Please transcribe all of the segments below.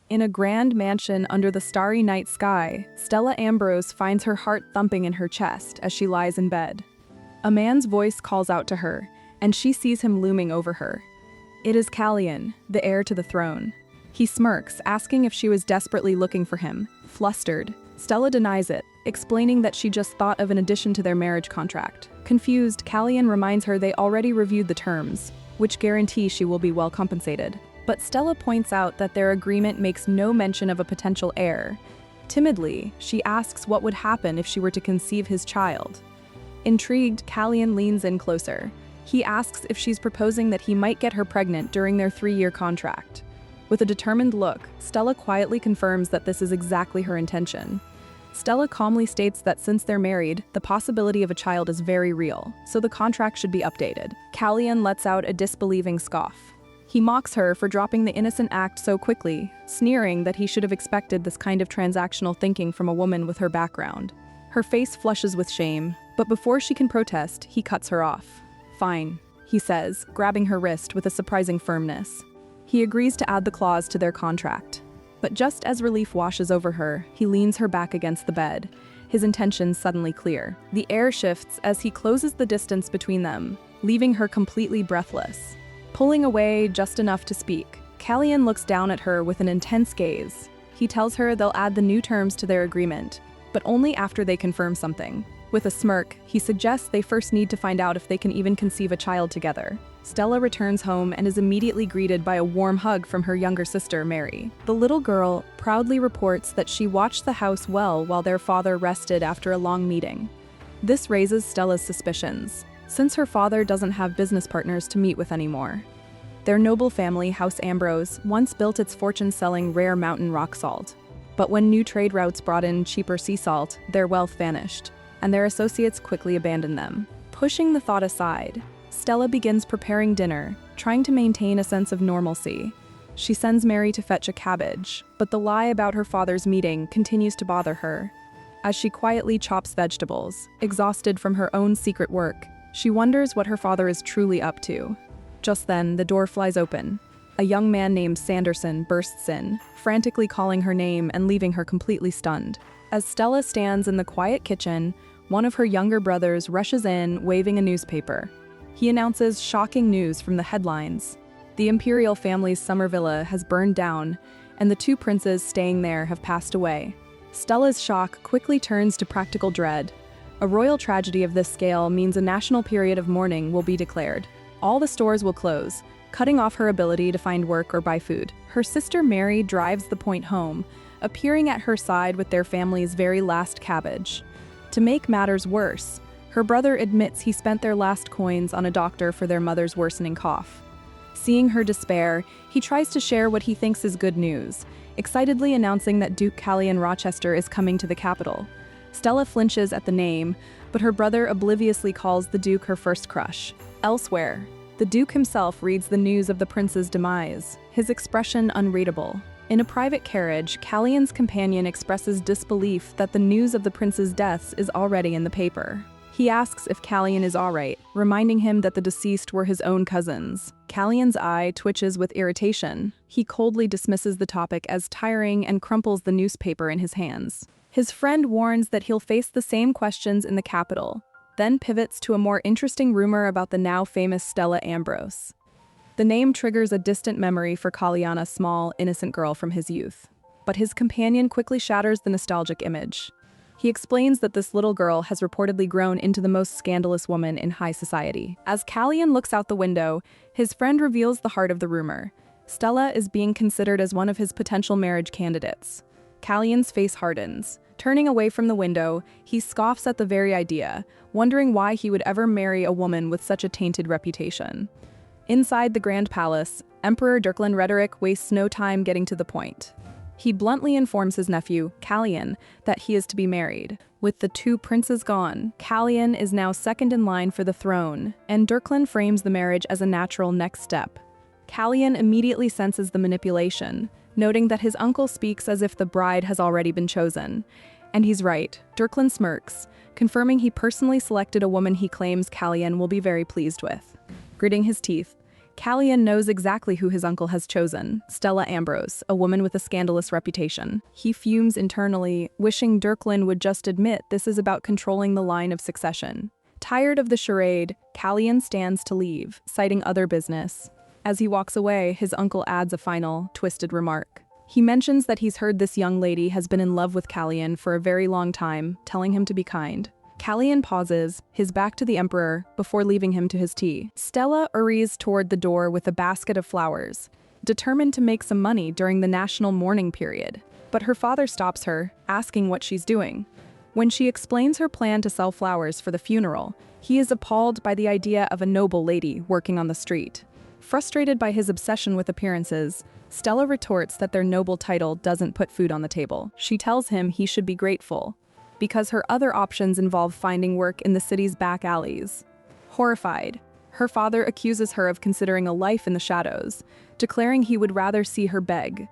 In a grand mansion under the starry night sky, Stella Ambrose finds her heart thumping in her chest as she lies in bed. A man's voice calls out to her, and she sees him looming over her. It is Callian, the heir to the throne. He smirks, asking if she was desperately looking for him. Flustered, Stella denies it, explaining that she just thought of an addition to their marriage contract. Confused, Callian reminds her they already reviewed the terms, which guarantee she will be well compensated. But Stella points out that their agreement makes no mention of a potential heir. Timidly, she asks what would happen if she were to conceive his child. Intrigued, Callian leans in closer. He asks if she's proposing that he might get her pregnant during their 3-year contract. With a determined look, Stella quietly confirms that this is exactly her intention. Stella calmly states that since they're married, the possibility of a child is very real, so the contract should be updated. Callian lets out a disbelieving scoff. He mocks her for dropping the innocent act so quickly, sneering that he should have expected this kind of transactional thinking from a woman with her background. Her face flushes with shame, but before she can protest, he cuts her off. "Fine," he says, grabbing her wrist with a surprising firmness. He agrees to add the clause to their contract. But just as relief washes over her, he leans her back against the bed, his intentions suddenly clear. The air shifts as he closes the distance between them, leaving her completely breathless. Pulling away just enough to speak, Callian looks down at her with an intense gaze. He tells her they'll add the new terms to their agreement, but only after they confirm something. With a smirk, he suggests they first need to find out if they can even conceive a child together. Stella returns home and is immediately greeted by a warm hug from her younger sister, Mary. The little girl proudly reports that she watched the house well while their father rested after a long meeting. This raises Stella's suspicions, since her father doesn't have business partners to meet with anymore. Their noble family, House Ambrose, once built its fortune selling rare mountain rock salt. But when new trade routes brought in cheaper sea salt, their wealth vanished, and their associates quickly abandoned them. Pushing the thought aside, Stella begins preparing dinner, trying to maintain a sense of normalcy. She sends Mary to fetch a cabbage, but the lie about her father's meeting continues to bother her. As she quietly chops vegetables, exhausted from her own secret work, she wonders what her father is truly up to. Just then, the door flies open. A young man named Sanderson bursts in, frantically calling her name and leaving her completely stunned. As Stella stands in the quiet kitchen, one of her younger brothers rushes in, waving a newspaper. He announces shocking news from the headlines. The imperial family's summer villa has burned down, and the 2 princes staying there have passed away. Stella's shock quickly turns to practical dread. A royal tragedy of this scale means a national period of mourning will be declared. All the stores will close, cutting off her ability to find work or buy food. Her sister Mary drives the point home, appearing at her side with their family's very last cabbage. To make matters worse, her brother admits he spent their last coins on a doctor for their mother's worsening cough. Seeing her despair, he tries to share what he thinks is good news, excitedly announcing that Duke Rochester is coming to the capital. Stella flinches at the name, but her brother obliviously calls the Duke her first crush. Elsewhere, the Duke himself reads the news of the prince's demise, his expression unreadable. In a private carriage, Callian's companion expresses disbelief that the news of the prince's deaths is already in the paper. He asks if Callian is alright, reminding him that the deceased were his own cousins. Callian's eye twitches with irritation. He coldly dismisses the topic as tiring and crumples the newspaper in his hands. His friend warns that he'll face the same questions in the capital, then pivots to a more interesting rumor about the now famous Stella Ambrose. The name triggers a distant memory for Callian, a small, innocent girl from his youth. But his companion quickly shatters the nostalgic image. He explains that this little girl has reportedly grown into the most scandalous woman in high society. As Callian looks out the window, his friend reveals the heart of the rumor. Stella is being considered as one of his potential marriage candidates. Callian's face hardens. Turning away from the window, he scoffs at the very idea, wondering why he would ever marry a woman with such a tainted reputation. Inside the Grand Palace, Emperor Dirklan Rhetoric wastes no time getting to the point. He bluntly informs his nephew, Callian, that he is to be married. With the 2 princes gone, Callian is now second in line for the throne, and Dirklan frames the marriage as a natural next step. Callian immediately senses the manipulation, noting that his uncle speaks as if the bride has already been chosen. And he's right. Dirklan smirks, confirming he personally selected a woman he claims Callian will be very pleased with. Gritting his teeth, Callian knows exactly who his uncle has chosen, Stella Ambrose, a woman with a scandalous reputation. He fumes internally, wishing Dirklin would just admit this is about controlling the line of succession. Tired of the charade, Callian stands to leave, citing other business. As he walks away, his uncle adds a final, twisted remark. He mentions that he's heard this young lady has been in love with Callian for a very long time, telling him to be kind. Callian pauses, his back to the Emperor, before leaving him to his tea. Stella hurries toward the door with a basket of flowers, determined to make some money during the national mourning period. But her father stops her, asking what she's doing. When she explains her plan to sell flowers for the funeral, he is appalled by the idea of a noble lady working on the street. Frustrated by his obsession with appearances, Stella retorts that their noble title doesn't put food on the table. She tells him he should be grateful, because her other options involve finding work in the city's back alleys. Horrified, her father accuses her of considering a life in the shadows, declaring he would rather see her beg.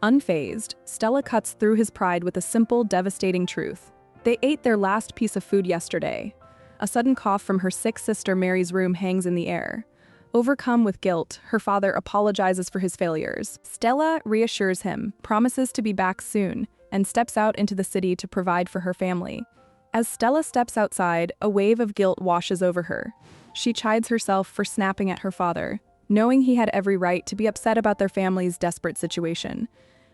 Unfazed, Stella cuts through his pride with a simple, devastating truth. They ate their last piece of food yesterday. A sudden cough from her sick sister Mary's room hangs in the air. Overcome with guilt, her father apologizes for his failures. Stella reassures him, promises to be back soon, and steps out into the city to provide for her family. As Stella steps outside, a wave of guilt washes over her. She chides herself for snapping at her father, knowing he had every right to be upset about their family's desperate situation.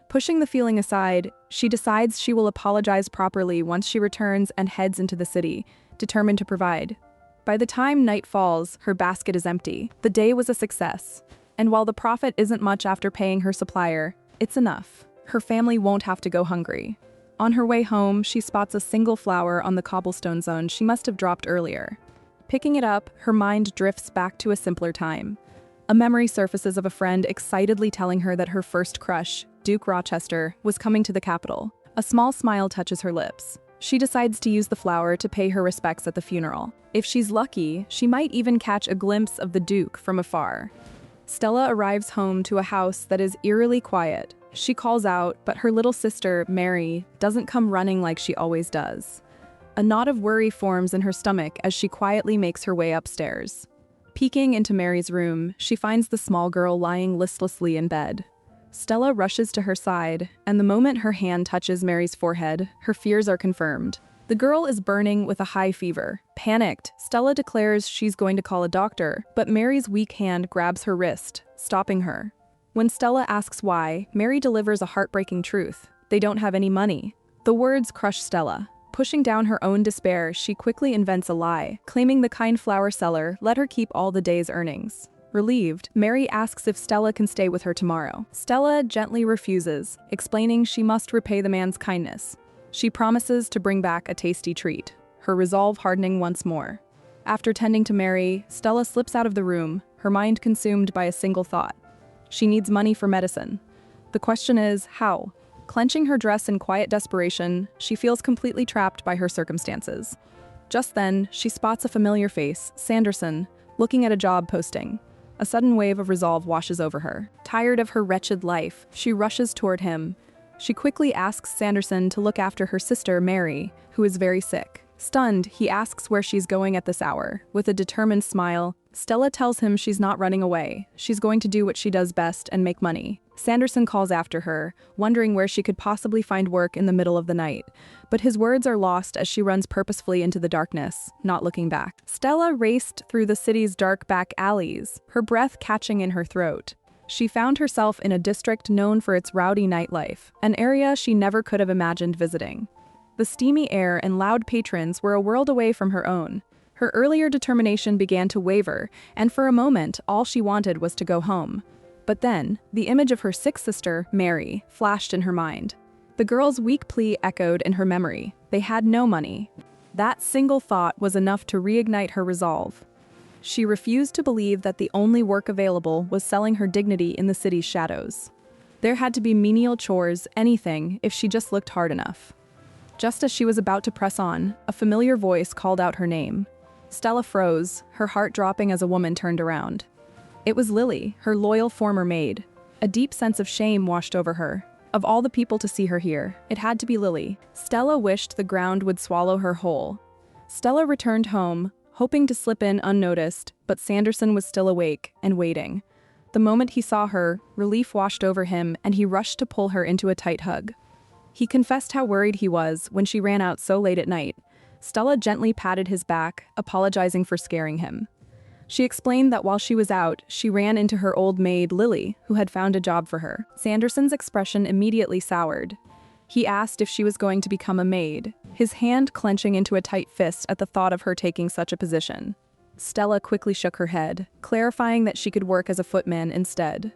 Pushing the feeling aside, she decides she will apologize properly once she returns and heads into the city, determined to provide. By the time night falls, her basket is empty. The day was a success, and while the profit isn't much after paying her supplier, it's enough. Her family won't have to go hungry. On her way home, she spots a single flower on the cobblestone zone she must have dropped earlier. Picking it up, her mind drifts back to a simpler time. A memory surfaces of a friend excitedly telling her that her first crush, Duke Rochester, was coming to the capital. A small smile touches her lips. She decides to use the flower to pay her respects at the funeral. If she's lucky, she might even catch a glimpse of the Duke from afar. Stella arrives home to a house that is eerily quiet. She calls out, but her little sister, Mary, doesn't come running like she always does. A knot of worry forms in her stomach as she quietly makes her way upstairs. Peeking into Mary's room, she finds the small girl lying listlessly in bed. Stella rushes to her side, and the moment her hand touches Mary's forehead, her fears are confirmed. The girl is burning with a high fever. Panicked, Stella declares she's going to call a doctor, but Mary's weak hand grabs her wrist, stopping her. When Stella asks why, Mary delivers a heartbreaking truth. They don't have any money. The words crush Stella. Pushing down her own despair, she quickly invents a lie, claiming the kind flower seller let her keep all the day's earnings. Relieved, Mary asks if Stella can stay with her tomorrow. Stella gently refuses, explaining she must repay the man's kindness. She promises to bring back a tasty treat, her resolve hardening once more. After tending to Mary, Stella slips out of the room, her mind consumed by a single thought. She needs money for medicine. The question is, how? Clenching her dress in quiet desperation, she feels completely trapped by her circumstances. Just then, she spots a familiar face, Sanderson, looking at a job posting. A sudden wave of resolve washes over her. Tired of her wretched life, she rushes toward him. She quickly asks Sanderson to look after her sister, Mary, who is very sick. Stunned, he asks where she's going at this hour. With a determined smile, Stella tells him she's not running away. She's going to do what she does best and make money. Sanderson calls after her, wondering where she could possibly find work in the middle of the night. But his words are lost as she runs purposefully into the darkness, not looking back. Stella raced through the city's dark back alleys, her breath catching in her throat. She found herself in a district known for its rowdy nightlife, an area she never could have imagined visiting. The steamy air and loud patrons were a world away from her own. Her earlier determination began to waver, and for a moment, all she wanted was to go home. But then, the image of her sick sister, Mary, flashed in her mind. The girl's weak plea echoed in her memory. They had no money. That single thought was enough to reignite her resolve. She refused to believe that the only work available was selling her dignity in the city's shadows. There had to be menial chores, anything, if she just looked hard enough. Just as she was about to press on, a familiar voice called out her name. Stella froze, her heart dropping as a woman turned around. It was Lily, her loyal former maid. A deep sense of shame washed over her. Of all the people to see her here, it had to be Lily. Stella wished the ground would swallow her whole. Stella returned home, hoping to slip in unnoticed, but Sanderson was still awake and waiting. The moment he saw her, relief washed over him and he rushed to pull her into a tight hug. He confessed how worried he was when she ran out so late at night. Stella gently patted his back, apologizing for scaring him. She explained that while she was out, she ran into her old maid, Lily, who had found a job for her. Sanderson's expression immediately soured. He asked if she was going to become a maid, his hand clenching into a tight fist at the thought of her taking such a position. Stella quickly shook her head, clarifying that she could work as a footman instead.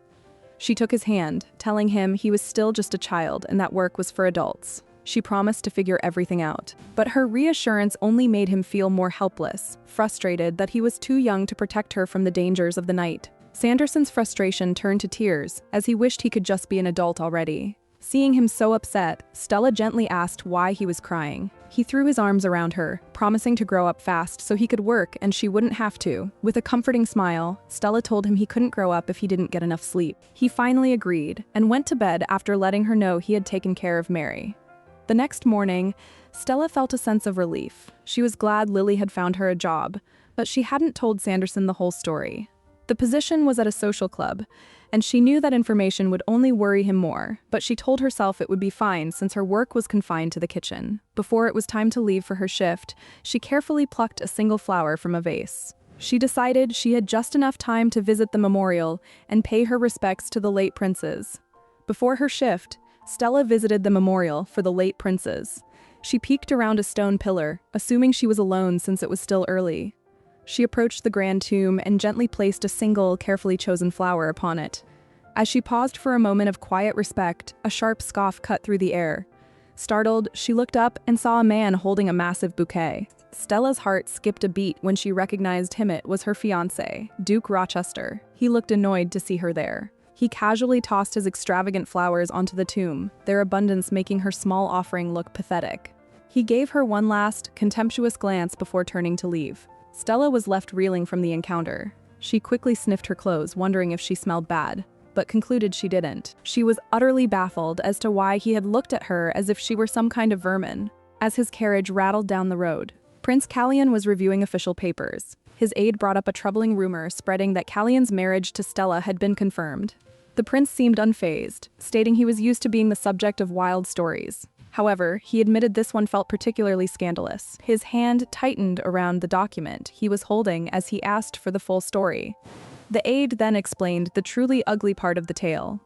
She took his hand, telling him he was still just a child and that work was for adults. She promised to figure everything out. But her reassurance only made him feel more helpless, frustrated that he was too young to protect her from the dangers of the night. Sanderson's frustration turned to tears, as he wished he could just be an adult already. Seeing him so upset, Stella gently asked why he was crying. He threw his arms around her, promising to grow up fast so he could work and she wouldn't have to. With a comforting smile, Stella told him he couldn't grow up if he didn't get enough sleep. He finally agreed, and went to bed after letting her know he had taken care of Mary. The next morning, Stella felt a sense of relief. She was glad Lily had found her a job, but she hadn't told Sanderson the whole story. The position was at a social club, and she knew that information would only worry him more, but she told herself it would be fine since her work was confined to the kitchen. Before it was time to leave for her shift, she carefully plucked a single flower from a vase. She decided she had just enough time to visit the memorial and pay her respects to the late princes. Before her shift, Stella visited the memorial for the late princes. She peeked around a stone pillar, assuming she was alone since it was still early. She approached the grand tomb and gently placed a single, carefully chosen flower upon it. As she paused for a moment of quiet respect, a sharp scoff cut through the air. Startled, she looked up and saw a man holding a massive bouquet. Stella's heart skipped a beat when she recognized him. It was her fiancé, Duke Rochester. He looked annoyed to see her there. He casually tossed his extravagant flowers onto the tomb, their abundance making her small offering look pathetic. He gave her one last, contemptuous glance before turning to leave. Stella was left reeling from the encounter. She quickly sniffed her clothes, wondering if she smelled bad, but concluded she didn't. She was utterly baffled as to why he had looked at her as if she were some kind of vermin. As his carriage rattled down the road, Prince Callian was reviewing official papers. His aide brought up a troubling rumor spreading that Callian's marriage to Stella had been confirmed. The prince seemed unfazed, stating he was used to being the subject of wild stories. However, he admitted this one felt particularly scandalous. His hand tightened around the document he was holding as he asked for the full story. The aide then explained the truly ugly part of the tale.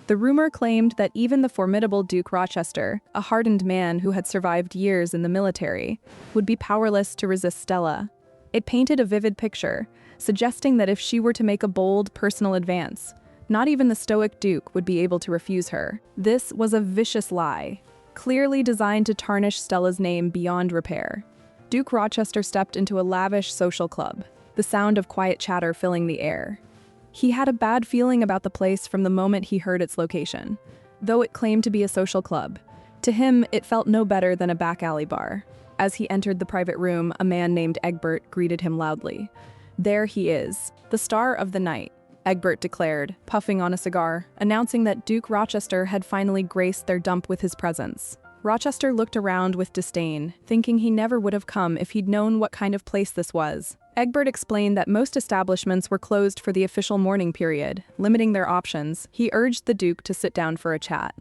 The rumor claimed that even the formidable Duke Rochester, a hardened man who had survived years in the military, would be powerless to resist Stella. It painted a vivid picture, suggesting that if she were to make a bold, personal advance, not even the stoic Duke would be able to refuse her. This was a vicious lie, clearly designed to tarnish Stella's name beyond repair. Duke Rochester stepped into a lavish social club, the sound of quiet chatter filling the air. He had a bad feeling about the place from the moment he heard its location. Though it claimed to be a social club, to him it felt no better than a back alley bar. As he entered the private room, a man named Egbert greeted him loudly. "There he is, the star of the night," Egbert declared, puffing on a cigar, announcing that Duke Rochester had finally graced their dump with his presence. Rochester looked around with disdain, thinking he never would have come if he'd known what kind of place this was. Egbert explained that most establishments were closed for the official mourning period, limiting their options. He urged the Duke to sit down for a chat.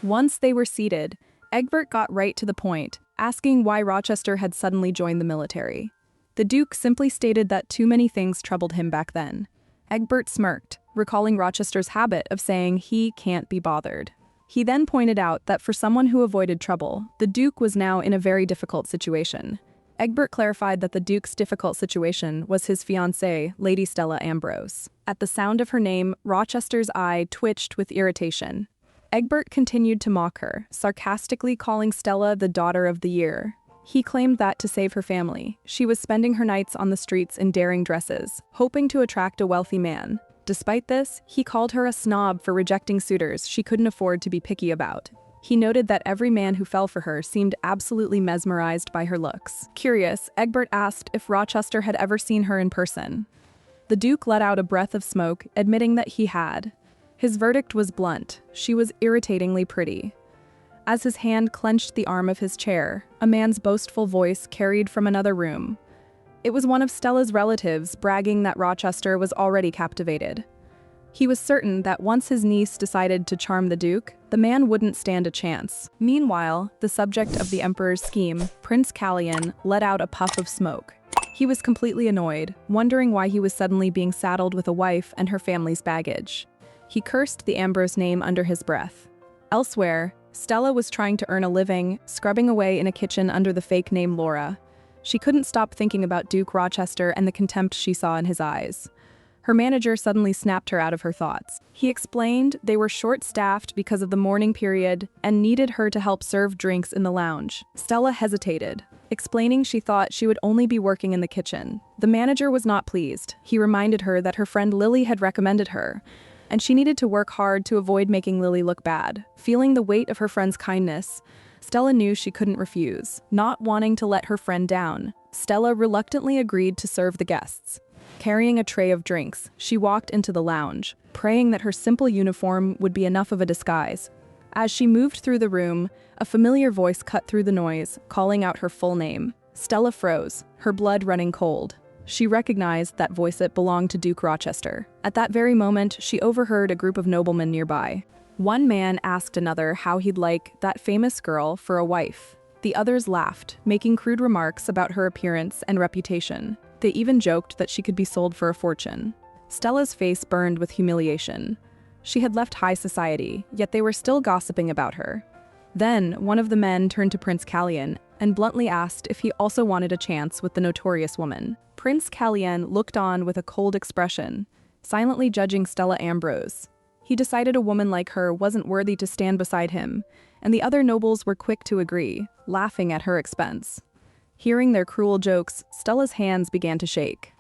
Once they were seated, Egbert got right to the point, asking why Rochester had suddenly joined the military. The Duke simply stated that too many things troubled him back then. Egbert smirked, recalling Rochester's habit of saying he can't be bothered. He then pointed out that for someone who avoided trouble, the Duke was now in a very difficult situation. Egbert clarified that the Duke's difficult situation was his fiancée, Lady Stella Ambrose. At the sound of her name, Rochester's eye twitched with irritation. Egbert continued to mock her, sarcastically calling Stella the daughter of the year. He claimed that to save her family, she was spending her nights on the streets in daring dresses, hoping to attract a wealthy man. Despite this, he called her a snob for rejecting suitors she couldn't afford to be picky about. He noted that every man who fell for her seemed absolutely mesmerized by her looks. Curious, Egbert asked if Rochester had ever seen her in person. The Duke let out a breath of smoke, admitting that he had. His verdict was blunt: she was irritatingly pretty. As his hand clenched the arm of his chair, a man's boastful voice carried from another room. It was one of Stella's relatives bragging that Rochester was already captivated. He was certain that once his niece decided to charm the Duke, the man wouldn't stand a chance. Meanwhile, the subject of the Emperor's scheme, Prince Callian, let out a puff of smoke. He was completely annoyed, wondering why he was suddenly being saddled with a wife and her family's baggage. He cursed the Ambrose name under his breath. Elsewhere, Stella was trying to earn a living, scrubbing away in a kitchen under the fake name Laura. She couldn't stop thinking about Duke Rochester and the contempt she saw in his eyes. Her manager suddenly snapped her out of her thoughts. He explained they were short-staffed because of the mourning period and needed her to help serve drinks in the lounge. Stella hesitated, explaining she thought she would only be working in the kitchen. The manager was not pleased. He reminded her that her friend Lily had recommended her, and she needed to work hard to avoid making Lily look bad. Feeling the weight of her friend's kindness, Stella knew she couldn't refuse. Not wanting to let her friend down, Stella reluctantly agreed to serve the guests. Carrying a tray of drinks, she walked into the lounge, praying that her simple uniform would be enough of a disguise. As she moved through the room, a familiar voice cut through the noise, calling out her full name. Stella froze, her blood running cold. She recognized that voice. It belonged to Duke Rochester. At that very moment, she overheard a group of noblemen nearby. One man asked another how he'd like that famous girl for a wife. The others laughed, making crude remarks about her appearance and reputation. They even joked that she could be sold for a fortune. Stella's face burned with humiliation. She had left high society, yet they were still gossiping about her. Then, one of the men turned to Prince Callian and bluntly asked if he also wanted a chance with the notorious woman. Prince Callian looked on with a cold expression, silently judging Stella Ambrose. He decided a woman like her wasn't worthy to stand beside him, and the other nobles were quick to agree, laughing at her expense. Hearing their cruel jokes, Stella's hands began to shake.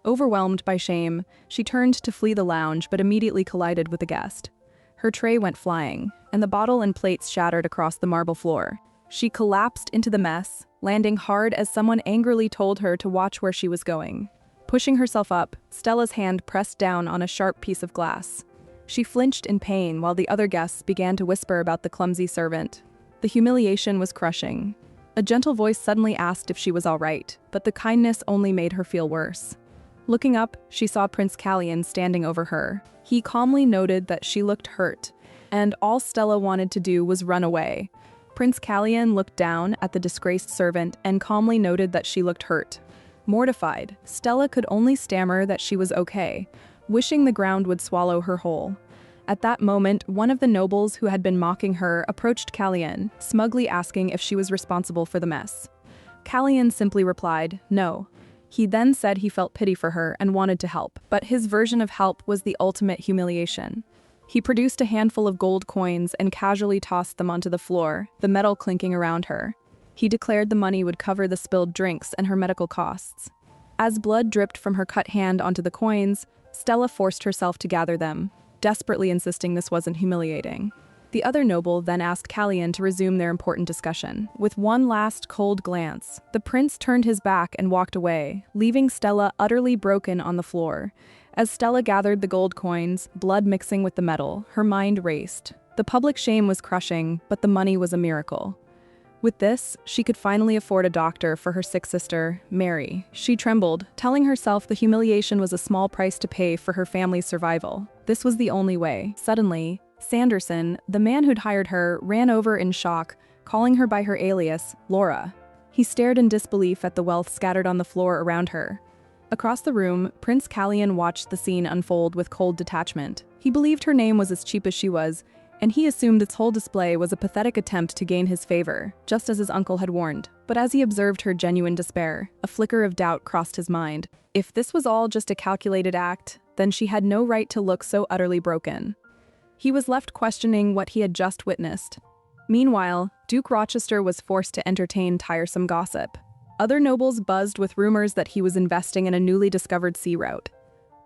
Overwhelmed by shame, she turned to flee the lounge but immediately collided with a guest. Her tray went flying, and the bottle and plates shattered across the marble floor. She collapsed into the mess, landing hard as someone angrily told her to watch where she was going. Pushing herself up, Stella's hand pressed down on a sharp piece of glass. She flinched in pain while the other guests began to whisper about the clumsy servant. The humiliation was crushing. A gentle voice suddenly asked if she was all right, but the kindness only made her feel worse. Looking up, she saw Prince Callian standing over her. He calmly noted that she looked hurt, and all Stella wanted to do was run away. Prince Callian looked down at the disgraced servant and calmly noted that she looked hurt. Mortified, Stella could only stammer that she was okay, wishing the ground would swallow her whole. At that moment, one of the nobles who had been mocking her approached Callian, smugly asking if she was responsible for the mess. Callian simply replied, no. He then said he felt pity for her and wanted to help, but his version of help was the ultimate humiliation. He produced a handful of gold coins and casually tossed them onto the floor, the metal clinking around her. He declared the money would cover the spilled drinks and her medical costs. As blood dripped from her cut hand onto the coins, Stella forced herself to gather them, desperately insisting this wasn't humiliating. The other noble then asked Callian to resume their important discussion. With one last cold glance, the prince turned his back and walked away, leaving Stella utterly broken on the floor. As Stella gathered the gold coins, blood mixing with the metal, her mind raced. The public shame was crushing, but the money was a miracle. With this, she could finally afford a doctor for her sick sister, Mary. She trembled, telling herself the humiliation was a small price to pay for her family's survival. This was the only way. Suddenly, Sanderson, the man who'd hired her, ran over in shock, calling her by her alias, Laura. He stared in disbelief at the wealth scattered on the floor around her. Across the room, Prince Callian watched the scene unfold with cold detachment. He believed her name was as cheap as she was, and he assumed its whole display was a pathetic attempt to gain his favor, just as his uncle had warned. But as he observed her genuine despair, a flicker of doubt crossed his mind. If this was all just a calculated act, then she had no right to look so utterly broken. He was left questioning what he had just witnessed. Meanwhile, Duke Rochester was forced to entertain tiresome gossip. Other nobles buzzed with rumors that he was investing in a newly discovered sea route.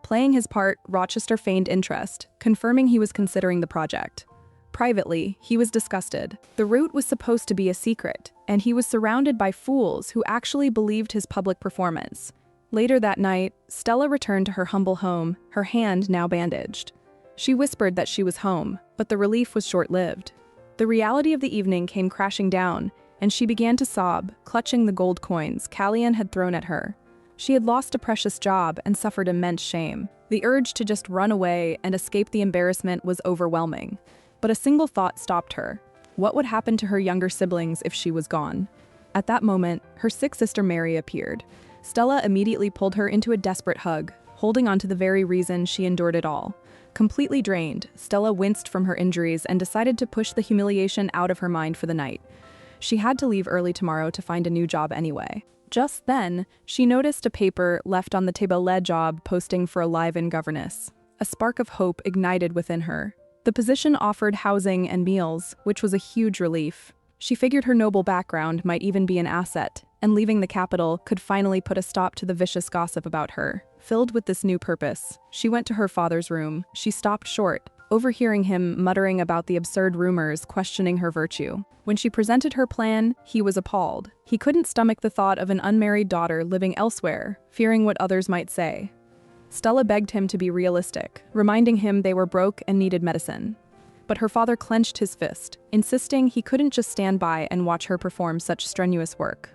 Playing his part, Rochester feigned interest, confirming he was considering the project. Privately, he was disgusted. The route was supposed to be a secret, and he was surrounded by fools who actually believed his public performance. Later that night, Stella returned to her humble home, her hand now bandaged. She whispered that she was home, but the relief was short-lived. The reality of the evening came crashing down, and she began to sob, clutching the gold coins Callian had thrown at her. She had lost a precious job and suffered immense shame. The urge to just run away and escape the embarrassment was overwhelming. But a single thought stopped her. What would happen to her younger siblings if she was gone? At that moment, her sick sister Mary appeared. Stella immediately pulled her into a desperate hug, holding on to the very reason she endured it all. Completely drained, Stella winced from her injuries and decided to push the humiliation out of her mind for the night. She had to leave early tomorrow to find a new job anyway. Just then, she noticed a paper left on the table job posting for a live-in governess. A spark of hope ignited within her. The position offered housing and meals, which was a huge relief. She figured her noble background might even be an asset, and leaving the capital could finally put a stop to the vicious gossip about her. Filled with this new purpose, she went to her father's room. She stopped short, overhearing him muttering about the absurd rumors questioning her virtue. When she presented her plan, he was appalled. He couldn't stomach the thought of an unmarried daughter living elsewhere, fearing what others might say. Stella begged him to be realistic, reminding him they were broke and needed medicine. But her father clenched his fist, insisting he couldn't just stand by and watch her perform such strenuous work.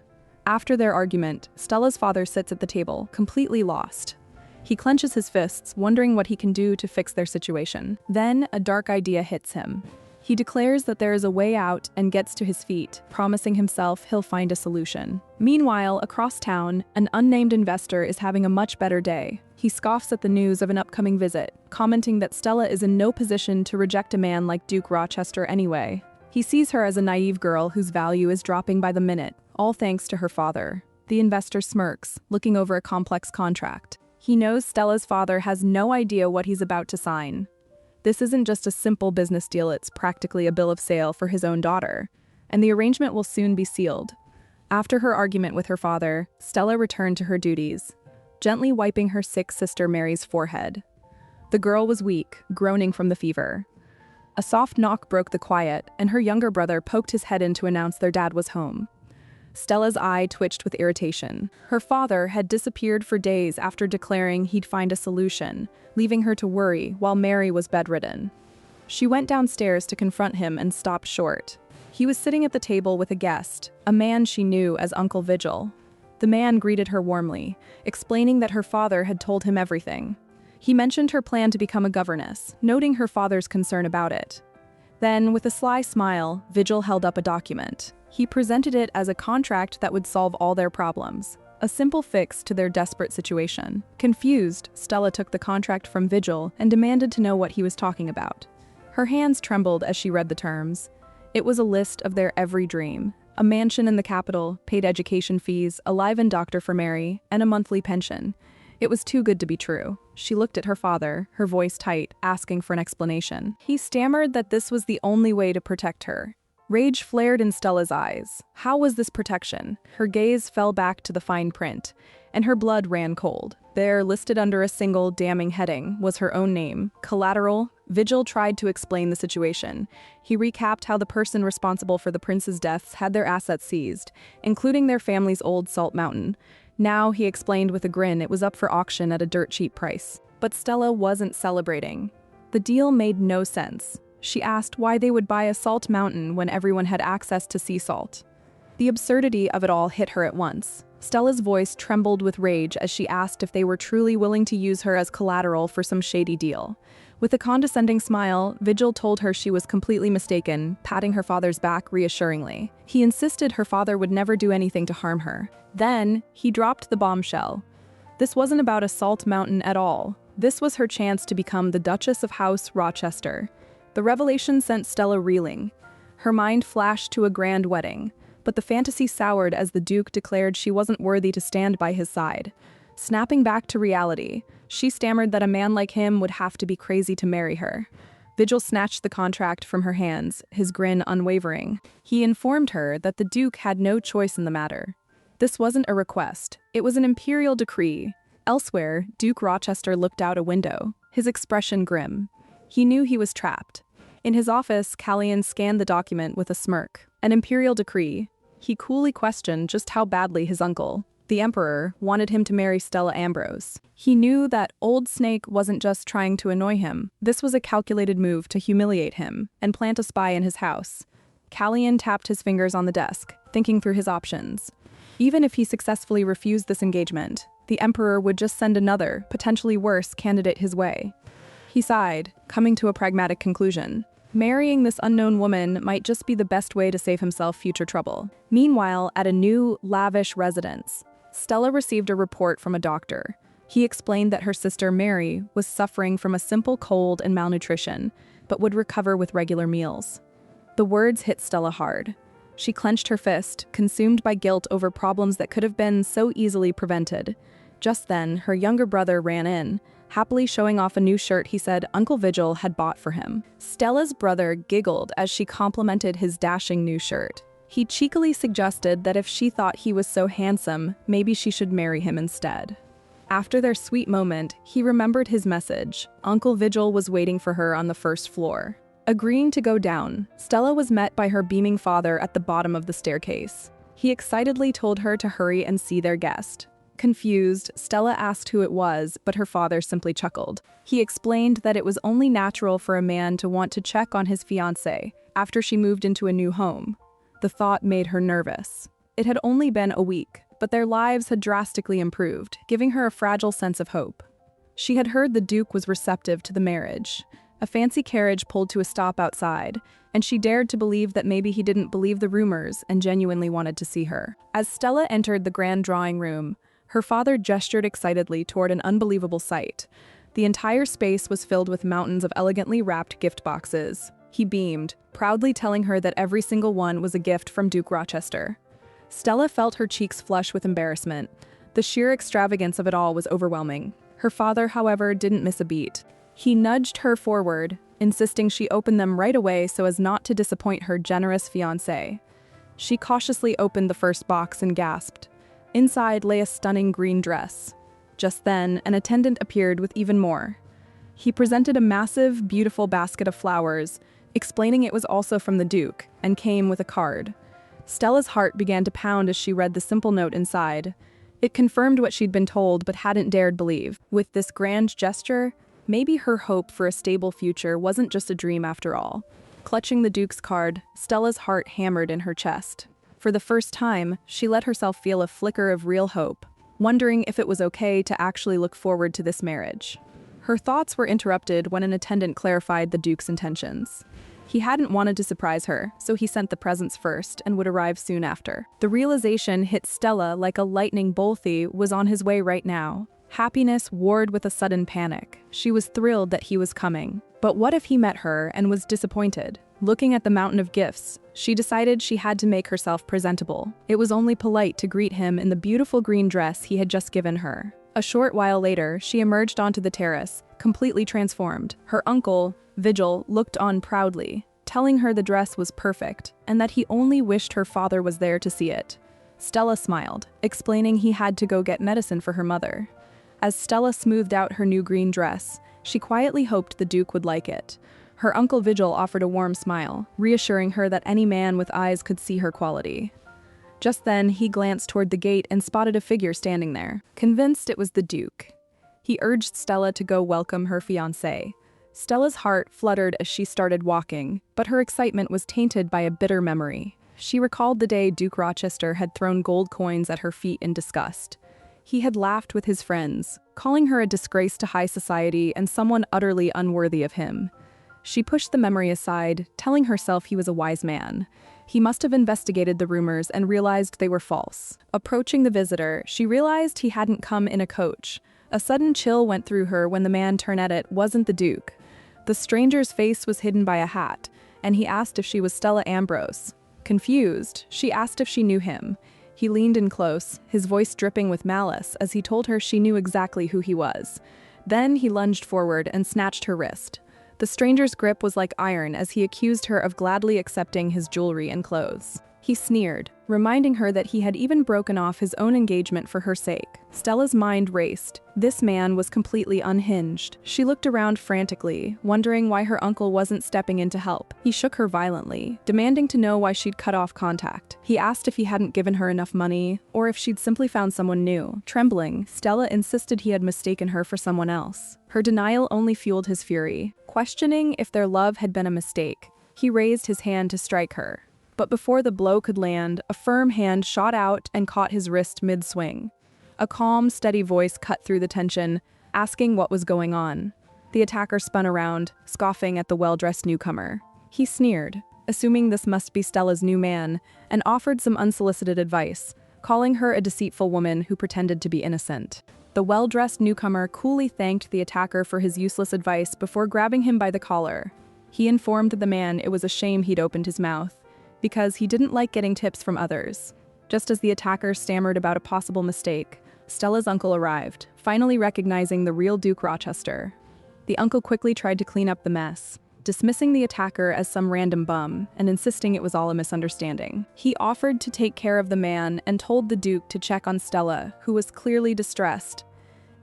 After their argument, Stella's father sits at the table, completely lost. He clenches his fists, wondering what he can do to fix their situation. Then, a dark idea hits him. He declares that there is a way out and gets to his feet, promising himself he'll find a solution. Meanwhile, across town, an unnamed investor is having a much better day. He scoffs at the news of an upcoming visit, commenting that Stella is in no position to reject a man like Duke Rochester anyway. He sees her as a naive girl whose value is dropping by the minute, all thanks to her father. The investor smirks, looking over a complex contract. He knows Stella's father has no idea what he's about to sign. This isn't just a simple business deal, it's practically a bill of sale for his own daughter, and the arrangement will soon be sealed. After her argument with her father, Stella returned to her duties, gently wiping her sick sister Mary's forehead. The girl was weak, groaning from the fever. A soft knock broke the quiet, and her younger brother poked his head in to announce their dad was home. Stella's eye twitched with irritation. Her father had disappeared for days after declaring he'd find a solution, leaving her to worry while Mary was bedridden. She went downstairs to confront him and stopped short. He was sitting at the table with a guest, a man she knew as Uncle Vigil. The man greeted her warmly, explaining that her father had told him everything. He mentioned her plan to become a governess, noting her father's concern about it. Then, with a sly smile, Vigil held up a document. He presented it as a contract that would solve all their problems, a simple fix to their desperate situation. Confused, Stella took the contract from Vigil and demanded to know what he was talking about. Her hands trembled as she read the terms. It was a list of their every dream: a mansion in the capital, paid education fees, a live-in doctor for Mary, and a monthly pension. It was too good to be true. She looked at her father, her voice tight, asking for an explanation. He stammered that this was the only way to protect her. Rage flared in Stella's eyes. How was this protection? Her gaze fell back to the fine print, and her blood ran cold. There, listed under a single, damning heading, was her own name, Collateral. Vigil tried to explain the situation. He recapped how the person responsible for the prince's deaths had their assets seized, including their family's old Salt Mountain. Now, he explained with a grin, it was up for auction at a dirt-cheap price. But Stella wasn't celebrating. The deal made no sense. She asked why they would buy a salt mountain when everyone had access to sea salt. The absurdity of it all hit her at once. Stella's voice trembled with rage as she asked if they were truly willing to use her as collateral for some shady deal. With a condescending smile, Vigil told her she was completely mistaken, patting her father's back reassuringly. He insisted her father would never do anything to harm her. Then, he dropped the bombshell. This wasn't about a salt mountain at all. This was her chance to become the Duchess of House Rochester. The revelation sent Stella reeling. Her mind flashed to a grand wedding, but the fantasy soured as the Duke declared she wasn't worthy to stand by his side. Snapping back to reality, she stammered that a man like him would have to be crazy to marry her. Vigil snatched the contract from her hands, his grin unwavering. He informed her that the Duke had no choice in the matter. This wasn't a request, it was an imperial decree. Elsewhere, Duke Rochester looked out a window, his expression grim. He knew he was trapped. In his office, Callian scanned the document with a smirk. An imperial decree. He coolly questioned just how badly his uncle, the Emperor, wanted him to marry Stella Ambrose. He knew that Old Snake wasn't just trying to annoy him. This was a calculated move to humiliate him and plant a spy in his house. Callian tapped his fingers on the desk, thinking through his options. Even if he successfully refused this engagement, the emperor would just send another, potentially worse, candidate his way. He sighed, coming to a pragmatic conclusion. Marrying this unknown woman might just be the best way to save himself future trouble. Meanwhile, at a new, lavish residence, Stella received a report from a doctor. He explained that her sister Mary was suffering from a simple cold and malnutrition, but would recover with regular meals. The words hit Stella hard. She clenched her fist, consumed by guilt over problems that could have been so easily prevented. Just then, her younger brother ran in, happily showing off a new shirt he said Uncle Vigil had bought for him. Stella's brother giggled as she complimented his dashing new shirt. He cheekily suggested that if she thought he was so handsome, maybe she should marry him instead. After their sweet moment, he remembered his message. Uncle Vigil was waiting for her on the first floor. Agreeing to go down, Stella was met by her beaming father at the bottom of the staircase. He excitedly told her to hurry and see their guest. Confused, Stella asked who it was, but her father simply chuckled. He explained that it was only natural for a man to want to check on his fiancée after she moved into a new home. The thought made her nervous. It had only been a week, but their lives had drastically improved, giving her a fragile sense of hope. She had heard the Duke was receptive to the marriage. A fancy carriage pulled to a stop outside, and she dared to believe that maybe he didn't believe the rumors and genuinely wanted to see her. As Stella entered the grand drawing room, her father gestured excitedly toward an unbelievable sight. The entire space was filled with mountains of elegantly wrapped gift boxes. He beamed, proudly telling her that every single one was a gift from Duke Rochester. Stella felt her cheeks flush with embarrassment. The sheer extravagance of it all was overwhelming. Her father, however, didn't miss a beat. He nudged her forward, insisting she open them right away so as not to disappoint her generous fiancé. She cautiously opened the first box and gasped. Inside lay a stunning green dress. Just then, an attendant appeared with even more. He presented a massive, beautiful basket of flowers, explaining it was also from the Duke, and came with a card. Stella's heart began to pound as she read the simple note inside. It confirmed what she'd been told but hadn't dared believe. With this grand gesture, maybe her hope for a stable future wasn't just a dream after all. Clutching the Duke's card, Stella's heart hammered in her chest. For the first time, she let herself feel a flicker of real hope, wondering if it was okay to actually look forward to this marriage. Her thoughts were interrupted when an attendant clarified the Duke's intentions. He hadn't wanted to surprise her, so he sent the presents first and would arrive soon after. The realization hit Stella like a lightning bolt. He was on his way right now. Happiness warred with a sudden panic. She was thrilled that he was coming. But what if he met her and was disappointed? Looking at the mountain of gifts, she decided she had to make herself presentable. It was only polite to greet him in the beautiful green dress he had just given her. A short while later, she emerged onto the terrace, completely transformed. Her uncle, Vigil, looked on proudly, telling her the dress was perfect and that he only wished her father was there to see it. Stella smiled, explaining he had to go get medicine for her mother. As Stella smoothed out her new green dress, she quietly hoped the Duke would like it. Her Uncle Vigil offered a warm smile, reassuring her that any man with eyes could see her quality. Just then, he glanced toward the gate and spotted a figure standing there. Convinced it was the Duke, he urged Stella to go welcome her fiancé. Stella's heart fluttered as she started walking, but her excitement was tainted by a bitter memory. She recalled the day Duke Rochester had thrown gold coins at her feet in disgust. He had laughed with his friends, calling her a disgrace to high society and someone utterly unworthy of him. She pushed the memory aside, telling herself he was a wise man. He must have investigated the rumors and realized they were false. Approaching the visitor, she realized he hadn't come in a coach. A sudden chill went through her when the man turned at it wasn't the Duke. The stranger's face was hidden by a hat, and he asked if she was Stella Ambrose. Confused, she asked if she knew him. He leaned in close, his voice dripping with malice as he told her she knew exactly who he was. Then he lunged forward and snatched her wrist. The stranger's grip was like iron as he accused her of gladly accepting his jewelry and clothes. He sneered, reminding her that he had even broken off his own engagement for her sake. Stella's mind raced. This man was completely unhinged. She looked around frantically, wondering why her uncle wasn't stepping in to help. He shook her violently, demanding to know why she'd cut off contact. He asked if he hadn't given her enough money, or if she'd simply found someone new. Trembling, Stella insisted he had mistaken her for someone else. Her denial only fueled his fury. Questioning if their love had been a mistake, he raised his hand to strike her. But before the blow could land, a firm hand shot out and caught his wrist mid-swing. A calm, steady voice cut through the tension, asking what was going on. The attacker spun around, scoffing at the well-dressed newcomer. He sneered, assuming this must be Stella's new man, and offered some unsolicited advice, calling her a deceitful woman who pretended to be innocent. The well-dressed newcomer coolly thanked the attacker for his useless advice before grabbing him by the collar. He informed the man it was a shame he'd opened his mouth, because he didn't like getting tips from others. Just as the attacker stammered about a possible mistake, Stella's uncle arrived, finally recognizing the real Duke Rochester. The uncle quickly tried to clean up the mess, dismissing the attacker as some random bum and insisting it was all a misunderstanding. He offered to take care of the man and told the Duke to check on Stella, who was clearly distressed.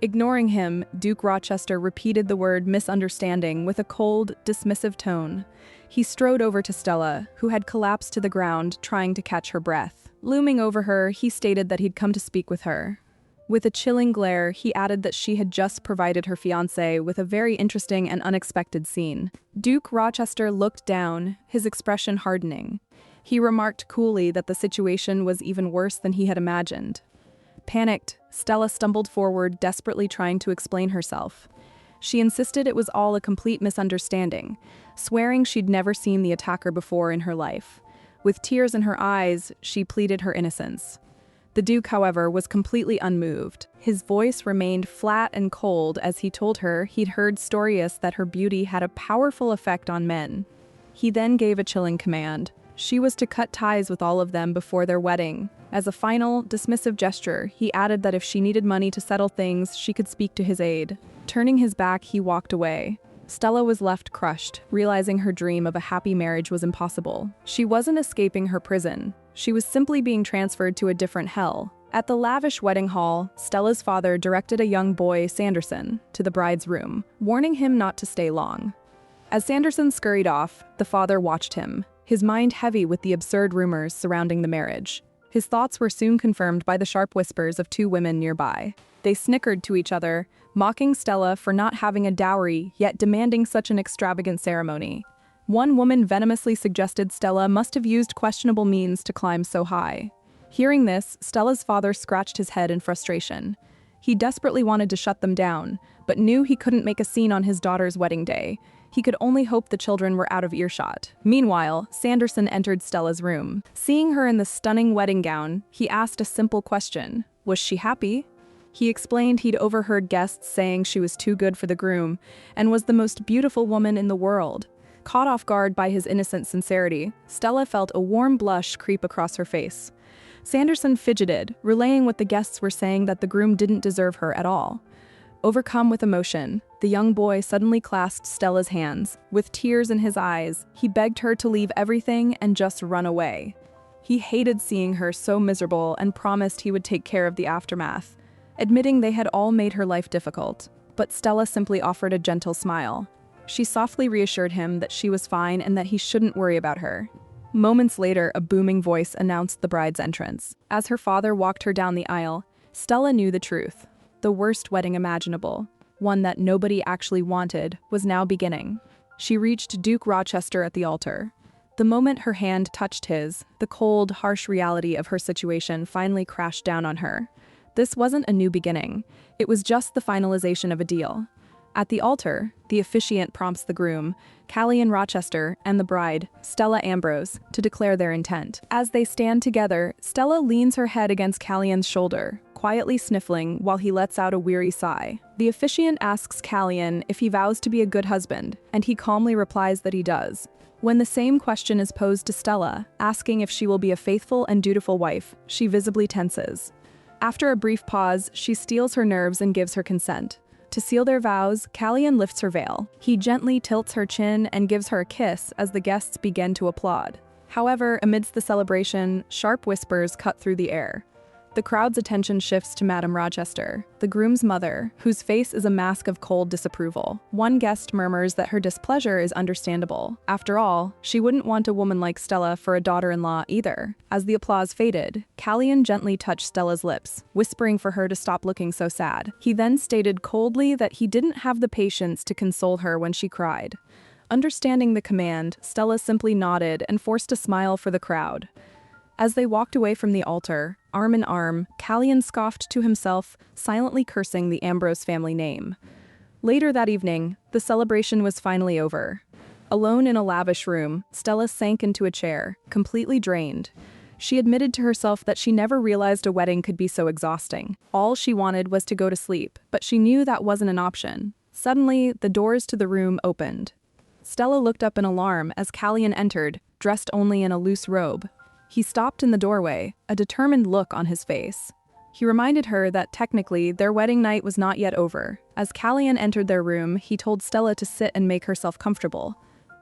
Ignoring him, Duke Rochester repeated the word misunderstanding with a cold, dismissive tone. He strode over to Stella, who had collapsed to the ground, trying to catch her breath. Looming over her, he stated that he'd come to speak with her. With a chilling glare, he added that she had just provided her fiancé with a very interesting and unexpected scene. Duke Rochester looked down, his expression hardening. He remarked coolly that the situation was even worse than he had imagined. Panicked, Stella stumbled forward, desperately trying to explain herself. She insisted it was all a complete misunderstanding, swearing she'd never seen the attacker before in her life. With tears in her eyes, she pleaded her innocence. The Duke, however, was completely unmoved. His voice remained flat and cold as he told her he'd heard stories that her beauty had a powerful effect on men. He then gave a chilling command. She was to cut ties with all of them before their wedding. As a final, dismissive gesture, he added that if she needed money to settle things, she could speak to his aid. Turning his back, he walked away. Stella was left crushed, realizing her dream of a happy marriage was impossible. She wasn't escaping her prison. She was simply being transferred to a different hell. At the lavish wedding hall, Stella's father directed a young boy, Sanderson, to the bride's room, warning him not to stay long. As Sanderson scurried off, the father watched him, his mind heavy with the absurd rumors surrounding the marriage. His thoughts were soon confirmed by the sharp whispers of two women nearby. They snickered to each other, mocking Stella for not having a dowry yet demanding such an extravagant ceremony. One woman venomously suggested Stella must have used questionable means to climb so high. Hearing this, Stella's father scratched his head in frustration. He desperately wanted to shut them down, but knew he couldn't make a scene on his daughter's wedding day. He could only hope the children were out of earshot. Meanwhile, Sanderson entered Stella's room. Seeing her in the stunning wedding gown, he asked a simple question. Was she happy? He explained he'd overheard guests saying she was too good for the groom and was the most beautiful woman in the world. Caught off guard by his innocent sincerity, Stella felt a warm blush creep across her face. Sanderson fidgeted, relaying what the guests were saying that the groom didn't deserve her at all. Overcome with emotion, the young boy suddenly clasped Stella's hands. With tears in his eyes, he begged her to leave everything and just run away. He hated seeing her so miserable and promised he would take care of the aftermath, admitting they had all made her life difficult. But Stella simply offered a gentle smile. She softly reassured him that she was fine and that he shouldn't worry about her. Moments later, a booming voice announced the bride's entrance. As her father walked her down the aisle, Stella knew the truth. The worst wedding imaginable, one that nobody actually wanted, was now beginning. She reached Duke Rochester at the altar. The moment her hand touched his, the cold, harsh reality of her situation finally crashed down on her. This wasn't a new beginning. It was just the finalization of a deal. At the altar, the officiant prompts the groom, Callian Rochester, and the bride, Stella Ambrose, to declare their intent. As they stand together, Stella leans her head against Callian's shoulder, quietly sniffling while he lets out a weary sigh. The officiant asks Callian if he vows to be a good husband, and he calmly replies that he does. When the same question is posed to Stella, asking if she will be a faithful and dutiful wife, she visibly tenses. After a brief pause, she steels her nerves and gives her consent. To seal their vows, Callian lifts her veil. He gently tilts her chin and gives her a kiss as the guests begin to applaud. However, amidst the celebration, sharp whispers cut through the air. The crowd's attention shifts to Madame Rochester, the groom's mother, whose face is a mask of cold disapproval. One guest murmurs that her displeasure is understandable. After all, she wouldn't want a woman like Stella for a daughter-in-law either. As the applause faded, Callian gently touched Stella's lips, whispering for her to stop looking so sad. He then stated coldly that he didn't have the patience to console her when she cried. Understanding the command, Stella simply nodded and forced a smile for the crowd. As they walked away from the altar, arm in arm, Callian scoffed to himself, silently cursing the Ambrose family name. Later that evening, the celebration was finally over. Alone in a lavish room, Stella sank into a chair, completely drained. She admitted to herself that she never realized a wedding could be so exhausting. All she wanted was to go to sleep, but she knew that wasn't an option. Suddenly, the doors to the room opened. Stella looked up in alarm as Callian entered, dressed only in a loose robe. He stopped in the doorway, a determined look on his face. He reminded her that technically their wedding night was not yet over. As Callian entered their room, he told Stella to sit and make herself comfortable.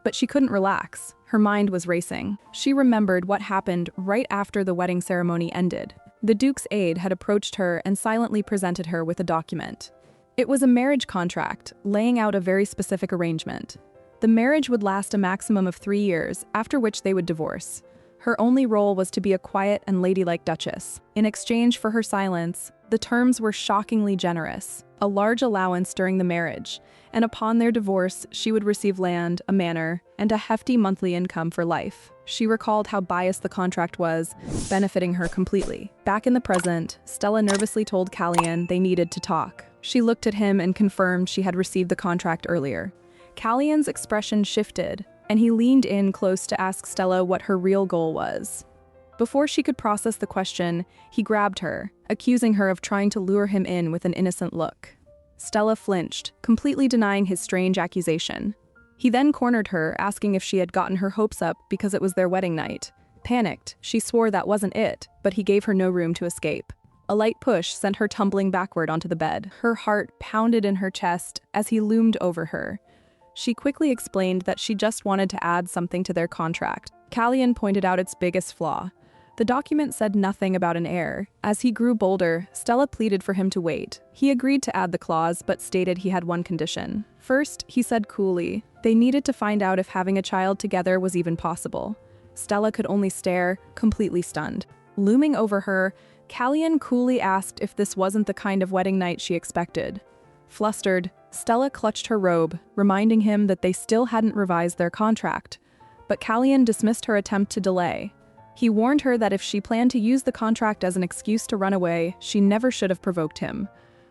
But she couldn't relax. Her mind was racing. She remembered what happened right after the wedding ceremony ended. The Duke's aide had approached her and silently presented her with a document. It was a marriage contract, laying out a very specific arrangement. The marriage would last a maximum of 3 years, after which they would divorce. Her only role was to be a quiet and ladylike duchess. In exchange for her silence, the terms were shockingly generous. A large allowance during the marriage, and upon their divorce, she would receive land, a manor, and a hefty monthly income for life. She recalled how biased the contract was, benefiting her completely. Back in the present, Stella nervously told Callian they needed to talk. She looked at him and confirmed she had received the contract earlier. Callian's expression shifted, and he leaned in close to ask Stella what her real goal was. Before she could process the question, he grabbed her, accusing her of trying to lure him in with an innocent look. Stella flinched, completely denying his strange accusation. He then cornered her, asking if she had gotten her hopes up because it was their wedding night. Panicked, she swore that wasn't it, but he gave her no room to escape. A light push sent her tumbling backward onto the bed. Her heart pounded in her chest as he loomed over her. She quickly explained that she just wanted to add something to their contract. Callian pointed out its biggest flaw. The document said nothing about an heir. As he grew bolder, Stella pleaded for him to wait. He agreed to add the clause, but stated he had one condition. First, he said coolly, they needed to find out if having a child together was even possible. Stella could only stare, completely stunned. Looming over her, Callian coolly asked if this wasn't the kind of wedding night she expected. Flustered, Stella clutched her robe, reminding him that they still hadn't revised their contract. But Callian dismissed her attempt to delay. He warned her that if she planned to use the contract as an excuse to run away, she never should have provoked him.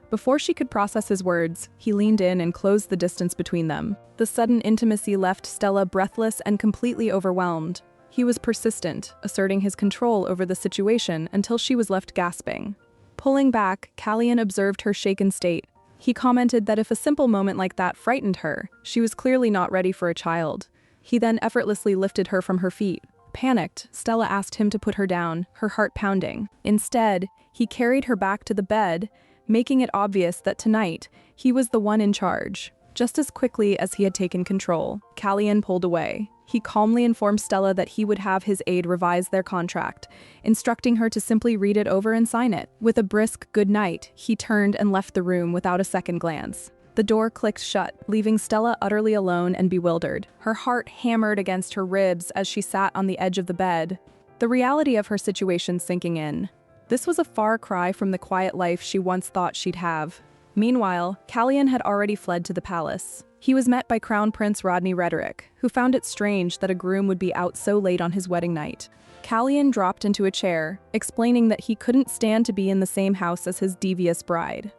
Before she could process his words, he leaned in and closed the distance between them. The sudden intimacy left Stella breathless and completely overwhelmed. He was persistent, asserting his control over the situation until she was left gasping. Pulling back, Callian observed her shaken state. He commented that if a simple moment like that frightened her, she was clearly not ready for a child. He then effortlessly lifted her from her feet. Panicked, Stella asked him to put her down, her heart pounding. Instead, he carried her back to the bed, making it obvious that tonight, he was the one in charge. Just as quickly as he had taken control, Callian pulled away. He calmly informed Stella that he would have his aide revise their contract, instructing her to simply read it over and sign it. With a brisk good night, he turned and left the room without a second glance. The door clicked shut, leaving Stella utterly alone and bewildered. Her heart hammered against her ribs as she sat on the edge of the bed, the reality of her situation sinking in. This was a far cry from the quiet life she once thought she'd have. Meanwhile, Callian had already fled to the palace. He was met by Crown Prince Rodney Rhetoric, who found it strange that a groom would be out so late on his wedding night. Callian dropped into a chair, explaining that he couldn't stand to be in the same house as his devious bride.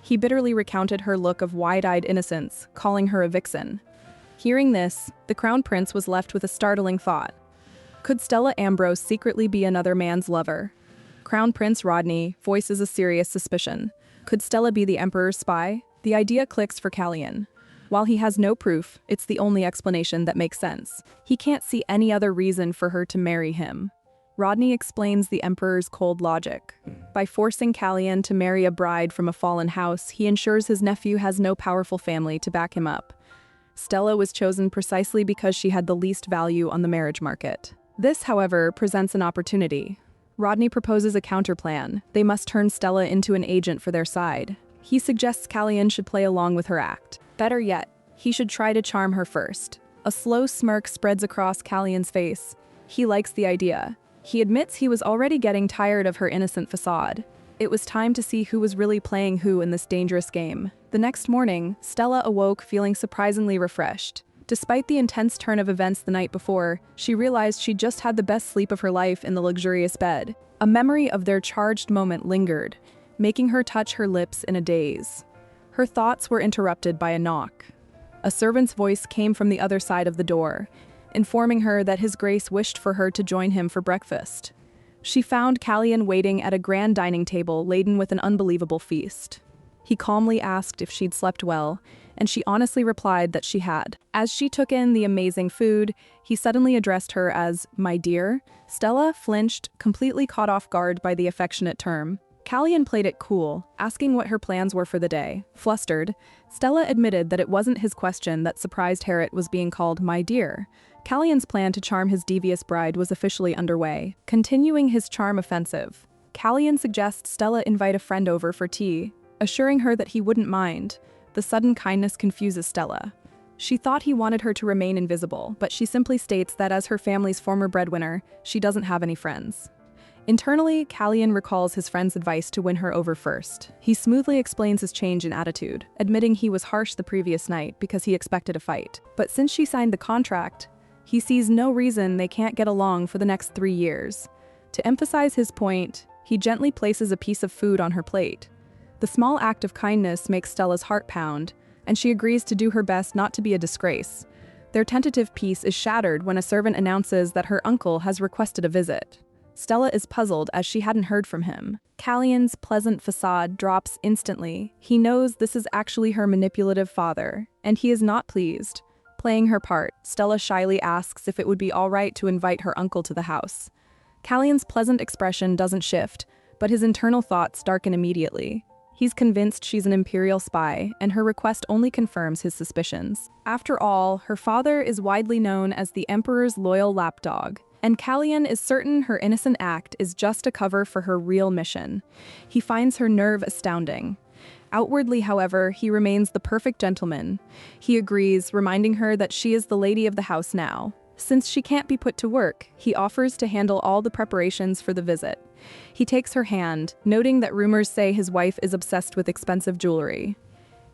He bitterly recounted her look of wide-eyed innocence, calling her a vixen. Hearing this, the Crown Prince was left with a startling thought. Could Stella Ambrose secretly be another man's lover? Crown Prince Rodney voices a serious suspicion. Could Stella be the Emperor's spy? The idea clicks for Callian. While he has no proof, it's the only explanation that makes sense. He can't see any other reason for her to marry him. Rodney explains the Emperor's cold logic. By forcing Callian to marry a bride from a fallen house, he ensures his nephew has no powerful family to back him up. Stella was chosen precisely because she had the least value on the marriage market. This, however, presents an opportunity. Rodney proposes a counterplan. They must turn Stella into an agent for their side. He suggests Callian should play along with her act. Better yet, he should try to charm her first. A slow smirk spreads across Callian's face. He likes the idea. He admits he was already getting tired of her innocent facade. It was time to see who was really playing who in this dangerous game. The next morning, Stella awoke feeling surprisingly refreshed. Despite the intense turn of events the night before, she realized she'd just had the best sleep of her life in the luxurious bed. A memory of their charged moment lingered, making her touch her lips in a daze. Her thoughts were interrupted by a knock. A servant's voice came from the other side of the door, informing her that His Grace wished for her to join him for breakfast. She found Callian waiting at a grand dining table laden with an unbelievable feast. He calmly asked if she'd slept well, and she honestly replied that she had. As she took in the amazing food, he suddenly addressed her as "my dear." Stella flinched, completely caught off guard by the affectionate term. Callian played it cool, asking what her plans were for the day. Flustered, Stella admitted that it wasn't his question that surprised Harriet was being called "my dear." Callian's plan to charm his devious bride was officially underway. Continuing his charm offensive, Callian suggests Stella invite a friend over for tea, assuring her that he wouldn't mind. The sudden kindness confuses Stella. She thought he wanted her to remain invisible, but she simply states that as her family's former breadwinner, she doesn't have any friends. Internally, Callian recalls his friend's advice to win her over first. He smoothly explains his change in attitude, admitting he was harsh the previous night because he expected a fight. But since she signed the contract, he sees no reason they can't get along for the next 3 years. To emphasize his point, he gently places a piece of food on her plate. The small act of kindness makes Stella's heart pound, and she agrees to do her best not to be a disgrace. Their tentative peace is shattered when a servant announces that her uncle has requested a visit. Stella is puzzled as she hadn't heard from him. Callian's pleasant facade drops instantly. He knows this is actually her manipulative father, and he is not pleased. Playing her part, Stella shyly asks if it would be all right to invite her uncle to the house. Callian's pleasant expression doesn't shift, but his internal thoughts darken immediately. He's convinced she's an imperial spy, and her request only confirms his suspicions. After all, her father is widely known as the Emperor's loyal lapdog, and Callian is certain her innocent act is just a cover for her real mission. He finds her nerve astounding. Outwardly, however, he remains the perfect gentleman. He agrees, reminding her that she is the lady of the house now. Since she can't be put to work, he offers to handle all the preparations for the visit. He takes her hand, noting that rumors say his wife is obsessed with expensive jewelry.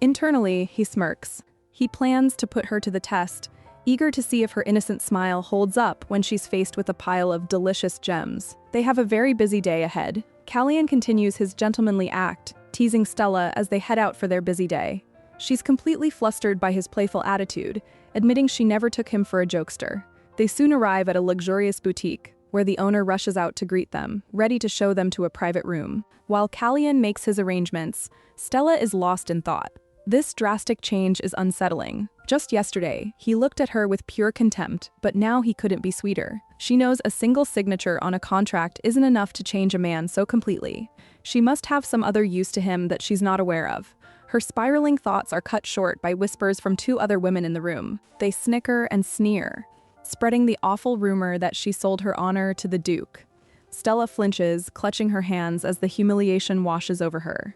Internally, he smirks. He plans to put her to the test, eager to see if her innocent smile holds up when she's faced with a pile of delicious gems. They have a very busy day ahead. Callian continues his gentlemanly act, teasing Stella as they head out for their busy day. She's completely flustered by his playful attitude, admitting she never took him for a jokester. They soon arrive at a luxurious boutique, where the owner rushes out to greet them, ready to show them to a private room. While Callian makes his arrangements, Stella is lost in thought. This drastic change is unsettling. Just yesterday, he looked at her with pure contempt, but now he couldn't be sweeter. She knows a single signature on a contract isn't enough to change a man so completely. She must have some other use to him that she's not aware of. Her spiraling thoughts are cut short by whispers from 2 other women in the room. They snicker and sneer, spreading the awful rumor that she sold her honor to the Duke. Stella flinches, clutching her hands as the humiliation washes over her.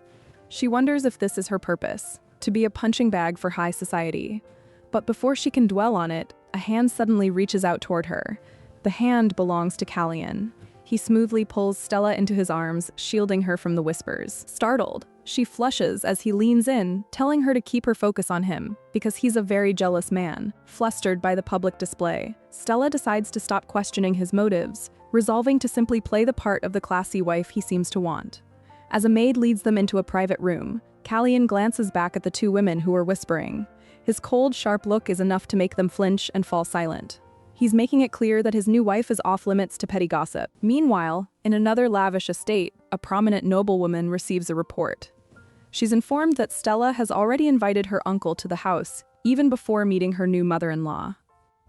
She wonders if this is her purpose, to be a punching bag for high society. But before she can dwell on it, a hand suddenly reaches out toward her. The hand belongs to Callian. He smoothly pulls Stella into his arms, shielding her from the whispers. Startled, she flushes as he leans in, telling her to keep her focus on him, because he's a very jealous man. Flustered by the public display, Stella decides to stop questioning his motives, resolving to simply play the part of the classy wife he seems to want. As a maid leads them into a private room, Callian glances back at the 2 women who are whispering. His cold, sharp look is enough to make them flinch and fall silent. He's making it clear that his new wife is off-limits to petty gossip. Meanwhile, in another lavish estate, a prominent noblewoman receives a report. She's informed that Stella has already invited her uncle to the house, even before meeting her new mother-in-law.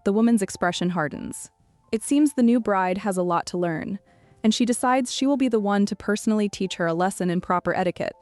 The woman's expression hardens. It seems the new bride has a lot to learn, and she decides she will be the one to personally teach her a lesson in proper etiquette.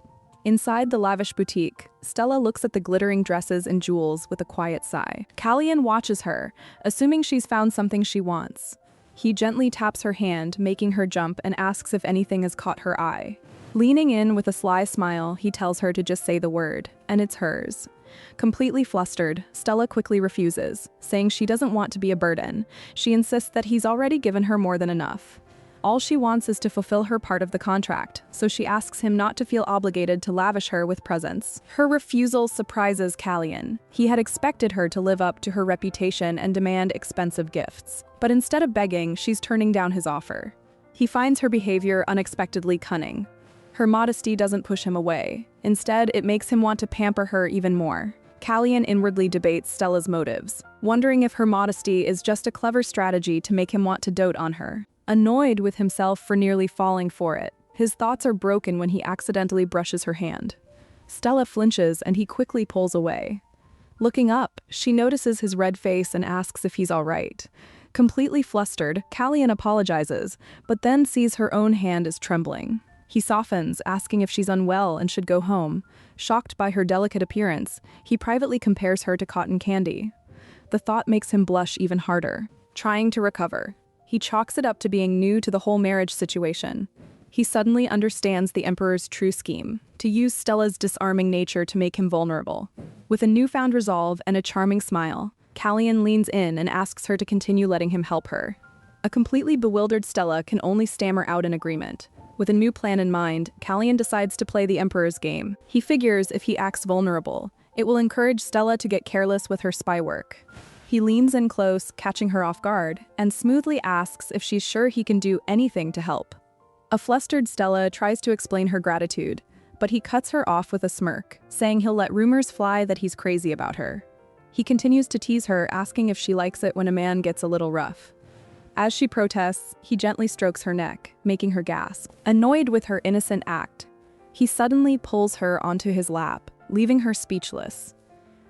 Inside the lavish boutique, Stella looks at the glittering dresses and jewels with a quiet sigh. Callian watches her, assuming she's found something she wants. He gently taps her hand, making her jump, and asks if anything has caught her eye. Leaning in with a sly smile, he tells her to just say the word, and it's hers. Completely flustered, Stella quickly refuses, saying she doesn't want to be a burden. She insists that he's already given her more than enough. All she wants is to fulfill her part of the contract, so she asks him not to feel obligated to lavish her with presents. Her refusal surprises Callian. He had expected her to live up to her reputation and demand expensive gifts. But instead of begging, she's turning down his offer. He finds her behavior unexpectedly cunning. Her modesty doesn't push him away. Instead, it makes him want to pamper her even more. Callian inwardly debates Stella's motives, wondering if her modesty is just a clever strategy to make him want to dote on her. Annoyed with himself for nearly falling for it, his thoughts are broken when he accidentally brushes her hand. Stella flinches and he quickly pulls away. Looking up, she notices his red face and asks if he's all right. Completely flustered, Callian apologizes, but then sees her own hand is trembling. He softens, asking if she's unwell and should go home. Shocked by her delicate appearance, he privately compares her to cotton candy. The thought makes him blush even harder. Trying to recover, he chalks it up to being new to the whole marriage situation. He suddenly understands the Emperor's true scheme, to use Stella's disarming nature to make him vulnerable. With a newfound resolve and a charming smile, Callian leans in and asks her to continue letting him help her. A completely bewildered Stella can only stammer out an agreement. With a new plan in mind, Callian decides to play the Emperor's game. He figures if he acts vulnerable, it will encourage Stella to get careless with her spy work. He leans in close, catching her off guard, and smoothly asks if she's sure he can do anything to help. A flustered Stella tries to explain her gratitude, but he cuts her off with a smirk, saying he'll let rumors fly that he's crazy about her. He continues to tease her, asking if she likes it when a man gets a little rough. As she protests, he gently strokes her neck, making her gasp. Annoyed with her innocent act, he suddenly pulls her onto his lap, leaving her speechless.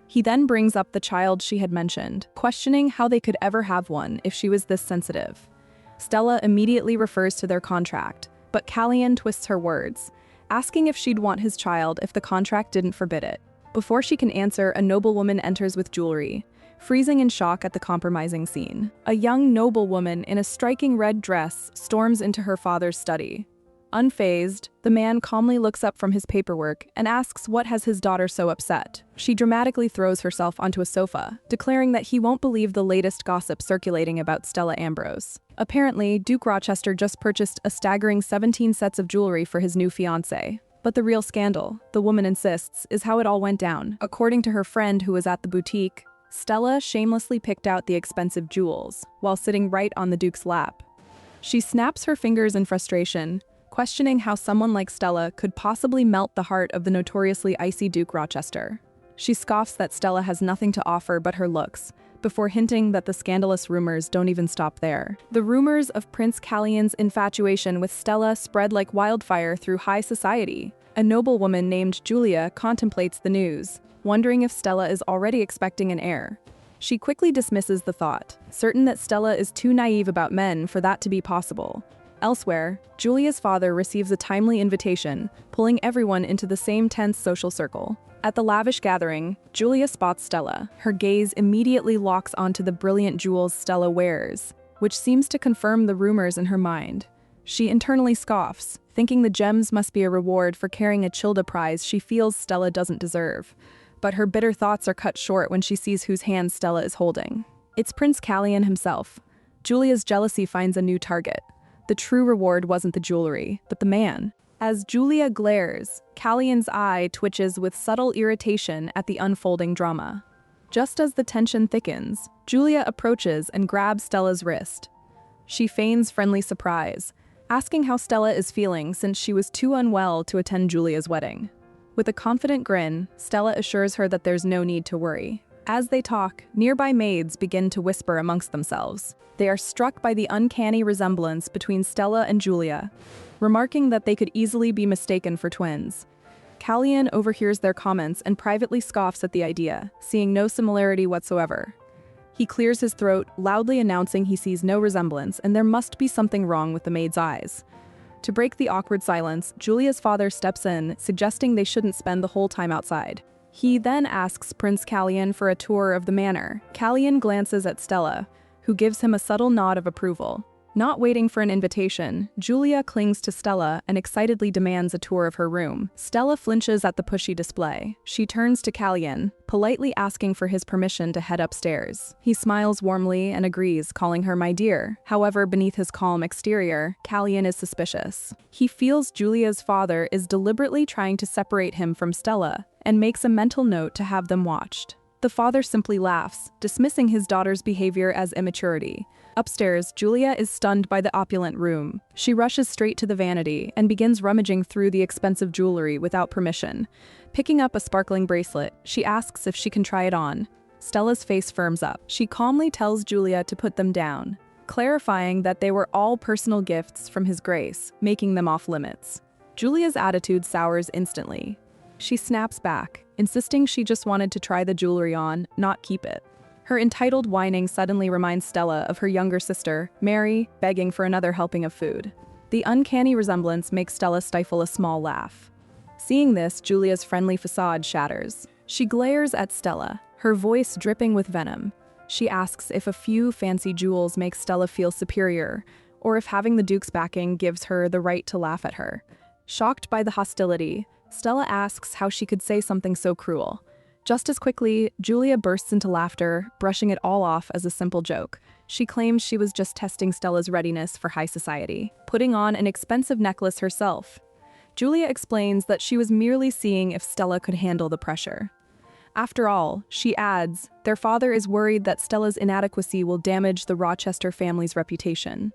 He then brings up the child she had mentioned, questioning how they could ever have one if she was this sensitive. Stella immediately refers to their contract, but Callian twists her words, asking if she'd want his child if the contract didn't forbid it. Before she can answer, a noblewoman enters with jewelry, freezing in shock at the compromising scene. A young noblewoman in a striking red dress storms into her father's study. Unfazed, the man calmly looks up from his paperwork and asks what has his daughter so upset. She dramatically throws herself onto a sofa, declaring that he won't believe the latest gossip circulating about Stella Ambrose. Apparently, Duke Rochester just purchased a staggering 17 sets of jewelry for his new fiancé. But the real scandal, the woman insists, is how it all went down. According to her friend who was at the boutique, Stella shamelessly picked out the expensive jewels, while sitting right on the Duke's lap. She snaps her fingers in frustration, questioning how someone like Stella could possibly melt the heart of the notoriously icy Duke Rochester. She scoffs that Stella has nothing to offer but her looks, before hinting that the scandalous rumors don't even stop there. The rumors of Prince Callian's infatuation with Stella spread like wildfire through high society. A noblewoman named Julia contemplates the news, wondering if Stella is already expecting an heir. She quickly dismisses the thought, certain that Stella is too naive about men for that to be possible. Elsewhere, Julia's father receives a timely invitation, pulling everyone into the same tense social circle. At the lavish gathering, Julia spots Stella. Her gaze immediately locks onto the brilliant jewels Stella wears, which seems to confirm the rumors in her mind. She internally scoffs, thinking the gems must be a reward for carrying a Childa prize she feels Stella doesn't deserve. But her bitter thoughts are cut short when she sees whose hand Stella is holding. It's Prince Callian himself. Julia's jealousy finds a new target. The true reward wasn't the jewelry, but the man. As Julia glares, Callian's eye twitches with subtle irritation at the unfolding drama. Just as the tension thickens, Julia approaches and grabs Stella's wrist. She feigns friendly surprise, asking how Stella is feeling since she was too unwell to attend Julia's wedding. With a confident grin, Stella assures her that there's no need to worry. As they talk, nearby maids begin to whisper amongst themselves. They are struck by the uncanny resemblance between Stella and Julia, remarking that they could easily be mistaken for twins. Callian overhears their comments and privately scoffs at the idea, seeing no similarity whatsoever. He clears his throat, loudly announcing he sees no resemblance and there must be something wrong with the maid's eyes. To break the awkward silence, Julia's father steps in, suggesting they shouldn't spend the whole time outside. He then asks Prince Callian for a tour of the manor. Callian glances at Stella, who gives him a subtle nod of approval. Not waiting for an invitation, Julia clings to Stella and excitedly demands a tour of her room. Stella flinches at the pushy display. She turns to Callian, politely asking for his permission to head upstairs. He smiles warmly and agrees, calling her my dear. However, beneath his calm exterior, Callian is suspicious. He feels Julia's father is deliberately trying to separate him from Stella and makes a mental note to have them watched. The father simply laughs, dismissing his daughter's behavior as immaturity. Upstairs, Julia is stunned by the opulent room. She rushes straight to the vanity and begins rummaging through the expensive jewelry without permission. Picking up a sparkling bracelet, she asks if she can try it on. Stella's face firms up. She calmly tells Julia to put them down, clarifying that they were all personal gifts from His Grace, making them off limits. Julia's attitude sours instantly. She snaps back, insisting she just wanted to try the jewelry on, not keep it. Her entitled whining suddenly reminds Stella of her younger sister, Mary, begging for another helping of food. The uncanny resemblance makes Stella stifle a small laugh. Seeing this, Julia's friendly facade shatters. She glares at Stella, her voice dripping with venom. She asks if a few fancy jewels make Stella feel superior, or if having the Duke's backing gives her the right to laugh at her. Shocked by the hostility, Stella asks how she could say something so cruel. Just as quickly, Julia bursts into laughter, brushing it all off as a simple joke. She claims she was just testing Stella's readiness for high society, putting on an expensive necklace herself. Julia explains that she was merely seeing if Stella could handle the pressure. After all, she adds, their father is worried that Stella's inadequacy will damage the Rochester family's reputation.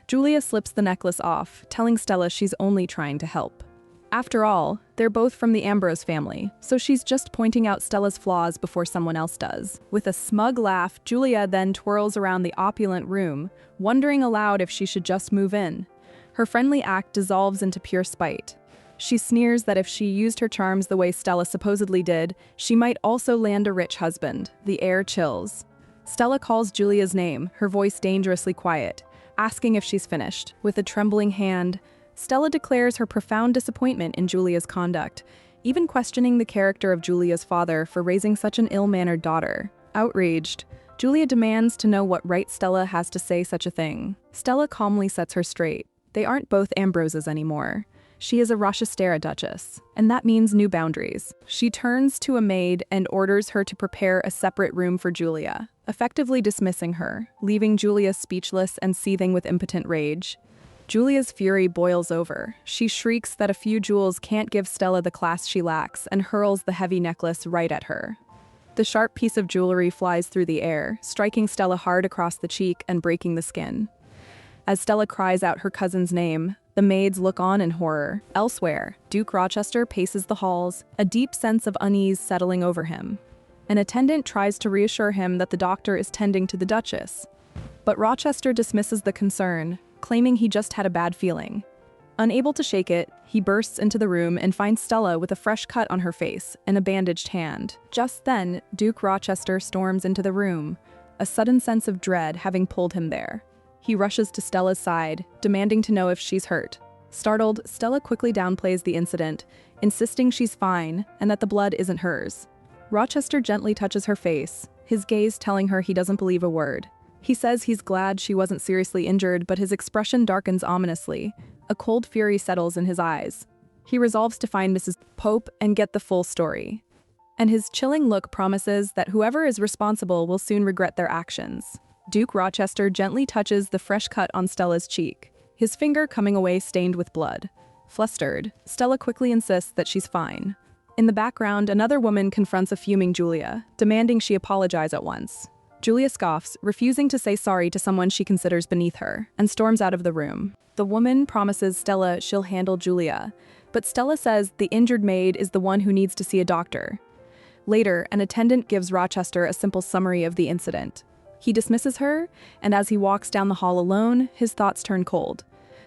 Julia slips the necklace off, telling Stella she's only trying to help. After all, they're both from the Ambrose family, so she's just pointing out Stella's flaws before someone else does. With a smug laugh, Julia then twirls around the opulent room, wondering aloud if she should just move in. Her friendly act dissolves into pure spite. She sneers that if she used her charms the way Stella supposedly did, she might also land a rich husband. The air chills. Stella calls Julia's name, her voice dangerously quiet, asking if she's finished. With a trembling hand, Stella declares her profound disappointment in Julia's conduct, even questioning the character of Julia's father for raising such an ill-mannered daughter. Outraged, Julia demands to know what right Stella has to say such a thing. Stella calmly sets her straight. They aren't both Ambroses anymore. She is a Rochester duchess, and that means new boundaries. She turns to a maid and orders her to prepare a separate room for Julia, effectively dismissing her, leaving Julia speechless and seething with impotent rage. Julia's fury boils over. She shrieks that a few jewels can't give Stella the class she lacks and hurls the heavy necklace right at her. The sharp piece of jewelry flies through the air, striking Stella hard across the cheek and breaking the skin. As Stella cries out her cousin's name, the maids look on in horror. Elsewhere, Duke Rochester paces the halls, a deep sense of unease settling over him. An attendant tries to reassure him that the doctor is tending to the Duchess, but Rochester dismisses the concern, claiming he just had a bad feeling. Unable to shake it, he bursts into the room and finds Stella with a fresh cut on her face and a bandaged hand. Just then, Duke Rochester storms into the room, a sudden sense of dread having pulled him there. He rushes to Stella's side, demanding to know if she's hurt. Startled, Stella quickly downplays the incident, insisting she's fine and that the blood isn't hers. Rochester gently touches her face, his gaze telling her he doesn't believe a word. He says he's glad she wasn't seriously injured, but his expression darkens ominously. A cold fury settles in his eyes. He resolves to find Mrs. Pope and get the full story. And his chilling look promises that whoever is responsible will soon regret their actions. Duke Rochester gently touches the fresh cut on Stella's cheek, his finger coming away stained with blood. Flustered, Stella quickly insists that she's fine. In the background, another woman confronts a fuming Julia, demanding she apologize at once. Julia scoffs, refusing to say sorry to someone she considers beneath her, and storms out of the room. The woman promises Stella she'll handle Julia, but Stella says the injured maid is the one who needs to see a doctor. Later, an attendant gives Rochester a simple summary of the incident. He dismisses her, and as he walks down the hall alone, his thoughts turn cold.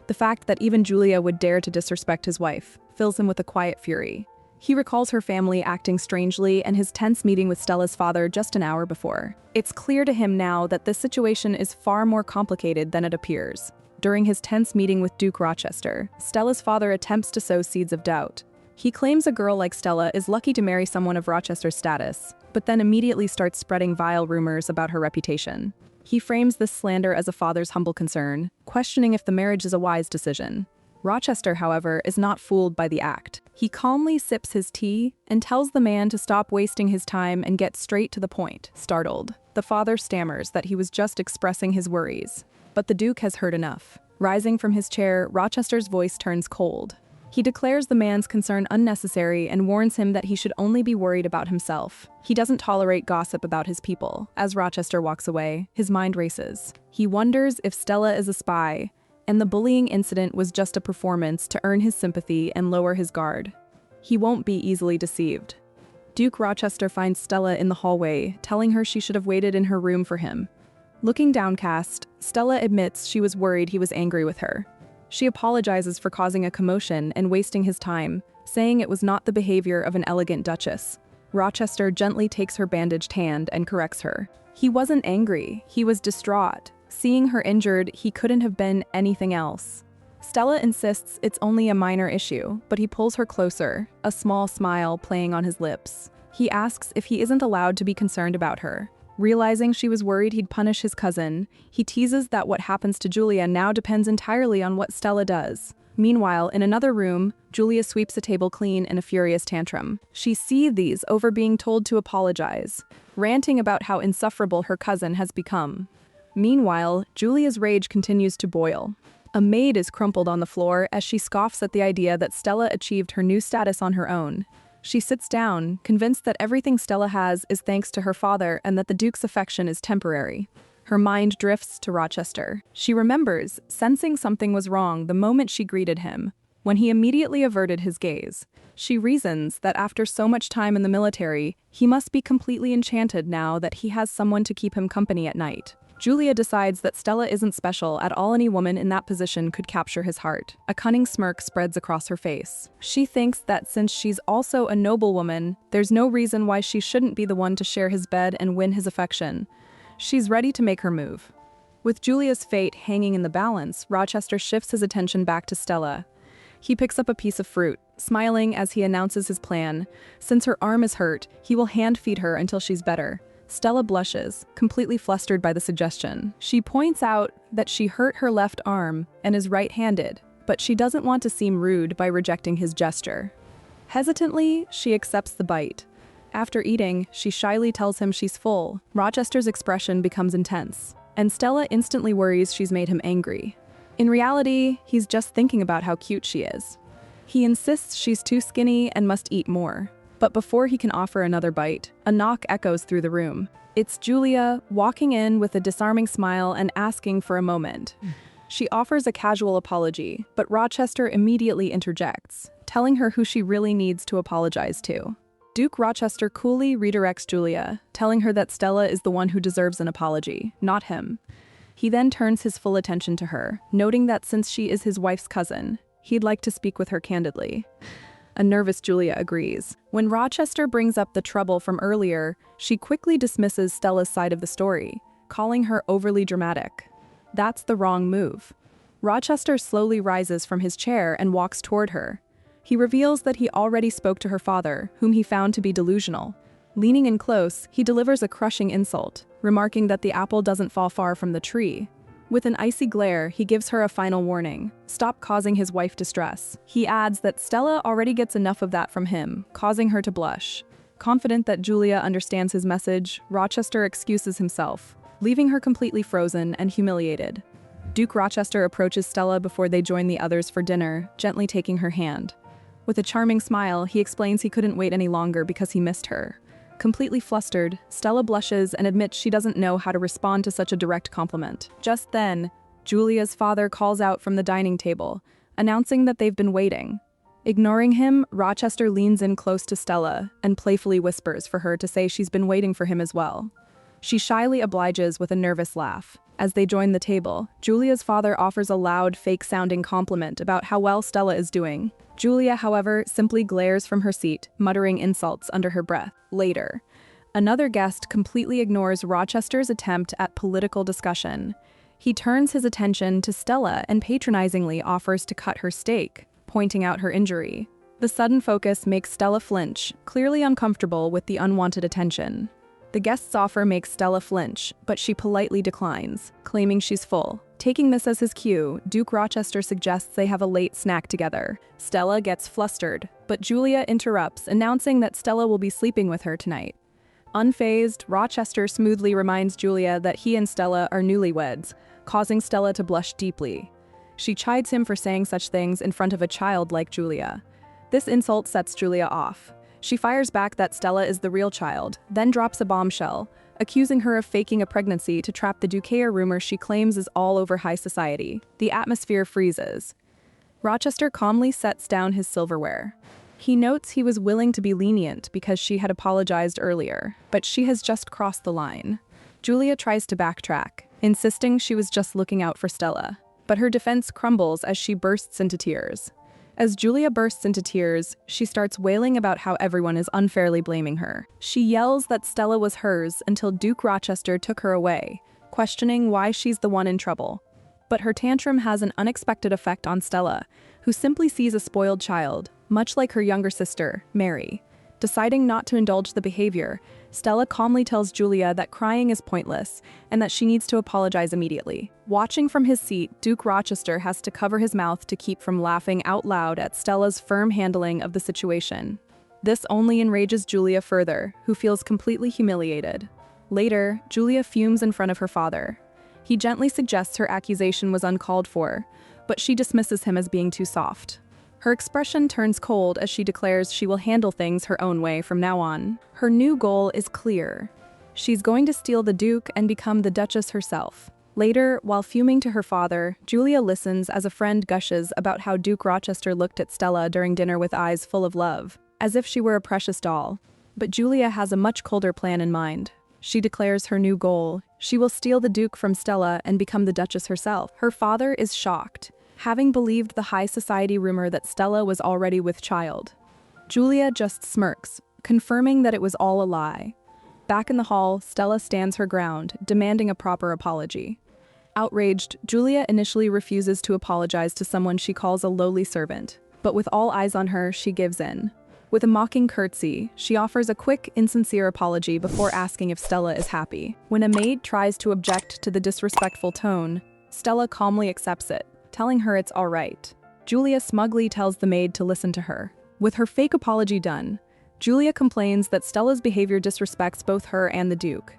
The fact that even Julia would dare to disrespect his wife fills him with a quiet fury. He recalls her family acting strangely and his tense meeting with Stella's father just an hour before. It's clear to him now that this situation is far more complicated than it appears. During his tense meeting with Duke Rochester, Stella's father attempts to sow seeds of doubt. He claims a girl like Stella is lucky to marry someone of Rochester's status, but then immediately starts spreading vile rumors about her reputation. He frames this slander as a father's humble concern, questioning if the marriage is a wise decision. Rochester, however, is not fooled by the act. He calmly sips his tea and tells the man to stop wasting his time and get straight to the point. Startled, the father stammers that he was just expressing his worries. But the Duke has heard enough. Rising from his chair, Rochester's voice turns cold. He declares the man's concern unnecessary and warns him that he should only be worried about himself. He doesn't tolerate gossip about his people. As Rochester walks away, his mind races. He wonders if Stella is a spy, and the bullying incident was just a performance to earn his sympathy and lower his guard. He won't be easily deceived. Duke Rochester finds Stella in the hallway, telling her she should have waited in her room for him. Looking downcast, Stella admits she was worried he was angry with her. She apologizes for causing a commotion and wasting his time, saying it was not the behavior of an elegant duchess. Rochester gently takes her bandaged hand and corrects her. He wasn't angry, he was distraught. Seeing her injured, he couldn't have been anything else. Stella insists it's only a minor issue, but he pulls her closer, a small smile playing on his lips. He asks if he isn't allowed to be concerned about her. Realizing she was worried he'd punish his cousin, he teases that what happens to Julia now depends entirely on what Stella does. Meanwhile, in another room, Julia sweeps a table clean in a furious tantrum. She seethes over being told to apologize, ranting about how insufferable her cousin has become. Meanwhile, Julia's rage continues to boil. A maid is crumpled on the floor as she scoffs at the idea that Stella achieved her new status on her own. She sits down, convinced that everything Stella has is thanks to her father and that the Duke's affection is temporary. Her mind drifts to Rochester. She remembers, sensing something was wrong the moment she greeted him, when he immediately averted his gaze. She reasons that after so much time in the military, he must be completely enchanted now that he has someone to keep him company at night. Julia decides that Stella isn't special at all. Any woman in that position could capture his heart. A cunning smirk spreads across her face. She thinks that since she's also a noblewoman, there's no reason why she shouldn't be the one to share his bed and win his affection. She's ready to make her move. With Julia's fate hanging in the balance, Rochester shifts his attention back to Stella. He picks up a piece of fruit, smiling as he announces his plan. Since her arm is hurt, he will hand-feed her until she's better. Stella blushes, completely flustered by the suggestion. She points out that she hurt her left arm and is right-handed, but she doesn't want to seem rude by rejecting his gesture. Hesitantly, she accepts the bite. After eating, she shyly tells him she's full. Rochester's expression becomes intense, and Stella instantly worries she's made him angry. In reality, he's just thinking about how cute she is. He insists she's too skinny and must eat more. But before he can offer another bite, a knock echoes through the room. It's Julia, walking in with a disarming smile and asking for a moment. She offers a casual apology, but Rochester immediately interjects, telling her who she really needs to apologize to. Duke Rochester coolly redirects Julia, telling her that Stella is the one who deserves an apology, not him. He then turns his full attention to her, noting that since she is his wife's cousin, he'd like to speak with her candidly. A nervous Julia agrees. When Rochester brings up the trouble from earlier, she quickly dismisses Stella's side of the story, calling her overly dramatic. That's the wrong move. Rochester slowly rises from his chair and walks toward her. He reveals that he already spoke to her father, whom he found to be delusional. Leaning in close, he delivers a crushing insult, remarking that the apple doesn't fall far from the tree. With an icy glare, he gives her a final warning: stop causing his wife distress. He adds that Stella already gets enough of that from him, causing her to blush. Confident that Julia understands his message, Rochester excuses himself, leaving her completely frozen and humiliated. Duke Rochester approaches Stella before they join the others for dinner, gently taking her hand. With a charming smile, he explains he couldn't wait any longer because he missed her. Completely flustered, Stella blushes and admits she doesn't know how to respond to such a direct compliment. Just then, Julia's father calls out from the dining table, announcing that they've been waiting. Ignoring him, Rochester leans in close to Stella and playfully whispers for her to say she's been waiting for him as well. She shyly obliges with a nervous laugh. As they join the table, Julia's father offers a loud, fake-sounding compliment about how well Stella is doing. Julia, however, simply glares from her seat, muttering insults under her breath. Later, another guest completely ignores Rochester's attempt at political discussion. He turns his attention to Stella and patronizingly offers to cut her steak, pointing out her injury. The sudden focus makes Stella flinch, clearly uncomfortable with the unwanted attention. The guest's offer makes Stella flinch, but she politely declines, claiming she's full. Taking this as his cue, Duke Rochester suggests they have a late snack together. Stella gets flustered, but Julia interrupts, announcing that Stella will be sleeping with her tonight. Unfazed, Rochester smoothly reminds Julia that he and Stella are newlyweds, causing Stella to blush deeply. She chides him for saying such things in front of a child like Julia. This insult sets Julia off. She fires back that Stella is the real child, then drops a bombshell, accusing her of faking a pregnancy to trap the Duke rumor she claims is all over high society. The atmosphere freezes. Rochester calmly sets down his silverware. He notes he was willing to be lenient because she had apologized earlier, but she has just crossed the line. Julia tries to backtrack, insisting she was just looking out for Stella, but her defense crumbles as she bursts into tears. As Julia bursts into tears, she starts wailing about how everyone is unfairly blaming her. She yells that Stella was hers until Duke Rochester took her away, questioning why she's the one in trouble. But her tantrum has an unexpected effect on Stella, who simply sees a spoiled child, much like her younger sister, Mary. Deciding not to indulge the behavior, Stella calmly tells Julia that crying is pointless and that she needs to apologize immediately. Watching from his seat, Duke Rochester has to cover his mouth to keep from laughing out loud at Stella's firm handling of the situation. This only enrages Julia further, who feels completely humiliated. Later, Julia fumes in front of her father. He gently suggests her accusation was uncalled for, but she dismisses him as being too soft. Her expression turns cold as she declares she will handle things her own way from now on. Her new goal is clear. She's going to steal the Duke and become the Duchess herself. Later, while fuming to her father, Julia listens as a friend gushes about how Duke Rochester looked at Stella during dinner with eyes full of love, as if she were a precious doll. But Julia has a much colder plan in mind. She declares her new goal. She will steal the Duke from Stella and become the Duchess herself. Her father is shocked, having believed the high society rumor that Stella was already with child. Julia just smirks, confirming that it was all a lie. Back in the hall, Stella stands her ground, demanding a proper apology. Outraged, Julia initially refuses to apologize to someone she calls a lowly servant, but with all eyes on her, she gives in. With a mocking curtsy, she offers a quick, insincere apology before asking if Stella is happy. When a maid tries to object to the disrespectful tone, Stella calmly accepts it, telling her it's all right. Julia smugly tells the maid to listen to her. With her fake apology done, Julia complains that Stella's behavior disrespects both her and the Duke.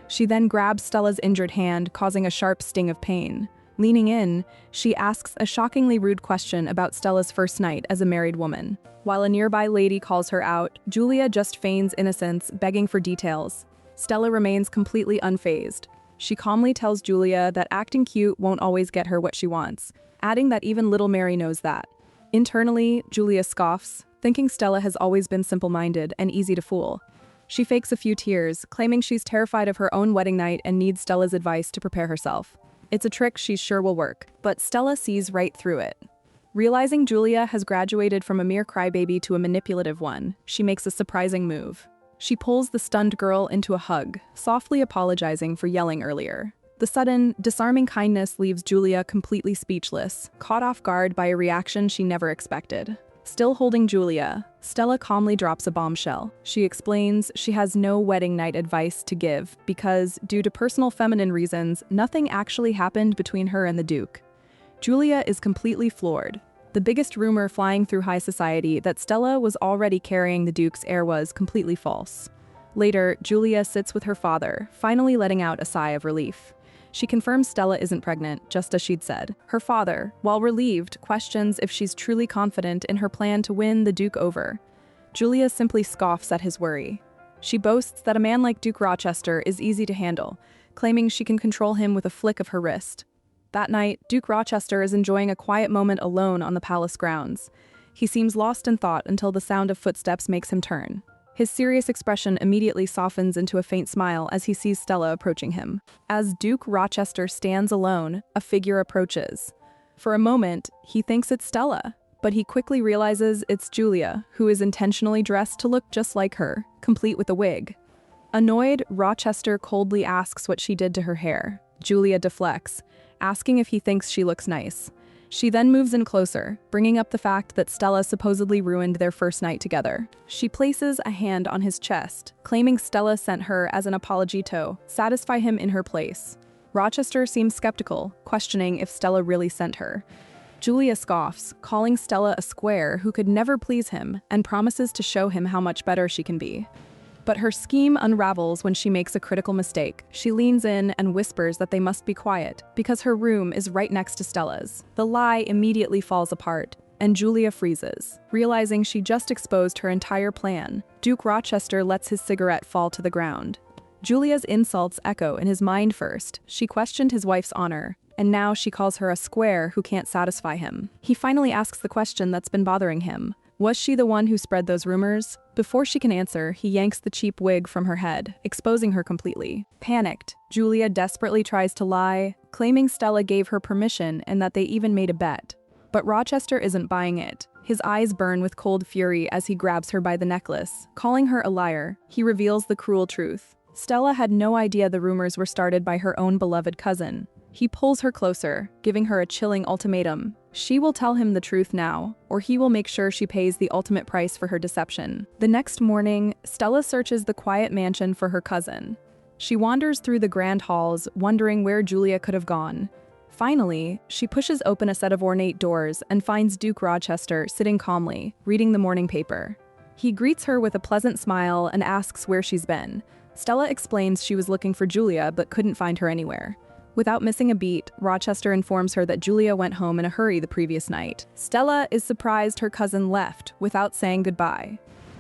She then grabs Stella's injured hand, causing a sharp sting of pain. Leaning in, she asks a shockingly rude question about Stella's first night as a married woman. While a nearby lady calls her out, Julia just feigns innocence, begging for details. Stella remains completely unfazed. She calmly tells Julia that acting cute won't always get her what she wants, adding that even little Mary knows that. Internally, Julia scoffs, thinking Stella has always been simple-minded and easy to fool. She fakes a few tears, claiming she's terrified of her own wedding night and needs Stella's advice to prepare herself. It's a trick she's sure will work, but Stella sees right through it. Realizing Julia has graduated from a mere crybaby to a manipulative one, she makes a surprising move. She pulls the stunned girl into a hug, softly apologizing for yelling earlier. The sudden, disarming kindness leaves Julia completely speechless, caught off guard by a reaction she never expected. Still holding Julia, Stella calmly drops a bombshell. She explains she has no wedding night advice to give because, due to personal feminine reasons, nothing actually happened between her and the Duke. Julia is completely floored. The biggest rumor flying through high society that Stella was already carrying the Duke's heir was completely false. Later, Julia sits with her father, finally letting out a sigh of relief. She confirms Stella isn't pregnant, just as she'd said. Her father, while relieved, questions if she's truly confident in her plan to win the Duke over. Julia simply scoffs at his worry. She boasts that a man like Duke Rochester is easy to handle, claiming she can control him with a flick of her wrist. That night, Duke Rochester is enjoying a quiet moment alone on the palace grounds. He seems lost in thought until the sound of footsteps makes him turn. His serious expression immediately softens into a faint smile as he sees Stella approaching him. As Duke Rochester stands alone, a figure approaches. For a moment, he thinks it's Stella, but he quickly realizes it's Julia, who is intentionally dressed to look just like her, complete with a wig. Annoyed, Rochester coldly asks what she did to her hair. Julia deflects, asking if he thinks she looks nice. She then moves in closer, bringing up the fact that Stella supposedly ruined their first night together. She places a hand on his chest, claiming Stella sent her as an apology to satisfy him in her place. Rochester seems skeptical, questioning if Stella really sent her. Julia scoffs, calling Stella a square who could never please him, and promises to show him how much better she can be. But her scheme unravels when she makes a critical mistake. She leans in and whispers that they must be quiet, because her room is right next to Stella's. The lie immediately falls apart, and Julia freezes, realizing she just exposed her entire plan. Duke Rochester lets his cigarette fall to the ground. Julia's insults echo in his mind first. She questioned his wife's honor, and now she calls her a square who can't satisfy him. He finally asks the question that's been bothering him. Was she the one who spread those rumors? Before she can answer, he yanks the cheap wig from her head, exposing her completely. Panicked, Julia desperately tries to lie, claiming Stella gave her permission and that they even made a bet. But Rochester isn't buying it. His eyes burn with cold fury as he grabs her by the necklace. Calling her a liar, he reveals the cruel truth. Stella had no idea the rumors were started by her own beloved cousin. He pulls her closer, giving her a chilling ultimatum. She will tell him the truth now, or he will make sure she pays the ultimate price for her deception. The next morning, Stella searches the quiet mansion for her cousin. She wanders through the grand halls, wondering where Julia could have gone. Finally, she pushes open a set of ornate doors and finds Duke Rochester sitting calmly, reading the morning paper. He greets her with a pleasant smile and asks where she's been. Stella explains she was looking for Julia but couldn't find her anywhere. Without missing a beat, Rochester informs her that Julia went home in a hurry the previous night. Stella is surprised her cousin left without saying goodbye.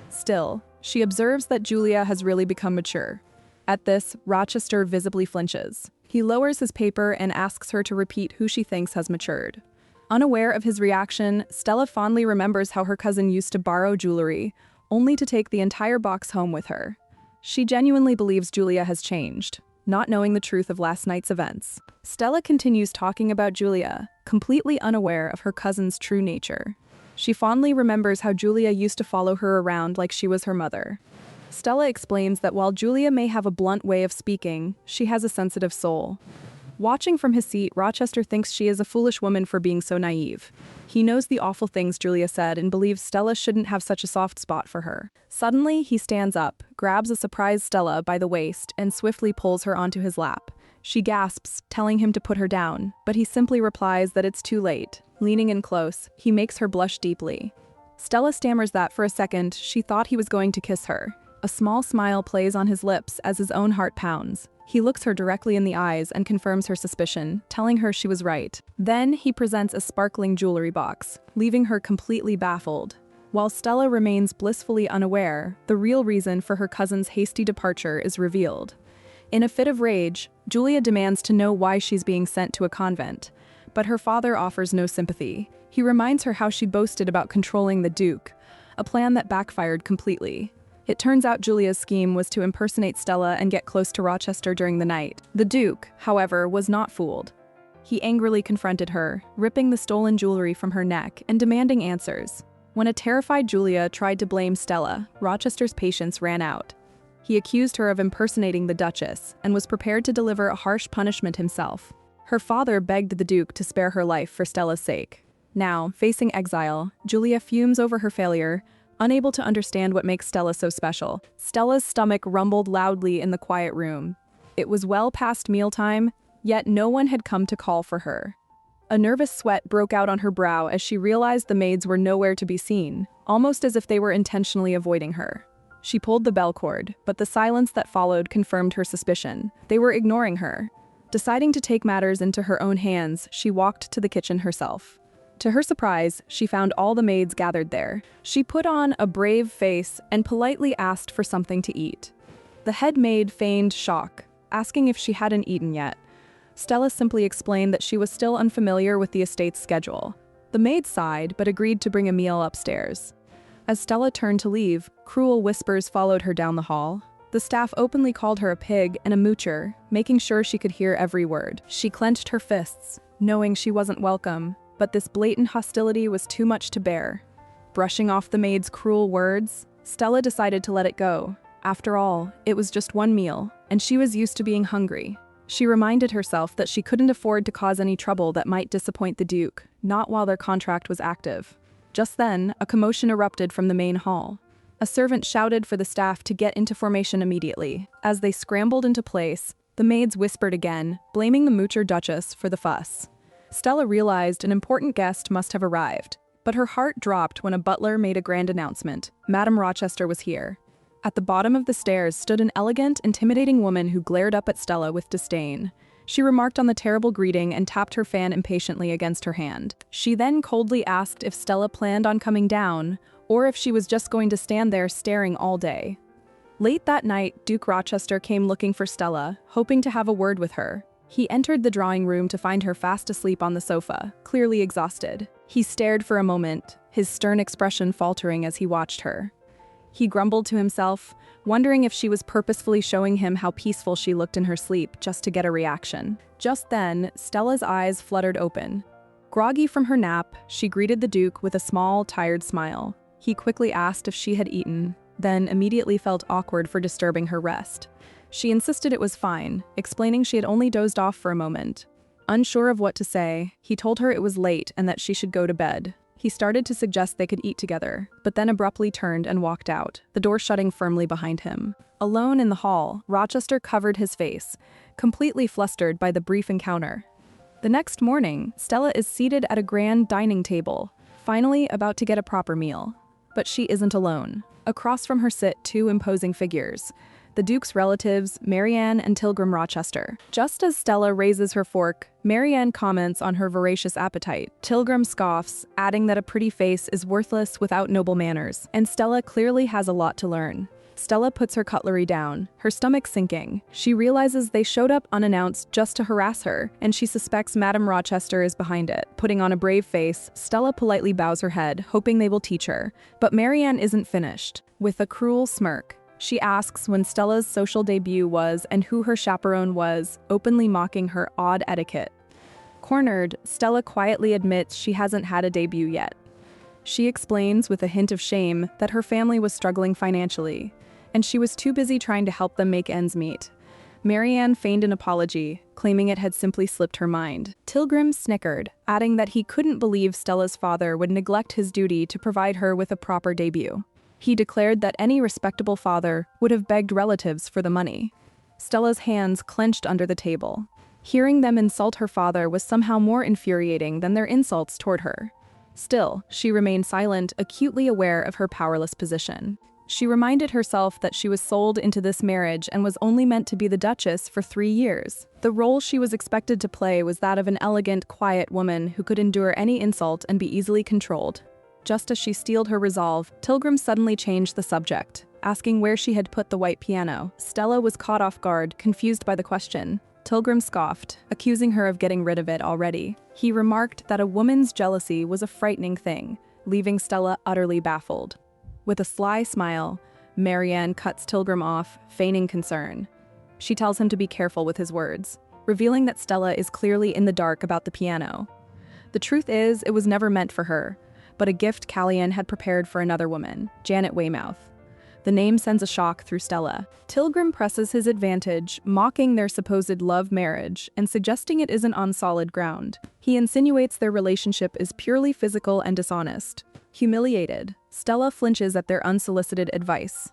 Still, she observes that Julia has really become mature. At this, Rochester visibly flinches. He lowers his paper and asks her to repeat who she thinks has matured. Unaware of his reaction, Stella fondly remembers how her cousin used to borrow jewelry, only to take the entire box home with her. She genuinely believes Julia has changed, not knowing the truth of last night's events. Stella continues talking about Julia, completely unaware of her cousin's true nature. She fondly remembers how Julia used to follow her around like she was her mother. Stella explains that while Julia may have a blunt way of speaking, she has a sensitive soul. Watching from his seat, Rochester thinks she is a foolish woman for being so naive. He knows the awful things Julia said and believes Stella shouldn't have such a soft spot for her. Suddenly, he stands up, grabs a surprised Stella by the waist, and swiftly pulls her onto his lap. She gasps, telling him to put her down, but he simply replies that it's too late. Leaning in close, he makes her blush deeply. Stella stammers that for a second she thought he was going to kiss her. A small smile plays on his lips as his own heart pounds. He looks her directly in the eyes and confirms her suspicion, telling her she was right. Then he presents a sparkling jewelry box, leaving her completely baffled. While Stella remains blissfully unaware, the real reason for her cousin's hasty departure is revealed. In a fit of rage, Julia demands to know why she's being sent to a convent, but her father offers no sympathy. He reminds her how she boasted about controlling the Duke, a plan that backfired completely. It turns out Julia's scheme was to impersonate Stella and get close to Rochester during the night. The Duke, however, was not fooled. He angrily confronted her, ripping the stolen jewelry from her neck and demanding answers. When a terrified Julia tried to blame Stella, Rochester's patience ran out. He accused her of impersonating the Duchess and was prepared to deliver a harsh punishment himself. Her father begged the Duke to spare her life for Stella's sake. Now, facing exile, Julia fumes over her failure, unable to understand what makes Stella so special. Stella's stomach rumbled loudly in the quiet room. It was well past mealtime, yet no one had come to call for her. A nervous sweat broke out on her brow as she realized the maids were nowhere to be seen, almost as if they were intentionally avoiding her. She pulled the bell cord, but the silence that followed confirmed her suspicion. They were ignoring her. Deciding to take matters into her own hands, she walked to the kitchen herself. To her surprise, she found all the maids gathered there. She put on a brave face and politely asked for something to eat. The head maid feigned shock, asking if she hadn't eaten yet. Stella simply explained that she was still unfamiliar with the estate's schedule. The maid sighed but agreed to bring a meal upstairs. As Stella turned to leave, cruel whispers followed her down the hall. The staff openly called her a pig and a moocher, making sure she could hear every word. She clenched her fists, knowing she wasn't welcome. But this blatant hostility was too much to bear. Brushing off the maid's cruel words, Stella decided to let it go. After all, it was just one meal, and she was used to being hungry. She reminded herself that she couldn't afford to cause any trouble that might disappoint the Duke, not while their contract was active. Just then, a commotion erupted from the main hall. A servant shouted for the staff to get into formation immediately. As they scrambled into place, the maids whispered again, blaming the moocher duchess for the fuss. Stella realized an important guest must have arrived, but her heart dropped when a butler made a grand announcement. Madame Rochester was here. At the bottom of the stairs stood an elegant, intimidating woman who glared up at Stella with disdain. She remarked on the terrible greeting and tapped her fan impatiently against her hand. She then coldly asked if Stella planned on coming down, or if she was just going to stand there staring all day. Late that night, Duke Rochester came looking for Stella, hoping to have a word with her. He entered the drawing room to find her fast asleep on the sofa, clearly exhausted. He stared for a moment, his stern expression faltering as he watched her. He grumbled to himself, wondering if she was purposefully showing him how peaceful she looked in her sleep just to get a reaction. Just then, Stella's eyes fluttered open. Groggy from her nap, she greeted the Duke with a small, tired smile. He quickly asked if she had eaten, then immediately felt awkward for disturbing her rest. She insisted it was fine, explaining she had only dozed off for a moment. Unsure of what to say, he told her it was late and that she should go to bed. He started to suggest they could eat together, but then abruptly turned and walked out, the door shutting firmly behind him. Alone in the hall, Rochester covered his face, completely flustered by the brief encounter. The next morning, Stella is seated at a grand dining table, finally about to get a proper meal. But she isn't alone. Across from her sit two imposing figures, the Duke's relatives, Marianne and Tilgrim Rochester. Just as Stella raises her fork, Marianne comments on her voracious appetite. Tilgrim scoffs, adding that a pretty face is worthless without noble manners, and Stella clearly has a lot to learn. Stella puts her cutlery down, her stomach sinking. She realizes they showed up unannounced just to harass her, and she suspects Madame Rochester is behind it. Putting on a brave face, Stella politely bows her head, hoping they will teach her. But Marianne isn't finished. With a cruel smirk, she asks when Stella's social debut was and who her chaperone was, openly mocking her odd etiquette. Cornered, Stella quietly admits she hasn't had a debut yet. She explains with a hint of shame that her family was struggling financially, and she was too busy trying to help them make ends meet. Marianne feigned an apology, claiming it had simply slipped her mind. Tilgrim snickered, adding that he couldn't believe Stella's father would neglect his duty to provide her with a proper debut. He declared that any respectable father would have begged relatives for the money. Stella's hands clenched under the table. Hearing them insult her father was somehow more infuriating than their insults toward her. Still, she remained silent, acutely aware of her powerless position. She reminded herself that she was sold into this marriage and was only meant to be the Duchess for 3 years. The role she was expected to play was that of an elegant, quiet woman who could endure any insult and be easily controlled. Just as she steeled her resolve, Tilgrim suddenly changed the subject, asking where she had put the white piano. Stella was caught off guard, confused by the question. Tilgrim scoffed, accusing her of getting rid of it already. He remarked that a woman's jealousy was a frightening thing, leaving Stella utterly baffled. With a sly smile, Marianne cuts Tilgrim off, feigning concern. She tells him to be careful with his words, revealing that Stella is clearly in the dark about the piano. The truth is, it was never meant for her, but a gift Callian had prepared for another woman, Janet Weymouth. The name sends a shock through Stella. Tilgrim presses his advantage, mocking their supposed love marriage and suggesting it isn't on solid ground. He insinuates their relationship is purely physical and dishonest. Humiliated, Stella flinches at their unsolicited advice.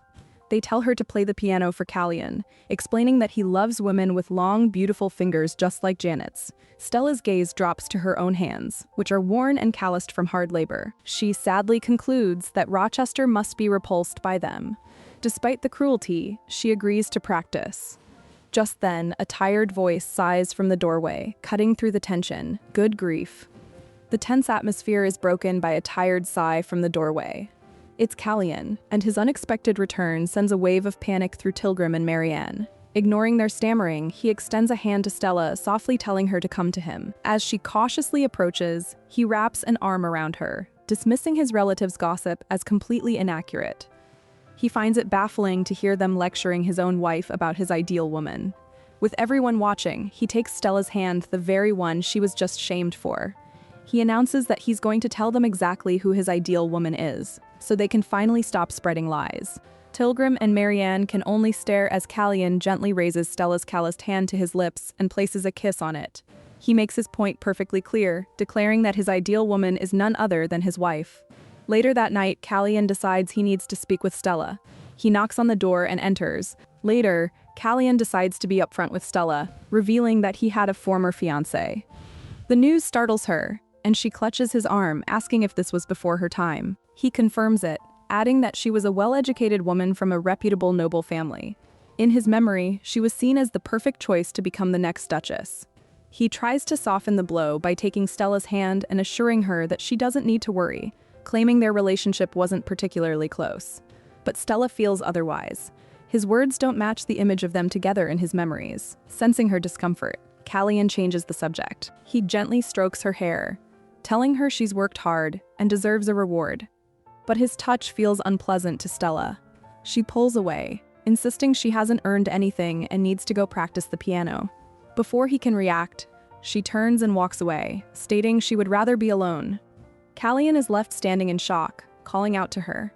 They tell her to play the piano for Callian, explaining that he loves women with long, beautiful fingers just like Janet's. Stella's gaze drops to her own hands, which are worn and calloused from hard labor. She sadly concludes that Rochester must be repulsed by them. Despite the cruelty, she agrees to practice. Just then, a tired voice sighs from the doorway, cutting through the tension. Good grief. The tense atmosphere is broken by a tired sigh from the doorway. It's Callian, and his unexpected return sends a wave of panic through Tilgrim and Marianne. Ignoring their stammering, he extends a hand to Stella, softly telling her to come to him. As she cautiously approaches, he wraps an arm around her, dismissing his relatives' gossip as completely inaccurate. He finds it baffling to hear them lecturing his own wife about his ideal woman. With everyone watching, he takes Stella's hand, the very one she was just shamed for. He announces that he's going to tell them exactly who his ideal woman is, so they can finally stop spreading lies. Tilgrim and Marianne can only stare as Callian gently raises Stella's calloused hand to his lips and places a kiss on it. He makes his point perfectly clear, declaring that his ideal woman is none other than his wife. Later that night, Callian decides he needs to speak with Stella. He knocks on the door and enters. Later, Callian decides to be upfront with Stella, revealing that he had a former fiancé. The news startles her, and she clutches his arm, asking if this was before her time. He confirms it, adding that she was a well-educated woman from a reputable noble family. In his memory, she was seen as the perfect choice to become the next duchess. He tries to soften the blow by taking Stella's hand and assuring her that she doesn't need to worry, claiming their relationship wasn't particularly close. But Stella feels otherwise. His words don't match the image of them together in his memories. Sensing her discomfort, Callian changes the subject. He gently strokes her hair, telling her she's worked hard and deserves a reward. But his touch feels unpleasant to Stella. She pulls away, insisting she hasn't earned anything and needs to go practice the piano. Before he can react, she turns and walks away, stating she would rather be alone. Callian is left standing in shock, calling out to her.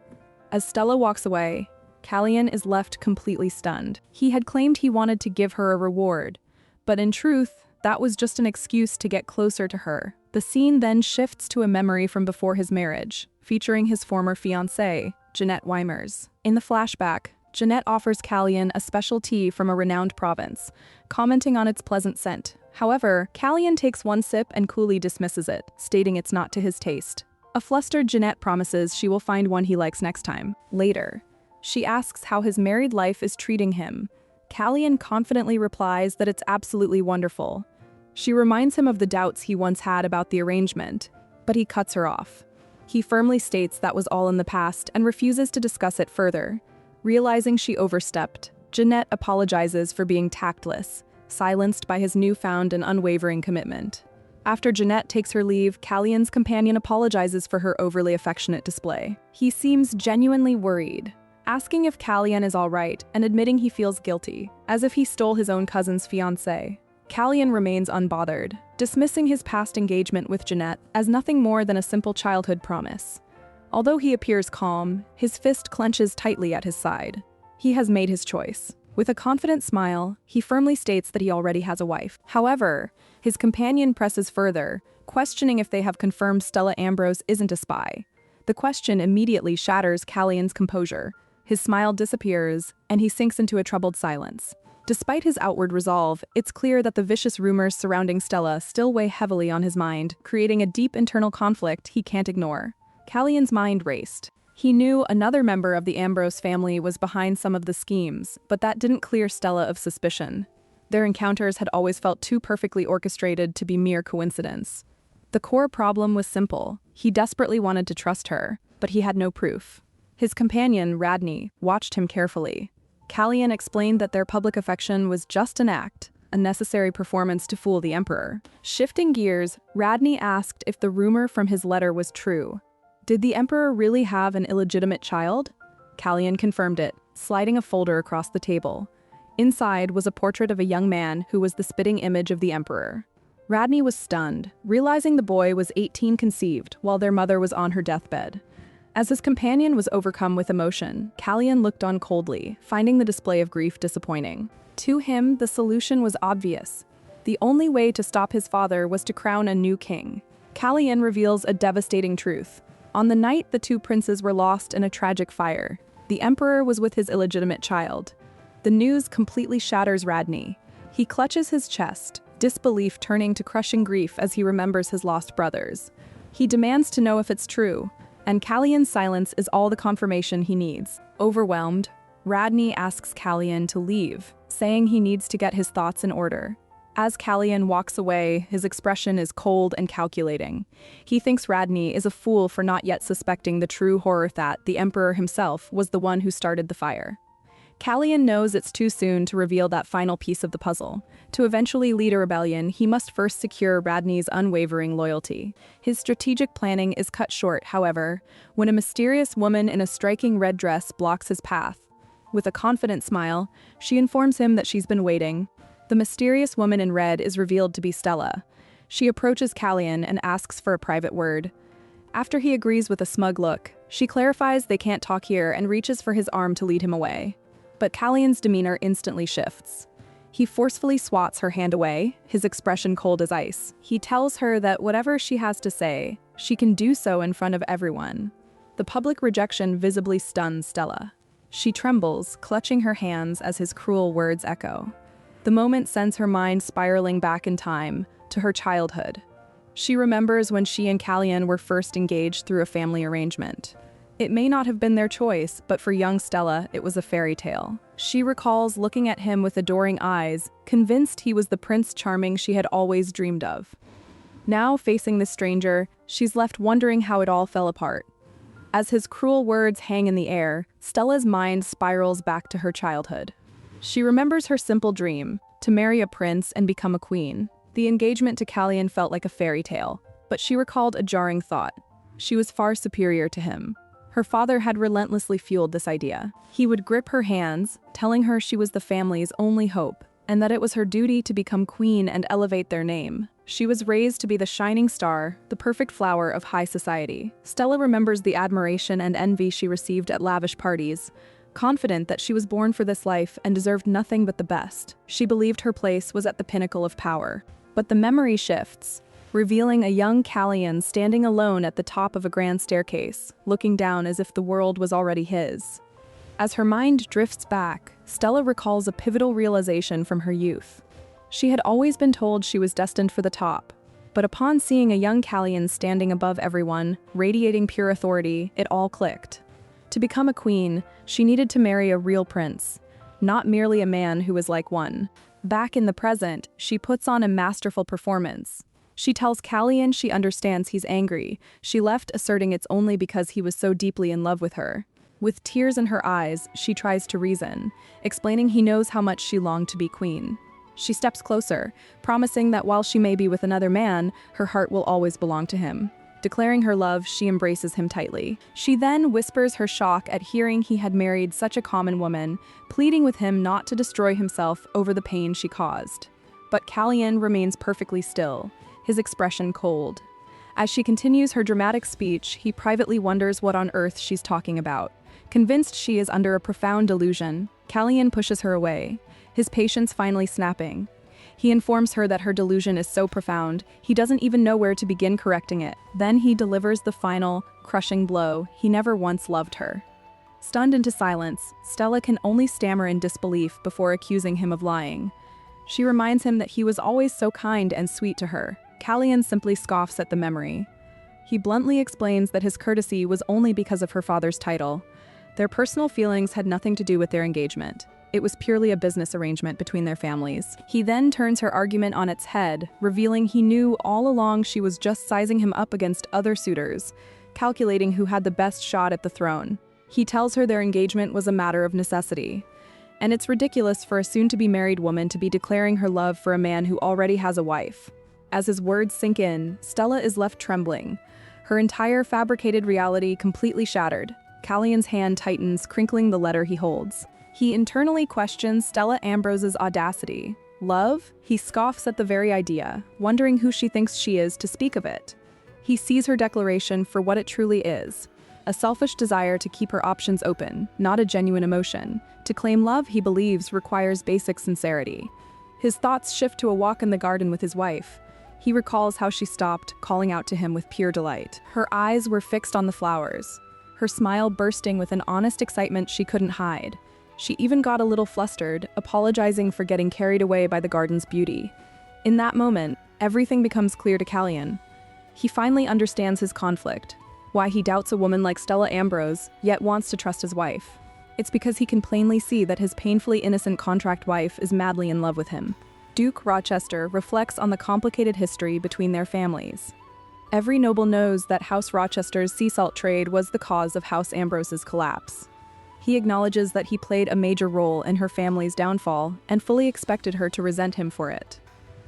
As Stella walks away, Callian is left completely stunned. He had claimed he wanted to give her a reward, but in truth, that was just an excuse to get closer to her. The scene then shifts to a memory from before his marriage, featuring his former fiancée, Jeanette Weimers. In the flashback, Jeanette offers Callian a special tea from a renowned province, commenting on its pleasant scent. However, Callian takes one sip and coolly dismisses it, stating it's not to his taste. A flustered Jeanette promises she will find one he likes next time. Later, she asks how his married life is treating him. Callian confidently replies that it's absolutely wonderful. She reminds him of the doubts he once had about the arrangement, but he cuts her off. He firmly states that was all in the past and refuses to discuss it further. Realizing she overstepped, Jeanette apologizes for being tactless, silenced by his newfound and unwavering commitment. After Jeanette takes her leave, Callian's companion apologizes for her overly affectionate display. He seems genuinely worried, asking if Callian is all right and admitting he feels guilty, as if he stole his own cousin's fiancée. Callian remains unbothered, dismissing his past engagement with Jeanette as nothing more than a simple childhood promise. Although he appears calm, his fist clenches tightly at his side. He has made his choice. With a confident smile, he firmly states that he already has a wife. However, his companion presses further, questioning if they have confirmed Stella Ambrose isn't a spy. The question immediately shatters Callian's composure. His smile disappears, and he sinks into a troubled silence. Despite his outward resolve, it's clear that the vicious rumors surrounding Stella still weigh heavily on his mind, creating a deep internal conflict he can't ignore. Callian's mind raced. He knew another member of the Ambrose family was behind some of the schemes, but that didn't clear Stella of suspicion. Their encounters had always felt too perfectly orchestrated to be mere coincidence. The core problem was simple. He desperately wanted to trust her, but he had no proof. His companion, Radney, watched him carefully. Callian explained that their public affection was just an act, a necessary performance to fool the Emperor. Shifting gears, Radney asked if the rumor from his letter was true. Did the Emperor really have an illegitimate child? Callian confirmed it, sliding a folder across the table. Inside was a portrait of a young man who was the spitting image of the Emperor. Radney was stunned, realizing the boy was 18 conceived while their mother was on her deathbed. As his companion was overcome with emotion, Callian looked on coldly, finding the display of grief disappointing. To him, the solution was obvious. The only way to stop his father was to crown a new king. Callian reveals a devastating truth. On the night the two princes were lost in a tragic fire, the Emperor was with his illegitimate child. The news completely shatters Radney. He clutches his chest, disbelief turning to crushing grief as he remembers his lost brothers. He demands to know if it's true, and Callian's silence is all the confirmation he needs. Overwhelmed, Radney asks Callian to leave, saying he needs to get his thoughts in order. As Callian walks away, his expression is cold and calculating. He thinks Radney is a fool for not yet suspecting the true horror that the Emperor himself was the one who started the fire. Callian knows it's too soon to reveal that final piece of the puzzle. To eventually lead a rebellion, he must first secure Radney's unwavering loyalty. His strategic planning is cut short, however, when a mysterious woman in a striking red dress blocks his path. With a confident smile, she informs him that she's been waiting. The mysterious woman in red is revealed to be Stella. She approaches Callian and asks for a private word. After he agrees with a smug look, she clarifies they can't talk here and reaches for his arm to lead him away. But Callion's demeanor instantly shifts. He forcefully swats her hand away, his expression cold as ice. He tells her that whatever she has to say, she can do so in front of everyone. The public rejection visibly stuns Stella. She trembles, clutching her hands as his cruel words echo. The moment sends her mind spiraling back in time, to her childhood. She remembers when she and Callion were first engaged through a family arrangement. It may not have been their choice, but for young Stella, it was a fairy tale. She recalls looking at him with adoring eyes, convinced he was the Prince Charming she had always dreamed of. Now, facing this stranger, she's left wondering how it all fell apart. As his cruel words hang in the air, Stella's mind spirals back to her childhood. She remembers her simple dream, to marry a prince and become a queen. The engagement to Callion felt like a fairy tale, but she recalled a jarring thought. She was far superior to him. Her father had relentlessly fueled this idea. He would grip her hands, telling her she was the family's only hope, and that it was her duty to become queen and elevate their name. She was raised to be the shining star, the perfect flower of high society. Stella remembers the admiration and envy she received at lavish parties. Confident that she was born for this life and deserved nothing but the best, she believed her place was at the pinnacle of power. But the memory shifts, revealing a young Callion standing alone at the top of a grand staircase, looking down as if the world was already his. As her mind drifts back, Stella recalls a pivotal realization from her youth. She had always been told she was destined for the top, but upon seeing a young Callion standing above everyone, radiating pure authority, it all clicked. To become a queen, she needed to marry a real prince, not merely a man who was like one. Back in the present, she puts on a masterful performance. She tells Callion she understands he's angry. She left asserting it's only because he was so deeply in love with her. With tears in her eyes, she tries to reason, explaining he knows how much she longed to be queen. She steps closer, promising that while she may be with another man, her heart will always belong to him. Declaring her love, she embraces him tightly. She then whispers her shock at hearing he had married such a common woman, pleading with him not to destroy himself over the pain she caused. But Callion remains perfectly still, his expression cold. As she continues her dramatic speech, he privately wonders what on earth she's talking about. Convinced she is under a profound delusion, Callion pushes her away, his patience finally snapping. He informs her that her delusion is so profound, he doesn't even know where to begin correcting it. Then he delivers the final, crushing blow. He never once loved her. Stunned into silence, Stella can only stammer in disbelief before accusing him of lying. She reminds him that he was always so kind and sweet to her. Callion simply scoffs at the memory. He bluntly explains that his courtesy was only because of her father's title. Their personal feelings had nothing to do with their engagement. It was purely a business arrangement between their families. He then turns her argument on its head, revealing he knew all along she was just sizing him up against other suitors, calculating who had the best shot at the throne. He tells her their engagement was a matter of necessity. And it's ridiculous for a soon-to-be married woman to be declaring her love for a man who already has a wife. As his words sink in, Stella is left trembling, her entire fabricated reality completely shattered. Callion's hand tightens, crinkling the letter he holds. He internally questions Stella Ambrose's audacity. Love? He scoffs at the very idea, wondering who she thinks she is to speak of it. He sees her declaration for what it truly is, a selfish desire to keep her options open, not a genuine emotion. To claim love, he believes, requires basic sincerity. His thoughts shift to a walk in the garden with his wife. He recalls how she stopped, calling out to him with pure delight. Her eyes were fixed on the flowers, her smile bursting with an honest excitement she couldn't hide. She even got a little flustered, apologizing for getting carried away by the garden's beauty. In that moment, everything becomes clear to Callion. He finally understands his conflict, why he doubts a woman like Stella Ambrose, yet wants to trust his wife. It's because he can plainly see that his painfully innocent contract wife is madly in love with him. Duke Rochester reflects on the complicated history between their families. Every noble knows that House Rochester's sea salt trade was the cause of House Ambrose's collapse. He acknowledges that he played a major role in her family's downfall and fully expected her to resent him for it.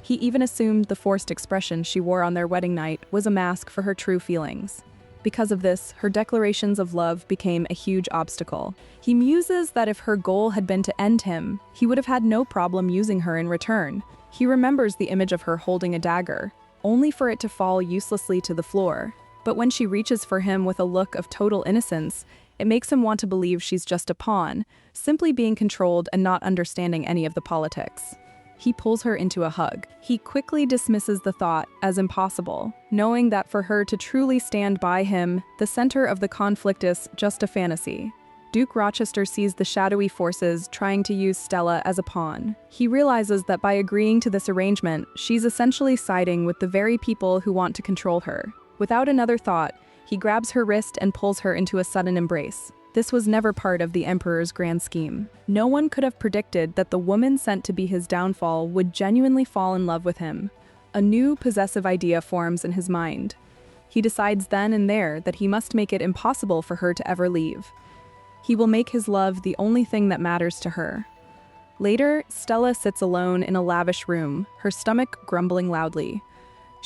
He even assumed the forced expression she wore on their wedding night was a mask for her true feelings. Because of this, her declarations of love became a huge obstacle. He muses that if her goal had been to end him, he would have had no problem using her in return. He remembers the image of her holding a dagger, only for it to fall uselessly to the floor. But when she reaches for him with a look of total innocence, it makes him want to believe she's just a pawn, simply being controlled and not understanding any of the politics. He pulls her into a hug. He quickly dismisses the thought as impossible, knowing that for her to truly stand by him, the center of the conflict is just a fantasy. Duke Rochester sees the shadowy forces trying to use Stella as a pawn. He realizes that by agreeing to this arrangement, she's essentially siding with the very people who want to control her. Without another thought, he grabs her wrist and pulls her into a sudden embrace. This was never part of the Emperor's grand scheme. No one could have predicted that the woman sent to be his downfall would genuinely fall in love with him. A new possessive idea forms in his mind. He decides then and there that he must make it impossible for her to ever leave. He will make his love the only thing that matters to her. Later, Stella sits alone in a lavish room, her stomach grumbling loudly.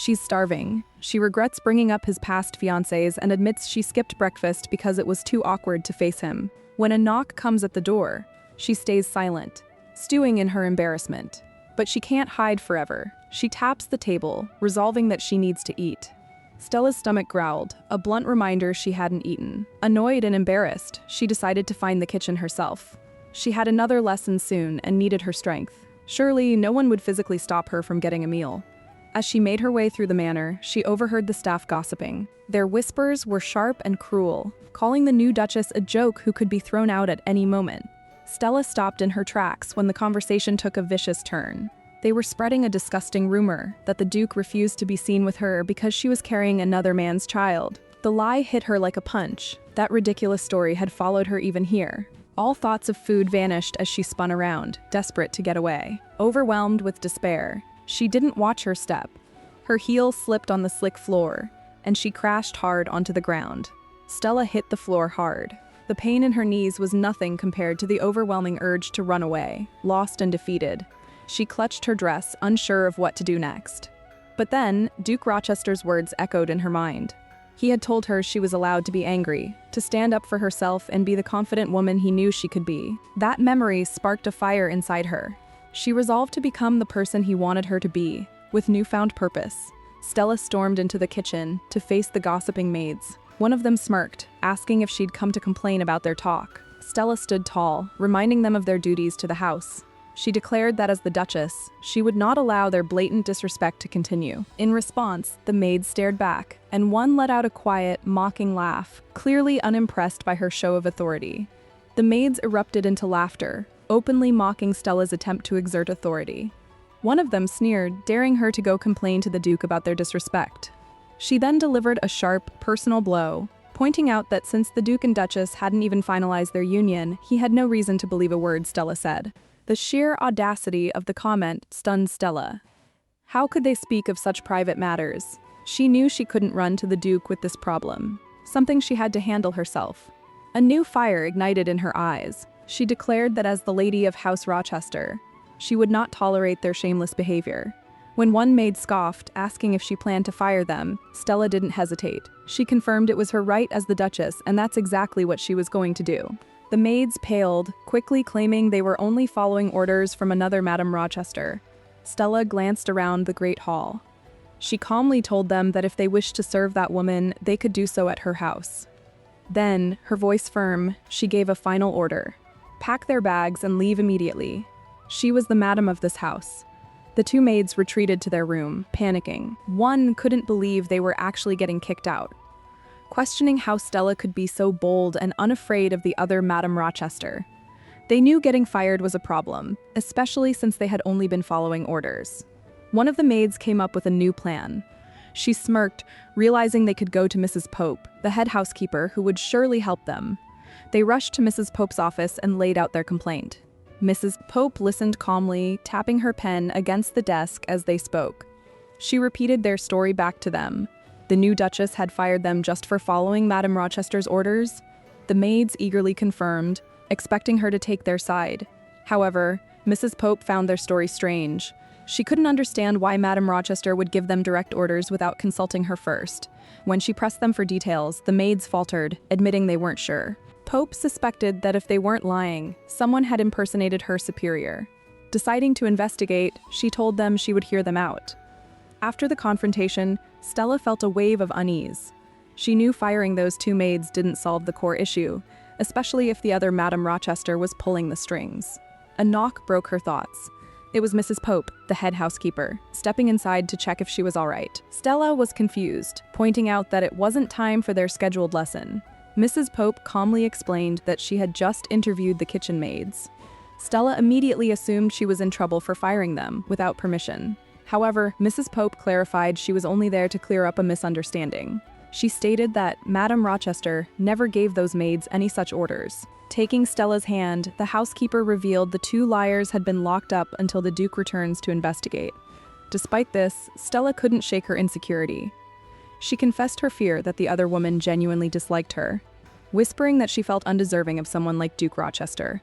She's starving. She regrets bringing up his past fiancés and admits she skipped breakfast because it was too awkward to face him. When a knock comes at the door, she stays silent, stewing in her embarrassment. But she can't hide forever. She taps the table, resolving that she needs to eat. Stella's stomach growled, a blunt reminder she hadn't eaten. Annoyed and embarrassed, she decided to find the kitchen herself. She had another lesson soon and needed her strength. Surely, no one would physically stop her from getting a meal. As she made her way through the manor, she overheard the staff gossiping. Their whispers were sharp and cruel, calling the new duchess a joke who could be thrown out at any moment. Stella stopped in her tracks when the conversation took a vicious turn. They were spreading a disgusting rumor that the Duke refused to be seen with her because she was carrying another man's child. The lie hit her like a punch. That ridiculous story had followed her even here. All thoughts of food vanished as she spun around, desperate to get away. Overwhelmed with despair, she didn't watch her step. Her heel slipped on the slick floor, and she crashed hard onto the ground. Stella hit the floor hard. The pain in her knees was nothing compared to the overwhelming urge to run away, lost and defeated. She clutched her dress, unsure of what to do next. But then, Duke Rochester's words echoed in her mind. He had told her she was allowed to be angry, to stand up for herself and be the confident woman he knew she could be. That memory sparked a fire inside her. She resolved to become the person he wanted her to be, with newfound purpose. Stella stormed into the kitchen to face the gossiping maids. One of them smirked, asking if she'd come to complain about their talk. Stella stood tall, reminding them of their duties to the house. She declared that as the Duchess, she would not allow their blatant disrespect to continue. In response, the maids stared back, and one let out a quiet, mocking laugh, clearly unimpressed by her show of authority. The maids erupted into laughter, openly mocking Stella's attempt to exert authority. One of them sneered, daring her to go complain to the Duke about their disrespect. She then delivered a sharp, personal blow, pointing out that since the Duke and Duchess hadn't even finalized their union, he had no reason to believe a word Stella said. The sheer audacity of the comment stunned Stella. How could they speak of such private matters? She knew she couldn't run to the Duke with this problem, something she had to handle herself. A new fire ignited in her eyes. She declared that as the lady of House Rochester, she would not tolerate their shameless behavior. When one maid scoffed, asking if she planned to fire them, Stella didn't hesitate. She confirmed it was her right as the Duchess, and that's exactly what she was going to do. The maids paled, quickly claiming they were only following orders from another Madame Rochester. Stella glanced around the great hall. She calmly told them that if they wished to serve that woman, they could do so at her house. Then, her voice firm, she gave a final order. Pack their bags and leave immediately. She was the madam of this house. The two maids retreated to their room, panicking. One couldn't believe they were actually getting kicked out, questioning how Stella could be so bold and unafraid of the other Madame Rochester. They knew getting fired was a problem, especially since they had only been following orders. One of the maids came up with a new plan. She smirked, realizing they could go to Mrs. Pope, the head housekeeper, who would surely help them. They rushed to Mrs. Pope's office and laid out their complaint. Mrs. Pope listened calmly, tapping her pen against the desk as they spoke. She repeated their story back to them. The new Duchess had fired them just for following Madame Rochester's orders. The maids eagerly confirmed, expecting her to take their side. However, Mrs. Pope found their story strange. She couldn't understand why Madame Rochester would give them direct orders without consulting her first. When she pressed them for details, the maids faltered, admitting they weren't sure. Pope suspected that if they weren't lying, someone had impersonated her superior. Deciding to investigate, she told them she would hear them out. After the confrontation, Stella felt a wave of unease. She knew firing those two maids didn't solve the core issue, especially if the other Madame Rochester was pulling the strings. A knock broke her thoughts. It was Mrs. Pope, the head housekeeper, stepping inside to check if she was all right. Stella was confused, pointing out that it wasn't time for their scheduled lesson. Mrs. Pope calmly explained that she had just interviewed the kitchen maids. Stella immediately assumed she was in trouble for firing them, without permission. However, Mrs. Pope clarified she was only there to clear up a misunderstanding. She stated that Madame Rochester never gave those maids any such orders. Taking Stella's hand, the housekeeper revealed the two liars had been locked up until the Duke returns to investigate. Despite this, Stella couldn't shake her insecurity. She confessed her fear that the other woman genuinely disliked her, whispering that she felt undeserving of someone like Duke Rochester.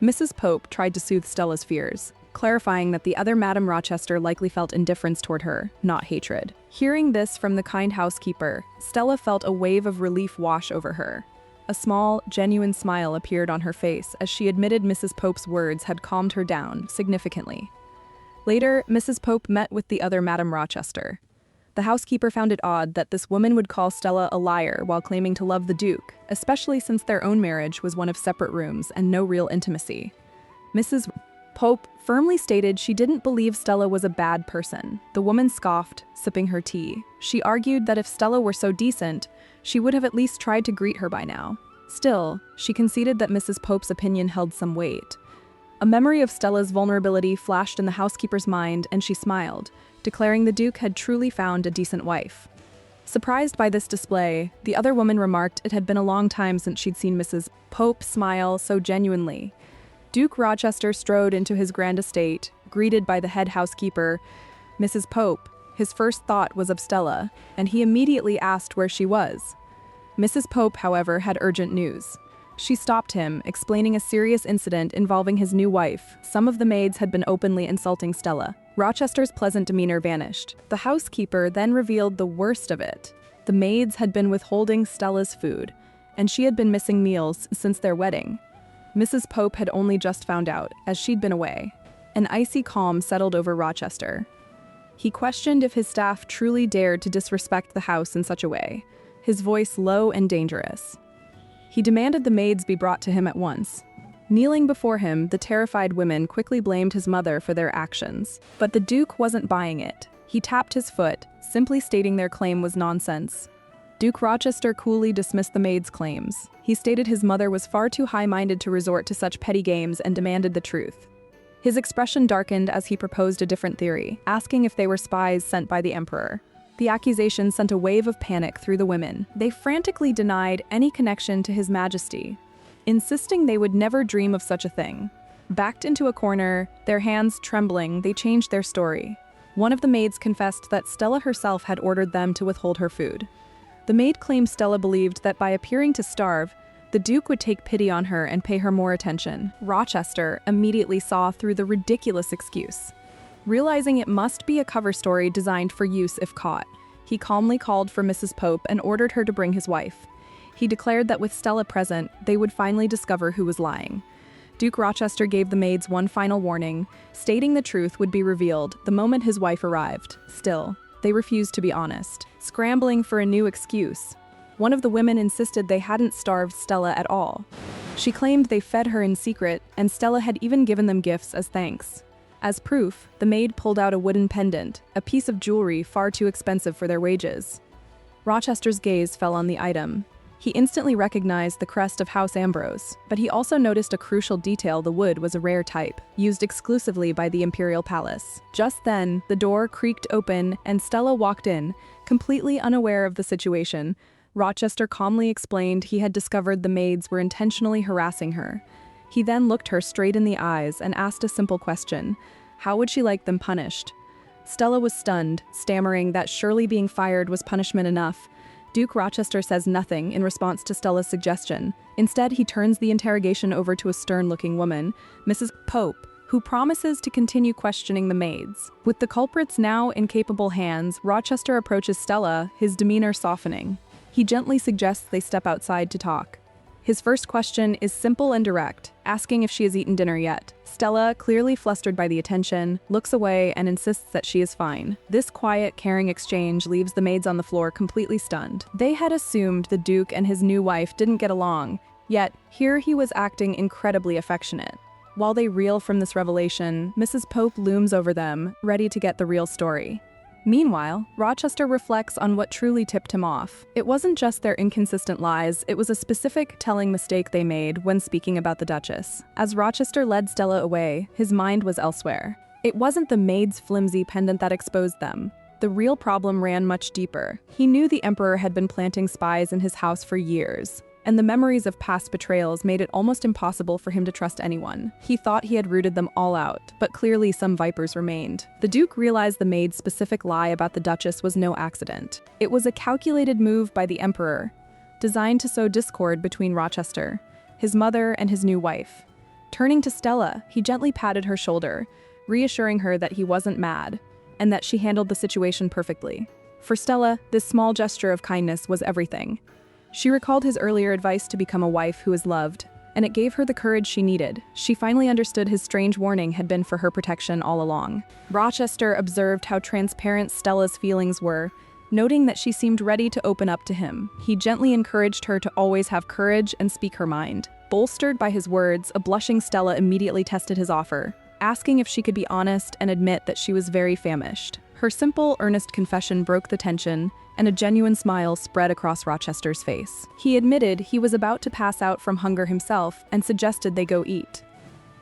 Mrs. Pope tried to soothe Stella's fears, clarifying that the other Madame Rochester likely felt indifference toward her, not hatred. Hearing this from the kind housekeeper, Stella felt a wave of relief wash over her. A small, genuine smile appeared on her face as she admitted Mrs. Pope's words had calmed her down significantly. Later, Mrs. Pope met with the other Madame Rochester. The housekeeper found it odd that this woman would call Stella a liar while claiming to love the Duke, especially since their own marriage was one of separate rooms and no real intimacy. Mrs. Pope firmly stated she didn't believe Stella was a bad person. The woman scoffed, sipping her tea. She argued that if Stella were so decent, she would have at least tried to greet her by now. Still, she conceded that Mrs. Pope's opinion held some weight. A memory of Stella's vulnerability flashed in the housekeeper's mind, and she smiled, declaring the Duke had truly found a decent wife. Surprised by this display, the other woman remarked it had been a long time since she'd seen Mrs. Pope smile so genuinely. Duke Rochester strode into his grand estate, greeted by the head housekeeper, Mrs. Pope. His first thought was of Stella, and he immediately asked where she was. Mrs. Pope, however, had urgent news. She stopped him, explaining a serious incident involving his new wife. Some of the maids had been openly insulting Stella. Rochester's pleasant demeanor vanished. The housekeeper then revealed the worst of it. The maids had been withholding Stella's food, and she had been missing meals since their wedding. Mrs. Pope had only just found out, as she'd been away. An icy calm settled over Rochester. He questioned if his staff truly dared to disrespect the house in such a way, his voice low and dangerous. He demanded the maids be brought to him at once. Kneeling before him, the terrified women quickly blamed his mother for their actions. But the Duke wasn't buying it. He tapped his foot, simply stating their claim was nonsense. Duke Rochester coolly dismissed the maids' claims. He stated his mother was far too high-minded to resort to such petty games and demanded the truth. His expression darkened as he proposed a different theory, asking if they were spies sent by the emperor. The accusation sent a wave of panic through the women. They frantically denied any connection to His Majesty, insisting they would never dream of such a thing. Backed into a corner, their hands trembling, they changed their story. One of the maids confessed that Stella herself had ordered them to withhold her food. The maid claimed Stella believed that by appearing to starve, the Duke would take pity on her and pay her more attention. Rochester immediately saw through the ridiculous excuse. Realizing it must be a cover story designed for use if caught, he calmly called for Mrs. Pope and ordered her to bring his wife. He declared that with Stella present, they would finally discover who was lying. Duke Rochester gave the maids one final warning, stating the truth would be revealed the moment his wife arrived. Still, they refused to be honest, scrambling for a new excuse. One of the women insisted they hadn't starved Stella at all. She claimed they fed her in secret, and Stella had even given them gifts as thanks. As proof, the maid pulled out a wooden pendant, a piece of jewelry far too expensive for their wages. Rochester's gaze fell on the item. He instantly recognized the crest of House Ambrose, but he also noticed a crucial detail: the wood was a rare type, used exclusively by the imperial palace. Just then, the door creaked open and Stella walked in, completely unaware of the situation. Rochester calmly explained he had discovered the maids were intentionally harassing her. He then looked her straight in the eyes and asked a simple question: how would she like them punished? Stella was stunned, stammering that surely being fired was punishment enough. Duke Rochester says nothing in response to Stella's suggestion. Instead, he turns the interrogation over to a stern-looking woman, Mrs. Pope, who promises to continue questioning the maids. With the culprits now in capable hands, Rochester approaches Stella, his demeanor softening. He gently suggests they step outside to talk. His first question is simple and direct, asking if she has eaten dinner yet. Stella, clearly flustered by the attention, looks away and insists that she is fine. This quiet, caring exchange leaves the maids on the floor completely stunned. They had assumed the Duke and his new wife didn't get along, yet here he was acting incredibly affectionate. While they reel from this revelation, Mrs. Pope looms over them, ready to get the real story. Meanwhile, Rochester reflects on what truly tipped him off. It wasn't just their inconsistent lies, it was a specific telling mistake they made when speaking about the Duchess. As Rochester led Stella away, his mind was elsewhere. It wasn't the maid's flimsy pendant that exposed them. The real problem ran much deeper. He knew the Emperor had been planting spies in his house for years, and the memories of past betrayals made it almost impossible for him to trust anyone. He thought he had rooted them all out, but clearly some vipers remained. The Duke realized the maid's specific lie about the Duchess was no accident. It was a calculated move by the Emperor, designed to sow discord between Rochester, his mother, and his new wife. Turning to Stella, he gently patted her shoulder, reassuring her that he wasn't mad, and that she handled the situation perfectly. For Stella, this small gesture of kindness was everything. She recalled his earlier advice to become a wife who is loved, and it gave her the courage she needed. She finally understood his strange warning had been for her protection all along. Rochester observed how transparent Stella's feelings were, noting that she seemed ready to open up to him. He gently encouraged her to always have courage and speak her mind. Bolstered by his words, a blushing Stella immediately tested his offer, asking if she could be honest and admit that she was very famished. Her simple, earnest confession broke the tension, and a genuine smile spread across Rochester's face. He admitted he was about to pass out from hunger himself and suggested they go eat.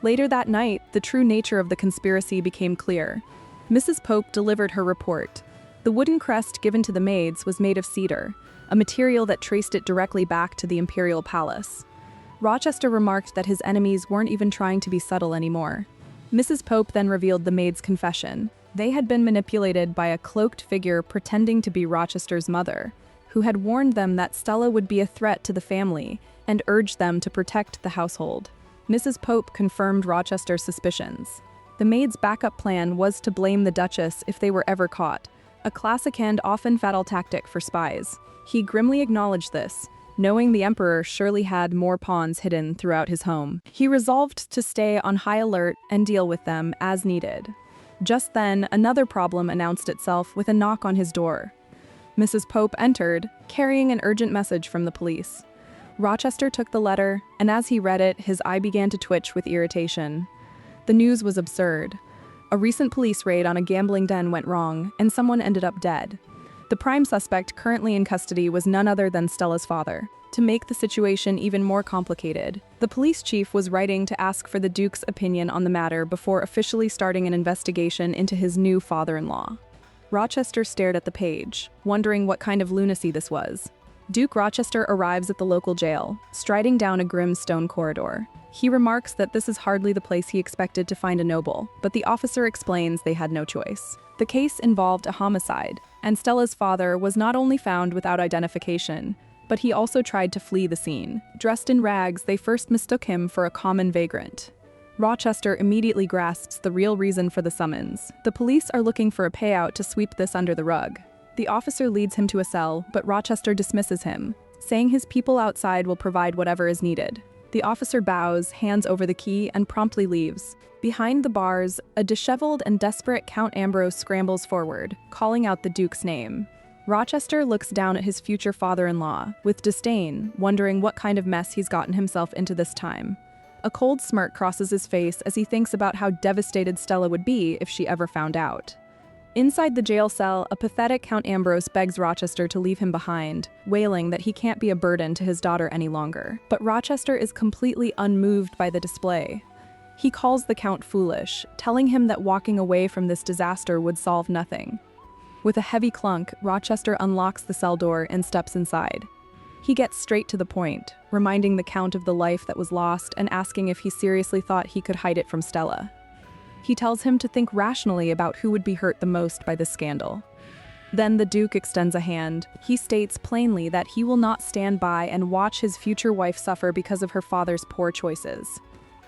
Later that night, the true nature of the conspiracy became clear. Mrs. Pope delivered her report. The wooden crest given to the maids was made of cedar, a material that traced it directly back to the imperial palace. Rochester remarked that his enemies weren't even trying to be subtle anymore. Mrs. Pope then revealed the maids' confession. They had been manipulated by a cloaked figure pretending to be Rochester's mother, who had warned them that Stella would be a threat to the family and urged them to protect the household. Mrs. Pope confirmed Rochester's suspicions. The maids' backup plan was to blame the Duchess if they were ever caught, a classic and often fatal tactic for spies. He grimly acknowledged this, knowing the Emperor surely had more pawns hidden throughout his home. He resolved to stay on high alert and deal with them as needed. Just then, another problem announced itself with a knock on his door. Mrs. Pope entered, carrying an urgent message from the police. Rochester took the letter, and as he read it, his eye began to twitch with irritation. The news was absurd. A recent police raid on a gambling den went wrong, and someone ended up dead. The prime suspect currently in custody was none other than Stella's father. To make the situation even more complicated, the police chief was writing to ask for the Duke's opinion on the matter before officially starting an investigation into his new father-in-law. Rochester stared at the page, wondering what kind of lunacy this was. Duke Rochester arrives at the local jail, striding down a grim stone corridor. He remarks that this is hardly the place he expected to find a noble, but the officer explains they had no choice. The case involved a homicide, and Stella's father was not only found without identification, but he also tried to flee the scene. Dressed in rags, they first mistook him for a common vagrant. Rochester immediately grasps the real reason for the summons. The police are looking for a payout to sweep this under the rug. The officer leads him to a cell, but Rochester dismisses him, saying his people outside will provide whatever is needed. The officer bows, hands over the key, and promptly leaves. Behind the bars, a disheveled and desperate Count Ambrose scrambles forward, calling out the Duke's name. Rochester looks down at his future father-in-law, with disdain, wondering what kind of mess he's gotten himself into this time. A cold smirk crosses his face as he thinks about how devastated Stella would be if she ever found out. Inside the jail cell, a pathetic Count Ambrose begs Rochester to leave him behind, wailing that he can't be a burden to his daughter any longer. But Rochester is completely unmoved by the display. He calls the Count foolish, telling him that walking away from this disaster would solve nothing. With a heavy clunk, Rochester unlocks the cell door and steps inside. He gets straight to the point, reminding the Count of the life that was lost and asking if he seriously thought he could hide it from Stella. He tells him to think rationally about who would be hurt the most by this scandal. Then the Duke extends a hand. He states plainly that he will not stand by and watch his future wife suffer because of her father's poor choices.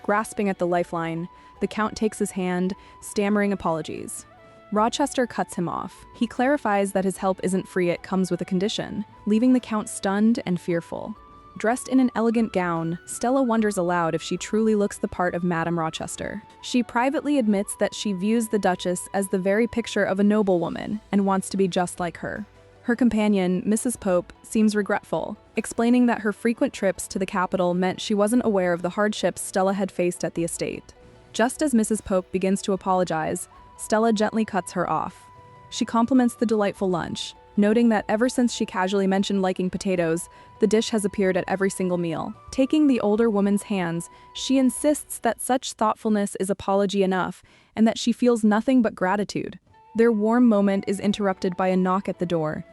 Grasping at the lifeline, the Count takes his hand, stammering apologies. Rochester cuts him off. He clarifies that his help isn't free, it comes with a condition, leaving the Count stunned and fearful. Dressed in an elegant gown, Stella wonders aloud if she truly looks the part of Madame Rochester. She privately admits that she views the Duchess as the very picture of a noblewoman and wants to be just like her. Her companion, Mrs. Pope, seems regretful, explaining that her frequent trips to the capital meant she wasn't aware of the hardships Stella had faced at the estate. Just as Mrs. Pope begins to apologize, Stella gently cuts her off. She compliments the delightful lunch, noting that ever since she casually mentioned liking potatoes, the dish has appeared at every single meal. Taking the older woman's hands, she insists that such thoughtfulness is apology enough and that she feels nothing but gratitude. Their warm moment is interrupted by a knock at the door.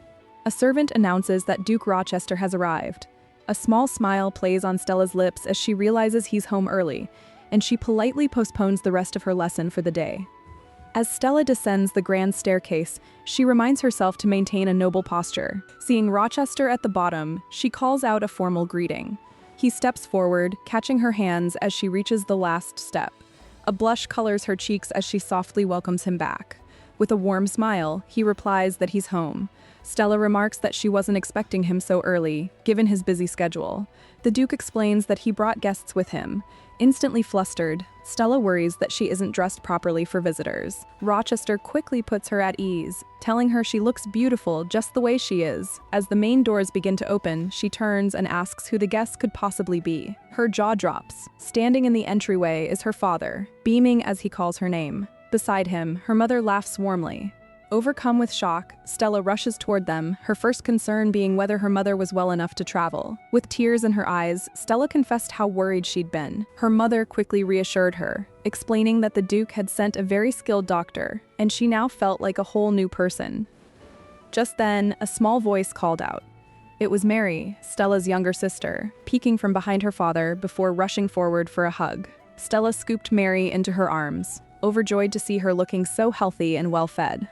A servant announces that Duke Rochester has arrived. A small smile plays on Stella's lips as she realizes he's home early, and she politely postpones the rest of her lesson for the day. As Stella descends the grand staircase, she reminds herself to maintain a noble posture. Seeing Rochester at the bottom, she calls out a formal greeting. He steps forward, catching her hands as she reaches the last step. A blush colors her cheeks as she softly welcomes him back. With a warm smile, he replies that he's home. Stella remarks that she wasn't expecting him so early, given his busy schedule. The Duke explains that he brought guests with him. Instantly flustered, Stella worries that she isn't dressed properly for visitors. Rochester quickly puts her at ease, telling her she looks beautiful just the way she is. As the main doors begin to open, she turns and asks who the guests could possibly be. Her jaw drops. Standing in the entryway is her father, beaming as he calls her name. Beside him, her mother laughs warmly. Overcome with shock, Stella rushes toward them, her first concern being whether her mother was well enough to travel. With tears in her eyes, Stella confessed how worried she'd been. Her mother quickly reassured her, explaining that the Duke had sent a very skilled doctor, and she now felt like a whole new person. Just then, a small voice called out. It was Mary, Stella's younger sister, peeking from behind her father before rushing forward for a hug. Stella scooped Mary into her arms, overjoyed to see her looking so healthy and well-fed.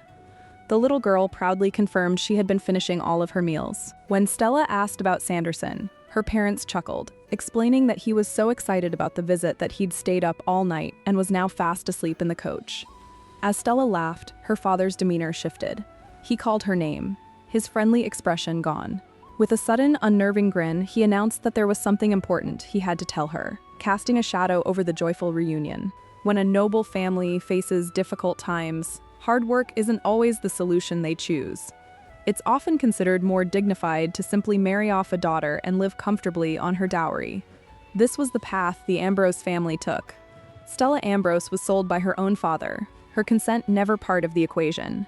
The little girl proudly confirmed she had been finishing all of her meals. When Stella asked about Sanderson, her parents chuckled, explaining that he was so excited about the visit that he'd stayed up all night and was now fast asleep in the coach. As Stella laughed, her father's demeanor shifted. He called her name, his friendly expression gone. With a sudden, unnerving grin, he announced that there was something important he had to tell her, casting a shadow over the joyful reunion. When a noble family faces difficult times, hard work isn't always the solution they choose. It's often considered more dignified to simply marry off a daughter and live comfortably on her dowry. This was the path the Ambrose family took. Stella Ambrose was sold by her own father, her consent never part of the equation.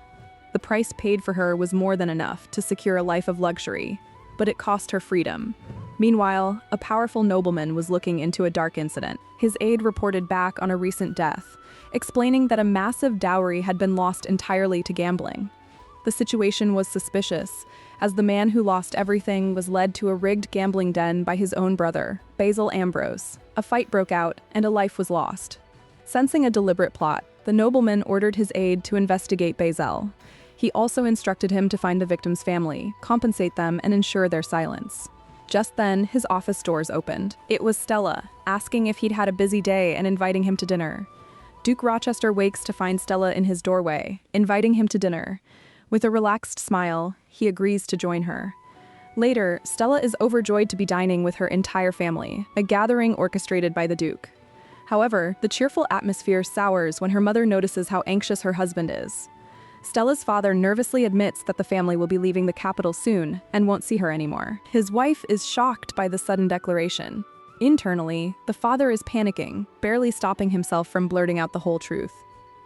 The price paid for her was more than enough to secure a life of luxury, but it cost her freedom. Meanwhile, a powerful nobleman was looking into a dark incident. His aide reported back on a recent death, explaining that a massive dowry had been lost entirely to gambling. The situation was suspicious, as the man who lost everything was led to a rigged gambling den by his own brother, Basil Ambrose. A fight broke out, and a life was lost. Sensing a deliberate plot, the nobleman ordered his aide to investigate Basil. He also instructed him to find the victim's family, compensate them, and ensure their silence. Just then, his office doors opened. It was Stella, asking if he'd had a busy day and inviting him to dinner. Duke Rochester wakes to find Stella in his doorway, inviting him to dinner. With a relaxed smile, he agrees to join her. Later, Stella is overjoyed to be dining with her entire family, a gathering orchestrated by the Duke. However, the cheerful atmosphere sours when her mother notices how anxious her husband is. Stella's father nervously admits that the family will be leaving the capital soon and won't see her anymore. His wife is shocked by the sudden declaration. Internally, the father is panicking, barely stopping himself from blurting out the whole truth.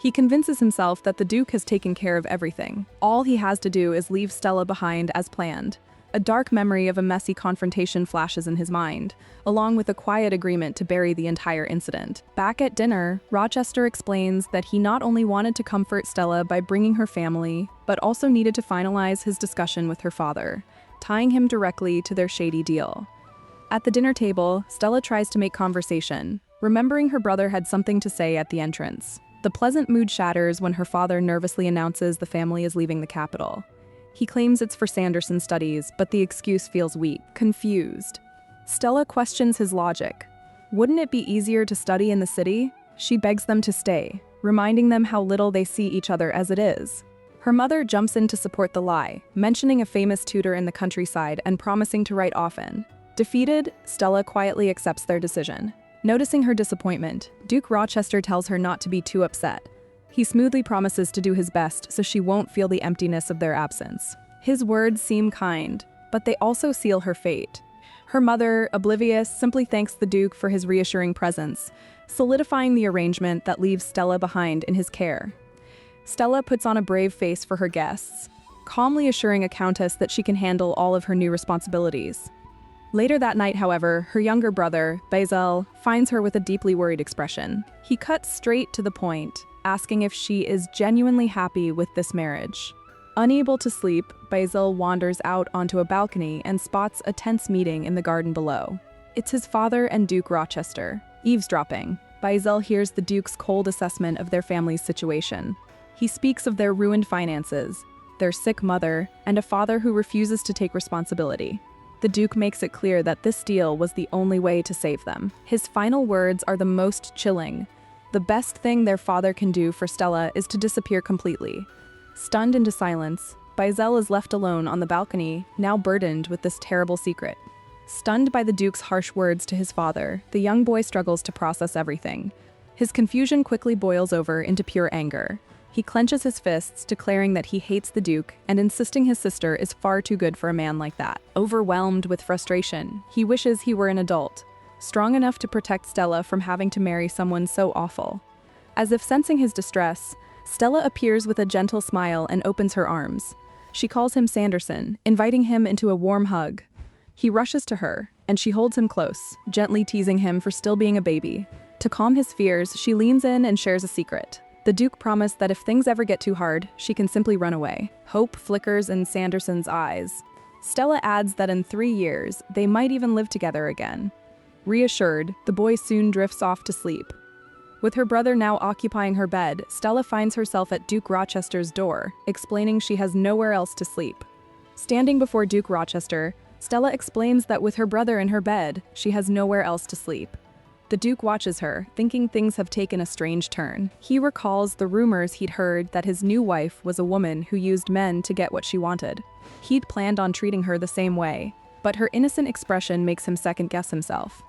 He convinces himself that the Duke has taken care of everything. All he has to do is leave Stella behind as planned. A dark memory of a messy confrontation flashes in his mind, along with a quiet agreement to bury the entire incident. Back at dinner, Rochester explains that he not only wanted to comfort Stella by bringing her family, but also needed to finalize his discussion with her father, tying him directly to their shady deal. At the dinner table, Stella tries to make conversation, remembering her brother had something to say at the entrance. The pleasant mood shatters when her father nervously announces the family is leaving the capital. He claims it's for Sanderson studies, but the excuse feels weak. Confused, Stella questions his logic. Wouldn't it be easier to study in the city? She begs them to stay, reminding them how little they see each other as it is. Her mother jumps in to support the lie, mentioning a famous tutor in the countryside and promising to write often. Defeated, Stella quietly accepts their decision. Noticing her disappointment, Duke Rochester tells her not to be too upset. He smoothly promises to do his best so she won't feel the emptiness of their absence. His words seem kind, but they also seal her fate. Her mother, oblivious, simply thanks the Duke for his reassuring presence, solidifying the arrangement that leaves Stella behind in his care. Stella puts on a brave face for her guests, calmly assuring a countess that she can handle all of her new responsibilities. Later that night, however, her younger brother, Betrayal, finds her with a deeply worried expression. He cuts straight to the point, asking if she is genuinely happy with this marriage. Unable to sleep, Betrayal wanders out onto a balcony and spots a tense meeting in the garden below. It's his father and Duke Rochester. Eavesdropping, Betrayal hears the Duke's cold assessment of their family's situation. He speaks of their ruined finances, their sick mother, and a father who refuses to take responsibility. The Duke makes it clear that this deal was the only way to save them. His final words are the most chilling. The best thing their father can do for Stella is to disappear completely. Stunned into silence, Betrayal is left alone on the balcony, now burdened with this terrible secret. Stunned by the Duke's harsh words to his father, the young boy struggles to process everything. His confusion quickly boils over into pure anger. He clenches his fists, declaring that he hates the Duke and insisting his sister is far too good for a man like that. Overwhelmed with frustration, he wishes he were an adult, strong enough to protect Stella from having to marry someone so awful. As if sensing his distress, Stella appears with a gentle smile and opens her arms. She calls him Sanderson, inviting him into a warm hug. He rushes to her, and she holds him close, gently teasing him for still being a baby. To calm his fears, she leans in and shares a secret. The Duke promised that if things ever get too hard, she can simply run away. Hope flickers in Sanderson's eyes. Stella adds that in 3 years, they might even live together again. Reassured, the boy soon drifts off to sleep. With her brother now occupying her bed, Stella finds herself at Duke Rochester's door, explaining she has nowhere else to sleep. Standing before Duke Rochester, Stella explains that with her brother in her bed, she has nowhere else to sleep. The Duke watches her, thinking things have taken a strange turn. He recalls the rumors he'd heard that his new wife was a woman who used men to get what she wanted. He'd planned on treating her the same way, but her innocent expression makes him second-guess himself.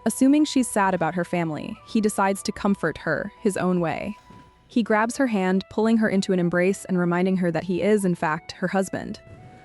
Assuming she's sad about her family, he decides to comfort her his own way. He grabs her hand, pulling her into an embrace and reminding her that he is, in fact, her husband.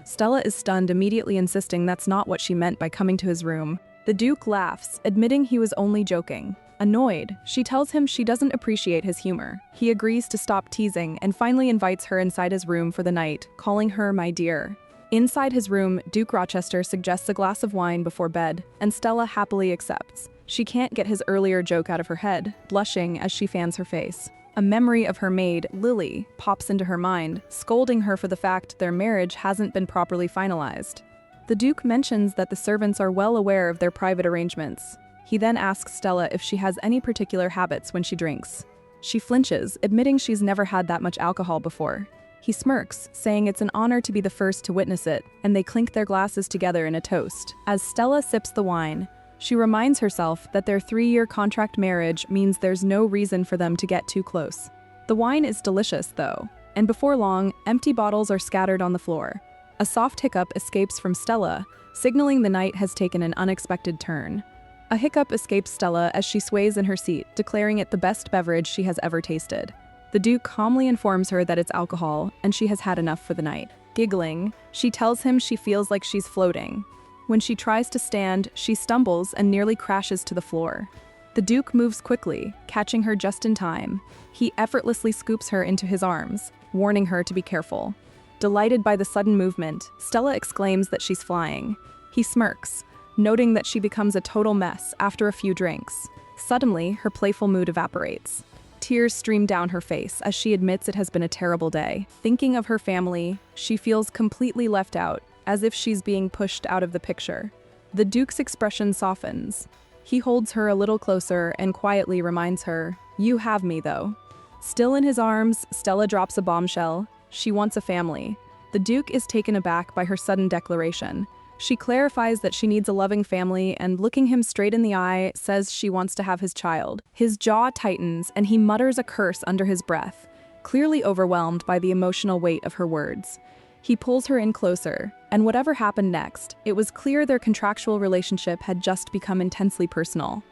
Stella is stunned, immediately insisting that's not what she meant by coming to his room. The Duke laughs, admitting he was only joking. Annoyed, she tells him she doesn't appreciate his humor. He agrees to stop teasing and finally invites her inside his room for the night, calling her my dear. Inside his room, Duke Rochester suggests a glass of wine before bed, and Stella happily accepts. She can't get his earlier joke out of her head, blushing as she fans her face. A memory of her maid, Lily, pops into her mind, scolding her for the fact their marriage hasn't been properly finalized. The Duke mentions that the servants are well aware of their private arrangements. He then asks Stella if she has any particular habits when she drinks. She flinches, admitting she's never had that much alcohol before. He smirks, saying it's an honor to be the first to witness it, and they clink their glasses together in a toast. As Stella sips the wine, she reminds herself that their 3-year contract marriage means there's no reason for them to get too close. The wine is delicious, though, and before long, empty bottles are scattered on the floor. A soft hiccup escapes from Stella, signaling the night has taken an unexpected turn. A hiccup escapes Stella as she sways in her seat, declaring it the best beverage she has ever tasted. The Duke calmly informs her that it's alcohol, and she has had enough for the night. Giggling, she tells him she feels like she's floating. When she tries to stand, she stumbles and nearly crashes to the floor. The Duke moves quickly, catching her just in time. He effortlessly scoops her into his arms, warning her to be careful. Delighted by the sudden movement, Stella exclaims that she's flying. He smirks, noting that she becomes a total mess after a few drinks. Suddenly, her playful mood evaporates. Tears stream down her face as she admits it has been a terrible day. Thinking of her family, she feels completely left out, as if she's being pushed out of the picture. The Duke's expression softens. He holds her a little closer and quietly reminds her, "You have me, though." Still in his arms, Stella drops a bombshell. She wants a family. The Duke is taken aback by her sudden declaration. She clarifies that she needs a loving family and, looking him straight in the eye, says she wants to have his child. His jaw tightens and he mutters a curse under his breath, clearly overwhelmed by the emotional weight of her words. He pulls her in closer, and whatever happened next, it was clear their contractual relationship had just become intensely personal.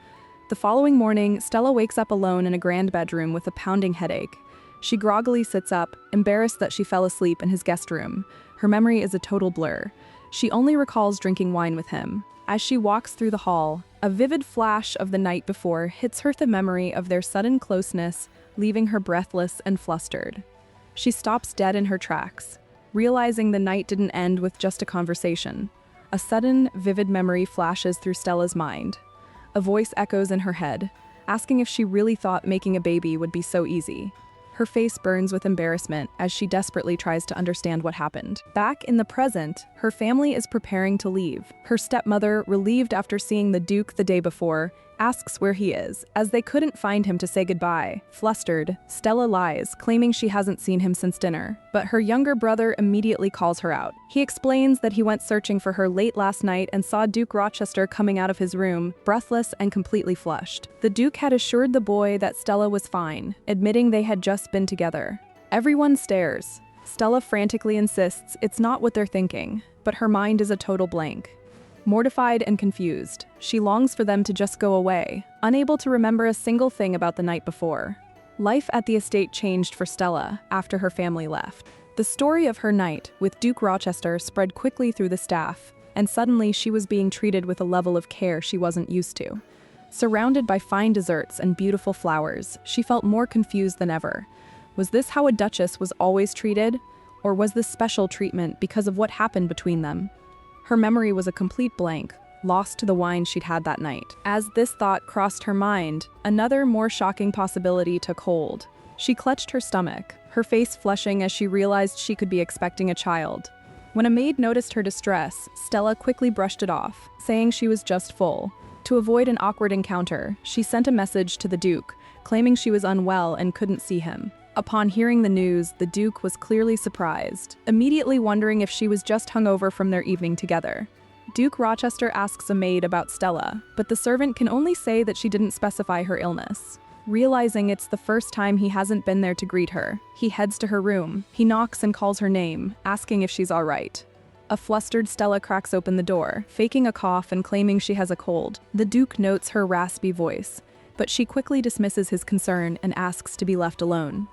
The following morning, Stella wakes up alone in a grand bedroom with a pounding headache. She groggily sits up, embarrassed that she fell asleep in his guest room. Her memory is a total blur. She only recalls drinking wine with him. As she walks through the hall, a vivid flash of the night before hits her the memory of their sudden closeness, leaving her breathless and flustered. She stops dead in her tracks, realizing the night didn't end with just a conversation. A sudden, vivid memory flashes through Stella's mind. A voice echoes in her head, asking if she really thought making a baby would be so easy. Her face burns with embarrassment as she desperately tries to understand what happened. Back in the present, her family is preparing to leave. Her stepmother, relieved after seeing the Duke the day before, asks where he is, as they couldn't find him to say goodbye. Flustered, Stella lies, claiming she hasn't seen him since dinner, but her younger brother immediately calls her out. He explains that he went searching for her late last night and saw Duke Rochester coming out of his room, breathless and completely flushed. The Duke had assured the boy that Stella was fine, admitting they had just been together. Everyone stares. Stella frantically insists it's not what they're thinking, but her mind is a total blank. Mortified and confused, she longs for them to just go away, unable to remember a single thing about the night before. Life at the estate changed for Stella after her family left. The story of her night with Duke Rochester spread quickly through the staff, and suddenly she was being treated with a level of care she wasn't used to. Surrounded by fine desserts and beautiful flowers, she felt more confused than ever. Was this how a duchess was always treated? Or was this special treatment because of what happened between them? Her memory was a complete blank, lost to the wine she'd had that night. As this thought crossed her mind, another more shocking possibility took hold. She clutched her stomach, her face flushing as she realized she could be expecting a child. When a maid noticed her distress, Stella quickly brushed it off, saying she was just full. To avoid an awkward encounter, she sent a message to the Duke, claiming she was unwell and couldn't see him. Upon hearing the news, the Duke was clearly surprised, immediately wondering if she was just hungover from their evening together. Duke Rochester asks a maid about Stella, but the servant can only say that she didn't specify her illness. Realizing it's the first time he hasn't been there to greet her, he heads to her room. He knocks and calls her name, asking if she's all right. A flustered Stella cracks open the door, faking a cough and claiming she has a cold. The Duke notes her raspy voice, but she quickly dismisses his concern and asks to be left alone.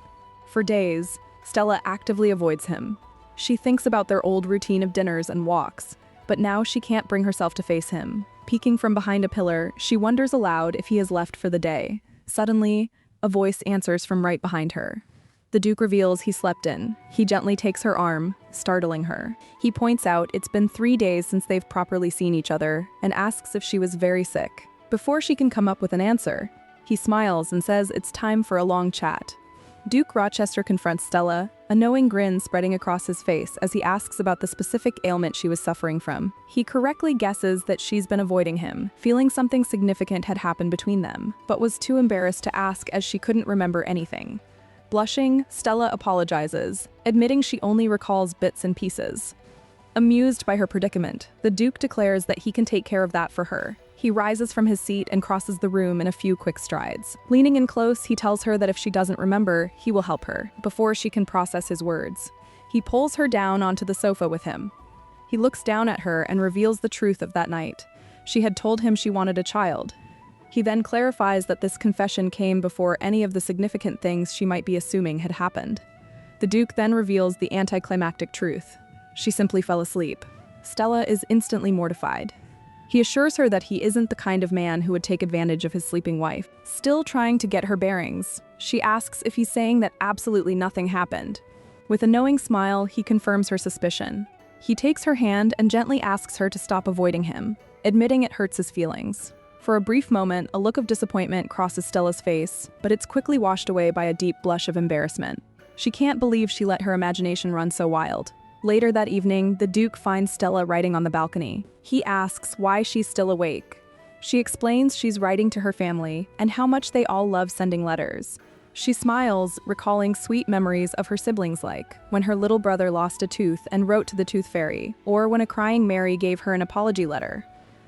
For days, Stella actively avoids him. She thinks about their old routine of dinners and walks, but now she can't bring herself to face him. Peeking from behind a pillar, she wonders aloud if he has left for the day. Suddenly, a voice answers from right behind her. The Duke reveals he slept in. He gently takes her arm, startling her. He points out it's been 3 days since they've properly seen each other and asks if she was very sick. Before she can come up with an answer, he smiles and says it's time for a long chat. Duke Rochester confronts Stella, a knowing grin spreading across his face as he asks about the specific ailment she was suffering from. He correctly guesses that she's been avoiding him, feeling something significant had happened between them, but was too embarrassed to ask as she couldn't remember anything. Blushing, Stella apologizes, admitting she only recalls bits and pieces. Amused by her predicament, the Duke declares that he can take care of that for her. He rises from his seat and crosses the room in a few quick strides. Leaning in close, he tells her that if she doesn't remember, he will help her, before she can process his words. He pulls her down onto the sofa with him. He looks down at her and reveals the truth of that night. She had told him she wanted a child. He then clarifies that this confession came before any of the significant things she might be assuming had happened. The Duke then reveals the anticlimactic truth. She simply fell asleep. Stella is instantly mortified. He assures her that he isn't the kind of man who would take advantage of his sleeping wife. Still trying to get her bearings, she asks if he's saying that absolutely nothing happened. With a knowing smile, he confirms her suspicion. He takes her hand and gently asks her to stop avoiding him, admitting it hurts his feelings. For a brief moment, a look of disappointment crosses Stella's face, but it's quickly washed away by a deep blush of embarrassment. She can't believe she let her imagination run so wild. Later that evening, the Duke finds Stella writing on the balcony. He asks why she's still awake. She explains she's writing to her family and how much they all love sending letters. She smiles, recalling sweet memories of her siblings, like when her little brother lost a tooth and wrote to the tooth fairy, or when a crying Mary gave her an apology letter.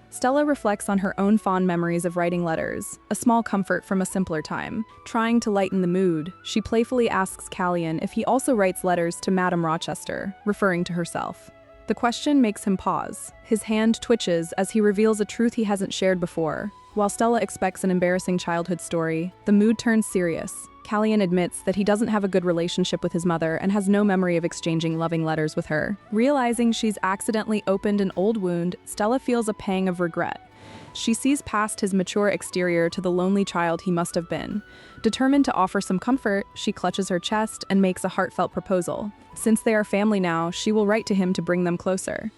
Stella reflects on her own fond memories of writing letters, a small comfort from a simpler time. Trying to lighten the mood, she playfully asks Callion if he also writes letters to Madame Rochester, referring to herself. The question makes him pause. His hand twitches as he reveals a truth he hasn't shared before. While Stella expects an embarrassing childhood story, the mood turns serious. Callion admits that he doesn't have a good relationship with his mother and has no memory of exchanging loving letters with her. Realizing she's accidentally opened an old wound, Stella feels a pang of regret. She sees past his mature exterior to the lonely child he must have been. Determined to offer some comfort, she clutches her chest and makes a heartfelt proposal. Since they are family now, she will write to him to bring them closer.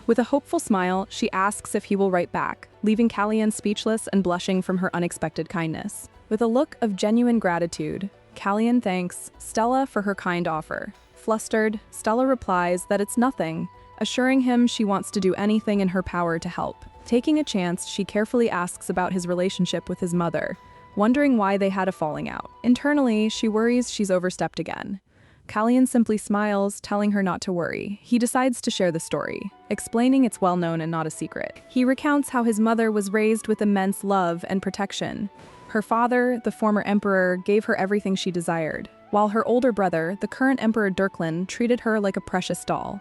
With a hopeful smile, she asks if he will write back, leaving Callion speechless and blushing from her unexpected kindness. With a look of genuine gratitude, Callion thanks Stella for her kind offer. Flustered, Stella replies that it's nothing, assuring him she wants to do anything in her power to help. Taking a chance, she carefully asks about his relationship with his mother, wondering why they had a falling out. Internally, she worries she's overstepped again. Callion simply smiles, telling her not to worry. He decides to share the story, explaining it's well known and not a secret. He recounts how his mother was raised with immense love and protection. Her father, the former emperor, gave her everything she desired, while her older brother, the current Emperor Durklin, treated her like a precious doll.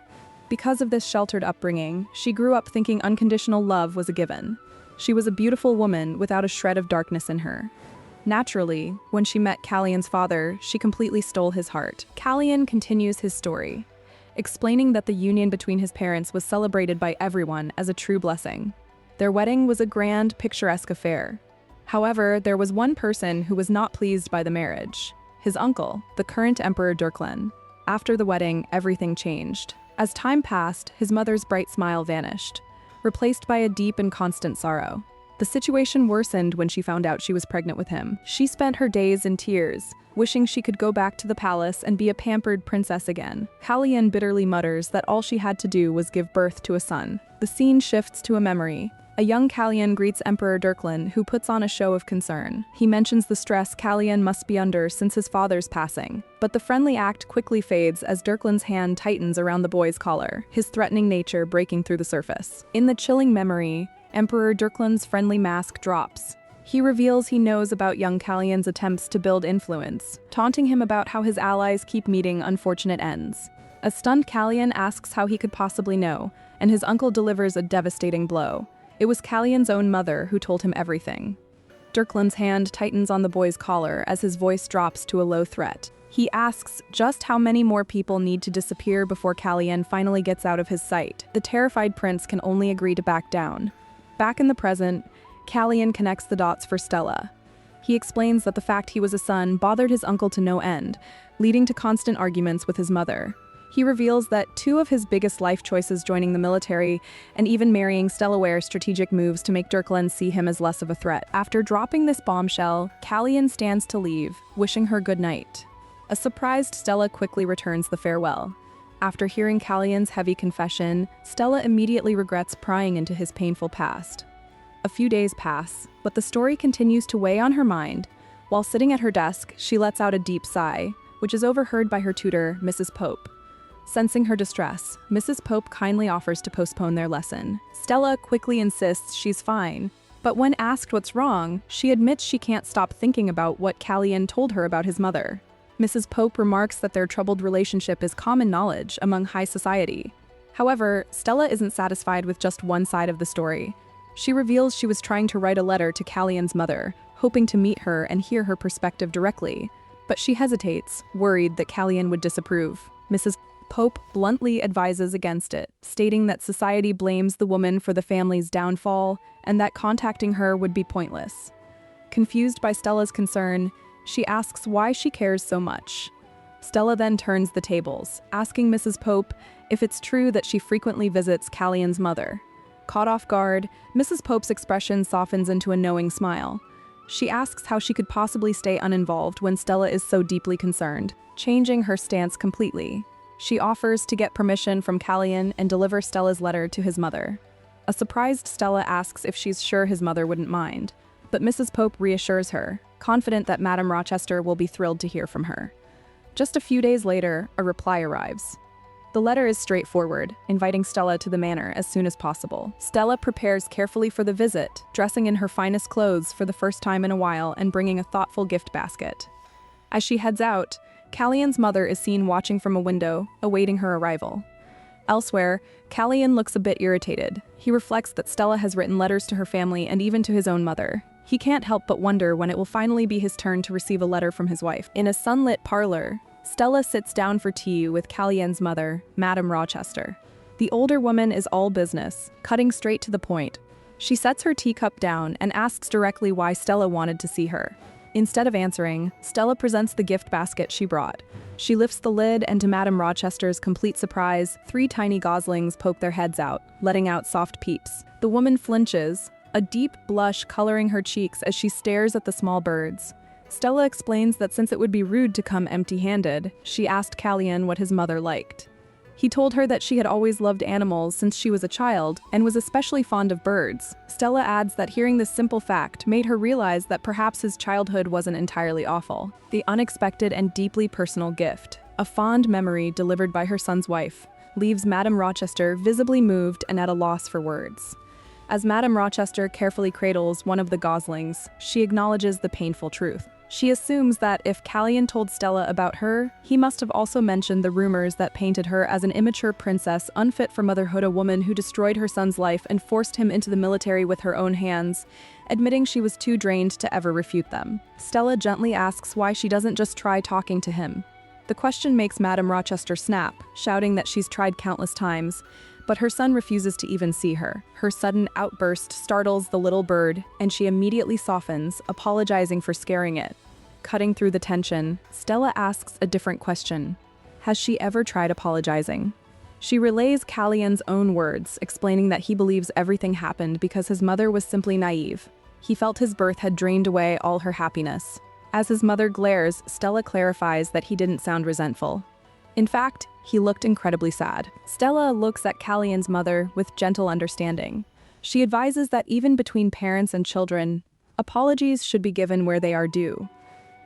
Because of this sheltered upbringing, she grew up thinking unconditional love was a given. She was a beautiful woman without a shred of darkness in her. Naturally, when she met Callion's father, she completely stole his heart. Callion continues his story, explaining that the union between his parents was celebrated by everyone as a true blessing. Their wedding was a grand, picturesque affair. However, there was one person who was not pleased by the marriage: his uncle, the current Emperor Durklin. After the wedding, everything changed. As time passed, his mother's bright smile vanished, replaced by a deep and constant sorrow. The situation worsened when she found out she was pregnant with him. She spent her days in tears, wishing she could go back to the palace and be a pampered princess again. Callion bitterly mutters that all she had to do was give birth to a son. The scene shifts to a memory. A young Callion greets Emperor Durklin, who puts on a show of concern. He mentions the stress Callion must be under since his father's passing. But the friendly act quickly fades as Durklin's hand tightens around the boy's collar, his threatening nature breaking through the surface. In the chilling memory, Emperor Durklin's friendly mask drops. He reveals he knows about young Callion's attempts to build influence, taunting him about how his allies keep meeting unfortunate ends. A stunned Callion asks how he could possibly know, and his uncle delivers a devastating blow. It was Callion's own mother who told him everything. Durklin's hand tightens on the boy's collar as his voice drops to a low threat. He asks just how many more people need to disappear before Callion finally gets out of his sight. The terrified prince can only agree to back down. Back in the present, Callion connects the dots for Stella. He explains that the fact he was a son bothered his uncle to no end, leading to constant arguments with his mother. He reveals that two of his biggest life choices, joining the military and even marrying Stella, were strategic moves to make Durklin see him as less of a threat. After dropping this bombshell, Callion stands to leave, wishing her good night. A surprised Stella quickly returns the farewell. After hearing Callion's heavy confession, Stella immediately regrets prying into his painful past. A few days pass, but the story continues to weigh on her mind. While sitting at her desk, she lets out a deep sigh, which is overheard by her tutor, Mrs. Pope. Sensing her distress, Mrs. Pope kindly offers to postpone their lesson. Stella quickly insists she's fine, but when asked what's wrong, she admits she can't stop thinking about what Callion told her about his mother. Mrs. Pope remarks that their troubled relationship is common knowledge among high society. However, Stella isn't satisfied with just one side of the story. She reveals she was trying to write a letter to Callion's mother, hoping to meet her and hear her perspective directly. But she hesitates, worried that Callion would disapprove. Mrs. Pope bluntly advises against it, stating that society blames the woman for the family's downfall and that contacting her would be pointless. Confused by Stella's concern, she asks why she cares so much. Stella then turns the tables, asking Mrs. Pope if it's true that she frequently visits Callion's mother. Caught off guard, Mrs. Pope's expression softens into a knowing smile. She asks how she could possibly stay uninvolved when Stella is so deeply concerned, changing her stance completely. She offers to get permission from Callion and deliver Stella's letter to his mother. A surprised Stella asks if she's sure his mother wouldn't mind, but Mrs. Pope reassures her, confident that Madame Rochester will be thrilled to hear from her. Just a few days later, a reply arrives. The letter is straightforward, inviting Stella to the manor as soon as possible. Stella prepares carefully for the visit, dressing in her finest clothes for the first time in a while and bringing a thoughtful gift basket. As she heads out, Callion's mother is seen watching from a window, awaiting her arrival. Elsewhere, Callion looks a bit irritated. He reflects that Stella has written letters to her family and even to his own mother. He can't help but wonder when it will finally be his turn to receive a letter from his wife. In a sunlit parlor, Stella sits down for tea with Callion's mother, Madame Rochester. The older woman is all business, cutting straight to the point. She sets her teacup down and asks directly why Stella wanted to see her. Instead of answering, Stella presents the gift basket she brought. She lifts the lid, and to Madame Rochester's complete surprise, 3 tiny goslings poke their heads out, letting out soft peeps. The woman flinches, a deep blush coloring her cheeks as she stares at the small birds. Stella explains that since it would be rude to come empty-handed, she asked Callion what his mother liked. He told her that she had always loved animals since she was a child and was especially fond of birds. Stella adds that hearing this simple fact made her realize that perhaps his childhood wasn't entirely awful. The unexpected and deeply personal gift, a fond memory delivered by her son's wife, leaves Madame Rochester visibly moved and at a loss for words. As Madame Rochester carefully cradles one of the goslings, she acknowledges the painful truth. She assumes that if Callion told Stella about her, he must have also mentioned the rumors that painted her as an immature princess unfit for motherhood, a woman who destroyed her son's life and forced him into the military with her own hands, admitting she was too drained to ever refute them. Stella gently asks why she doesn't just try talking to him. The question makes Madame Rochester snap, shouting that she's tried countless times, but her son refuses to even see her. Her sudden outburst startles the little bird, and she immediately softens, apologizing for scaring it. Cutting through the tension, Stella asks a different question. Has she ever tried apologizing? She relays Callion's own words, explaining that he believes everything happened because his mother was simply naive. He felt his birth had drained away all her happiness. As his mother glares, Stella clarifies that he didn't sound resentful. In fact, he looked incredibly sad. Stella looks at Callion's mother with gentle understanding. She advises that even between parents and children, apologies should be given where they are due.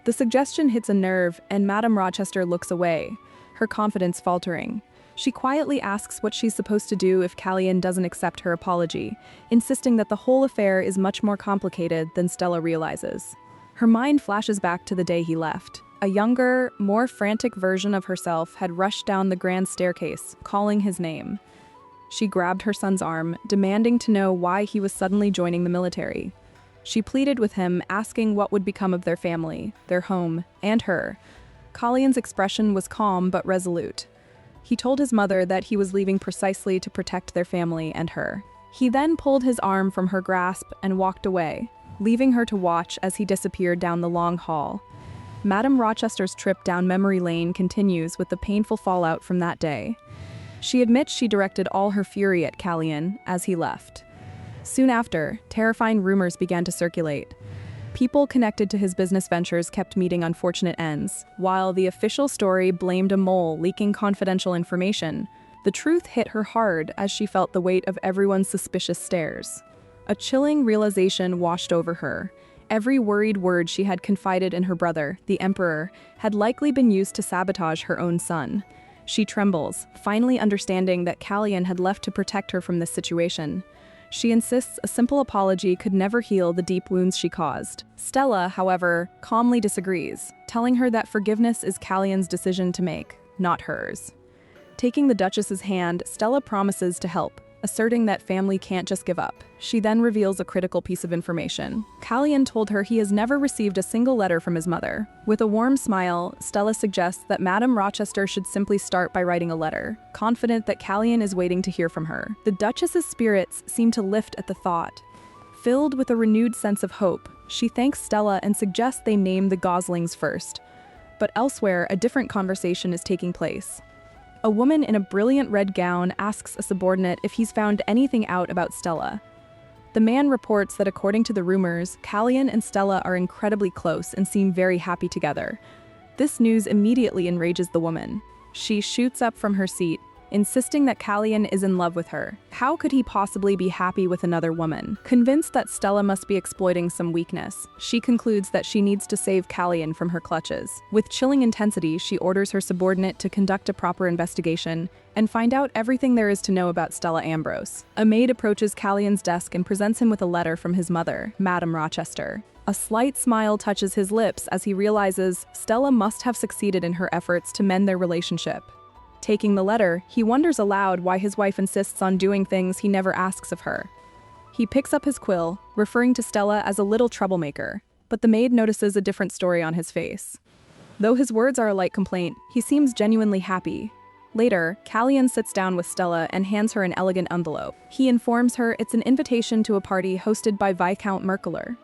The suggestion hits a nerve, and Madame Rochester looks away, her confidence faltering. She quietly asks what she's supposed to do if Callion doesn't accept her apology, insisting that the whole affair is much more complicated than Stella realizes. Her mind flashes back to the day he left. A younger, more frantic version of herself had rushed down the grand staircase, calling his name. She grabbed her son's arm, demanding to know why he was suddenly joining the military. She pleaded with him, asking what would become of their family, their home, and her. Callion's expression was calm but resolute. He told his mother that he was leaving precisely to protect their family and her. He then pulled his arm from her grasp and walked away, leaving her to watch as he disappeared down the long hall. Madame Rochester's trip down memory lane continues with the painful fallout from that day. She admits she directed all her fury at Callion as he left. Soon after, terrifying rumors began to circulate. People connected to his business ventures kept meeting unfortunate ends. While the official story blamed a mole leaking confidential information, the truth hit her hard as she felt the weight of everyone's suspicious stares. A chilling realization washed over her. Every worried word she had confided in her brother, the Emperor, had likely been used to sabotage her own son. She trembles, finally understanding that Callion had left to protect her from this situation. She insists a simple apology could never heal the deep wounds she caused. Stella, however, calmly disagrees, telling her that forgiveness is Callion's decision to make, not hers. Taking the Duchess's hand, Stella promises to help, asserting that family can't just give up. She then reveals a critical piece of information. Callion told her he has never received a single letter from his mother. With a warm smile, Stella suggests that Madame Rochester should simply start by writing a letter, confident that Callion is waiting to hear from her. The Duchess's spirits seem to lift at the thought. Filled with a renewed sense of hope, she thanks Stella and suggests they name the goslings first. But elsewhere, a different conversation is taking place. A woman in a brilliant red gown asks a subordinate if he's found anything out about Stella. The man reports that according to the rumors, Callion and Stella are incredibly close and seem very happy together. This news immediately enrages the woman. She shoots up from her seat, insisting that Callian is in love with her. How could he possibly be happy with another woman? Convinced that Stella must be exploiting some weakness, she concludes that she needs to save Callian from her clutches. With chilling intensity, she orders her subordinate to conduct a proper investigation and find out everything there is to know about Stella Ambrose. A maid approaches Callian's desk and presents him with a letter from his mother, Madame Rochester. A slight smile touches his lips as he realizes Stella must have succeeded in her efforts to mend their relationship. Taking the letter, he wonders aloud why his wife insists on doing things he never asks of her. He picks up his quill, referring to Stella as a little troublemaker, but the maid notices a different story on his face. Though his words are a light complaint, he seems genuinely happy. Later, Callian sits down with Stella and hands her an elegant envelope. He informs her it's an invitation to a party hosted by Viscount Merkeler.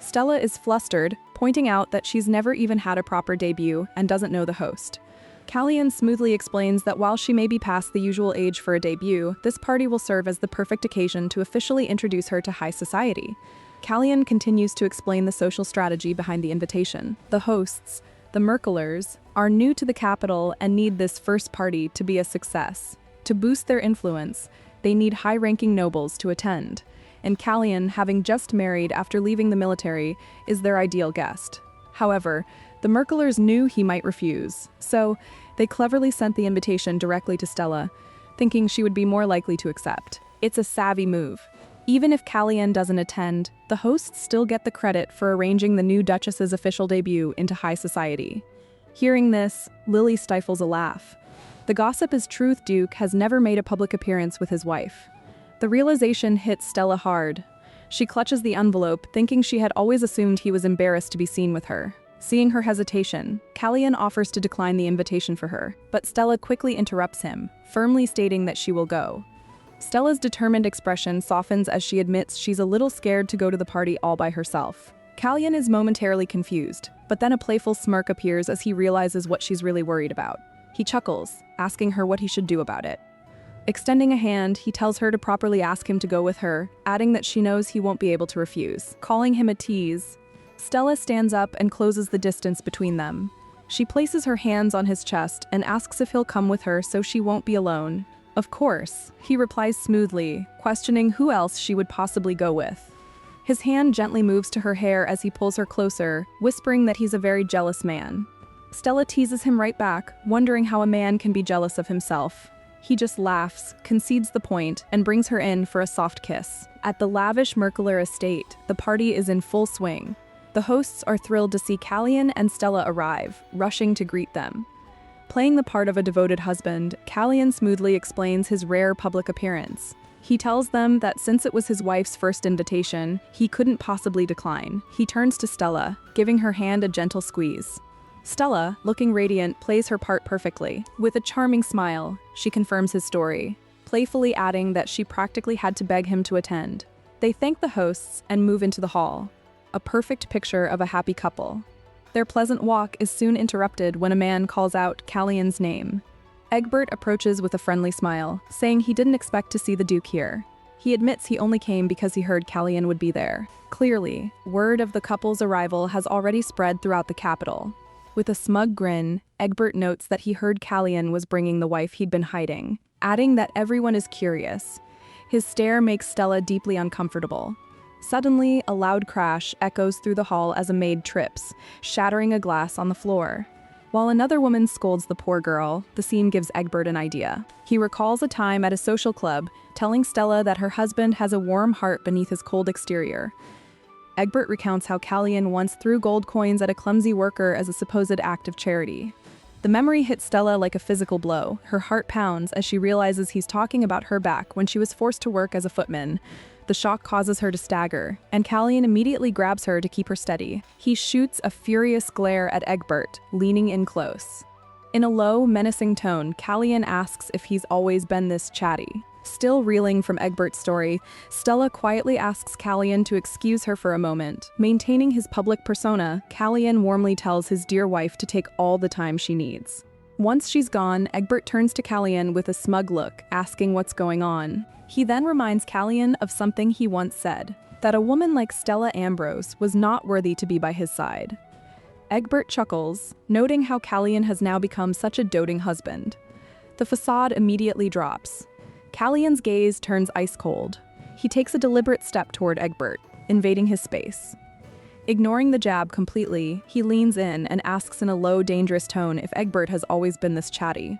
Stella is flustered, pointing out that she's never even had a proper debut and doesn't know the host. Callian smoothly explains that while she may be past the usual age for a debut, this party will serve as the perfect occasion to officially introduce her to high society. Callian continues to explain the social strategy behind the invitation. The hosts, the Merkelers, are new to the capital and need this first party to be a success. To boost their influence, they need high-ranking nobles to attend, and Callian, having just married after leaving the military, is their ideal guest. However, the Merkelers knew he might refuse, so they cleverly sent the invitation directly to Stella, thinking she would be more likely to accept. It's a savvy move. Even if Callian doesn't attend, the hosts still get the credit for arranging the new Duchess's official debut into high society. Hearing this, Lily stifles a laugh. The gossip is truth. Duke has never made a public appearance with his wife. The realization hits Stella hard. She clutches the envelope, thinking she had always assumed he was embarrassed to be seen with her. Seeing her hesitation, Callian offers to decline the invitation for her, but Stella quickly interrupts him, firmly stating that she will go. Stella's determined expression softens as she admits she's a little scared to go to the party all by herself. Callian is momentarily confused, but then a playful smirk appears as he realizes what she's really worried about. He chuckles, asking her what he should do about it. Extending a hand, he tells her to properly ask him to go with her, adding that she knows he won't be able to refuse. Calling him a tease, Stella stands up and closes the distance between them. She places her hands on his chest and asks if he'll come with her so she won't be alone. Of course, he replies smoothly, questioning who else she would possibly go with. His hand gently moves to her hair as he pulls her closer, whispering that he's a very jealous man. Stella teases him right back, wondering how a man can be jealous of himself. He just laughs, concedes the point, and brings her in for a soft kiss. At the lavish Merkeler estate, the party is in full swing. The hosts are thrilled to see Callian and Stella arrive, rushing to greet them. Playing the part of a devoted husband, Callian smoothly explains his rare public appearance. He tells them that since it was his wife's first invitation, he couldn't possibly decline. He turns to Stella, giving her hand a gentle squeeze. Stella, looking radiant, plays her part perfectly. With a charming smile, she confirms his story, playfully adding that she practically had to beg him to attend. They thank the hosts and move into the hall, a perfect picture of a happy couple. Their pleasant walk is soon interrupted when a man calls out Callian's name. Egbert approaches with a friendly smile, saying he didn't expect to see the Duke here. He admits he only came because he heard Callian would be there. Clearly, word of the couple's arrival has already spread throughout the capital. With a smug grin, Egbert notes that he heard Callian was bringing the wife he'd been hiding, adding that everyone is curious. His stare makes Stella deeply uncomfortable. Suddenly, a loud crash echoes through the hall as a maid trips, shattering a glass on the floor. While another woman scolds the poor girl, the scene gives Egbert an idea. He recalls a time at a social club, telling Stella that her husband has a warm heart beneath his cold exterior. Egbert recounts how Callian once threw gold coins at a clumsy worker as a supposed act of charity. The memory hits Stella like a physical blow. Her heart pounds as she realizes he's talking about her back when she was forced to work as a footman. The shock causes her to stagger, and Callian immediately grabs her to keep her steady. He shoots a furious glare at Egbert, leaning in close. In a low, menacing tone, Callian asks if he's always been this chatty. Still reeling from Egbert's story, Stella quietly asks Callian to excuse her for a moment. Maintaining his public persona, Callian warmly tells his dear wife to take all the time she needs. Once she's gone, Egbert turns to Callian with a smug look, asking what's going on. He then reminds Callian of something he once said, that a woman like Stella Ambrose was not worthy to be by his side. Egbert chuckles, noting how Callian has now become such a doting husband. The facade immediately drops. Callion's gaze turns ice cold. He takes a deliberate step toward Egbert, invading his space. Ignoring the jab completely, he leans in and asks in a low, dangerous tone if Egbert has always been this chatty.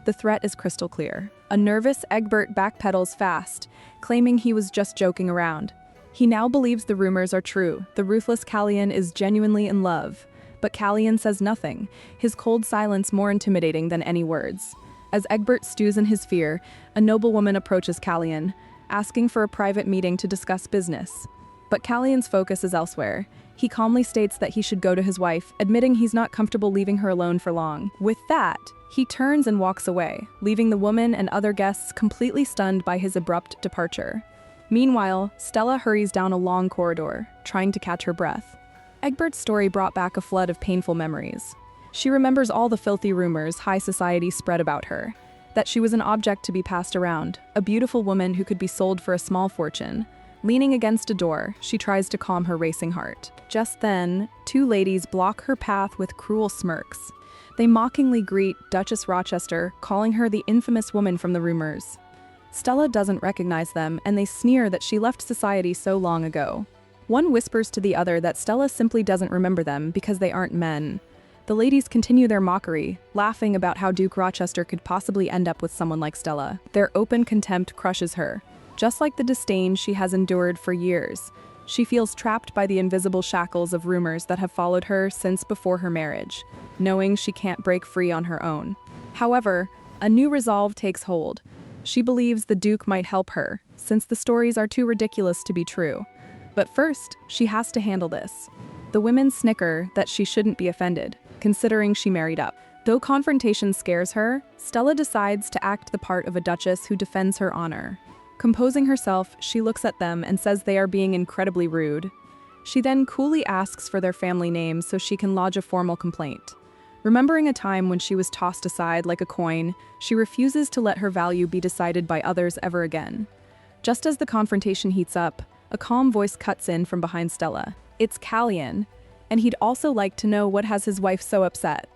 The threat is crystal clear. A nervous Egbert backpedals fast, claiming he was just joking around. He now believes the rumors are true. The ruthless Callion is genuinely in love. But Callion says nothing, his cold silence more intimidating than any words. As Egbert stews in his fear, a noblewoman approaches Callion, asking for a private meeting to discuss business. But Callion's focus is elsewhere. He calmly states that he should go to his wife, admitting he's not comfortable leaving her alone for long. With that, he turns and walks away, leaving the woman and other guests completely stunned by his abrupt departure. Meanwhile, Stella hurries down a long corridor, trying to catch her breath. Egbert's story brought back a flood of painful memories. She remembers all the filthy rumors high society spread about her, that she was an object to be passed around, a beautiful woman who could be sold for a small fortune. Leaning against a door, she tries to calm her racing heart. Just then, two ladies block her path with cruel smirks. They mockingly greet Duchess Rochester, calling her the infamous woman from the rumors. Stella doesn't recognize them, and they sneer that she left society so long ago. One whispers to the other that Stella simply doesn't remember them because they aren't men. The ladies continue their mockery, laughing about how Duke Rochester could possibly end up with someone like Stella. Their open contempt crushes her. Just like the disdain she has endured for years, she feels trapped by the invisible shackles of rumors that have followed her since before her marriage, knowing she can't break free on her own. However, a new resolve takes hold. She believes the Duke might help her, since the stories are too ridiculous to be true. But first, she has to handle this. The women snicker that she shouldn't be offended, considering she married up. Though confrontation scares her, Stella decides to act the part of a duchess who defends her honor. Composing herself, she looks at them and says they are being incredibly rude. She then coolly asks for their family names so she can lodge a formal complaint. Remembering a time when she was tossed aside like a coin, she refuses to let her value be decided by others ever again. Just as the confrontation heats up, a calm voice cuts in from behind Stella. It's Callion, and he'd also like to know what has his wife so upset.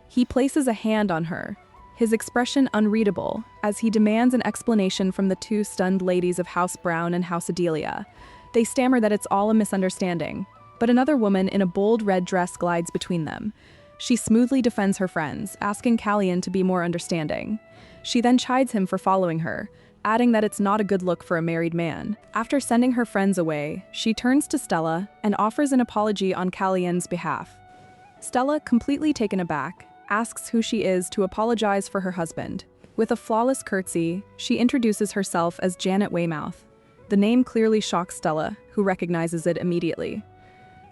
He places a hand on her, his expression unreadable, as he demands an explanation from the two stunned ladies of House Brown and House Adelia. They stammer that it's all a misunderstanding, but another woman in a bold red dress glides between them. She smoothly defends her friends, asking Callion to be more understanding. She then chides him for following her, adding that it's not a good look for a married man. After sending her friends away, she turns to Stella and offers an apology on Callion's behalf. Stella, completely taken aback, asks who she is to apologize for her husband. With a flawless curtsy, she introduces herself as Janet Weymouth. The name clearly shocks Stella, who recognizes it immediately.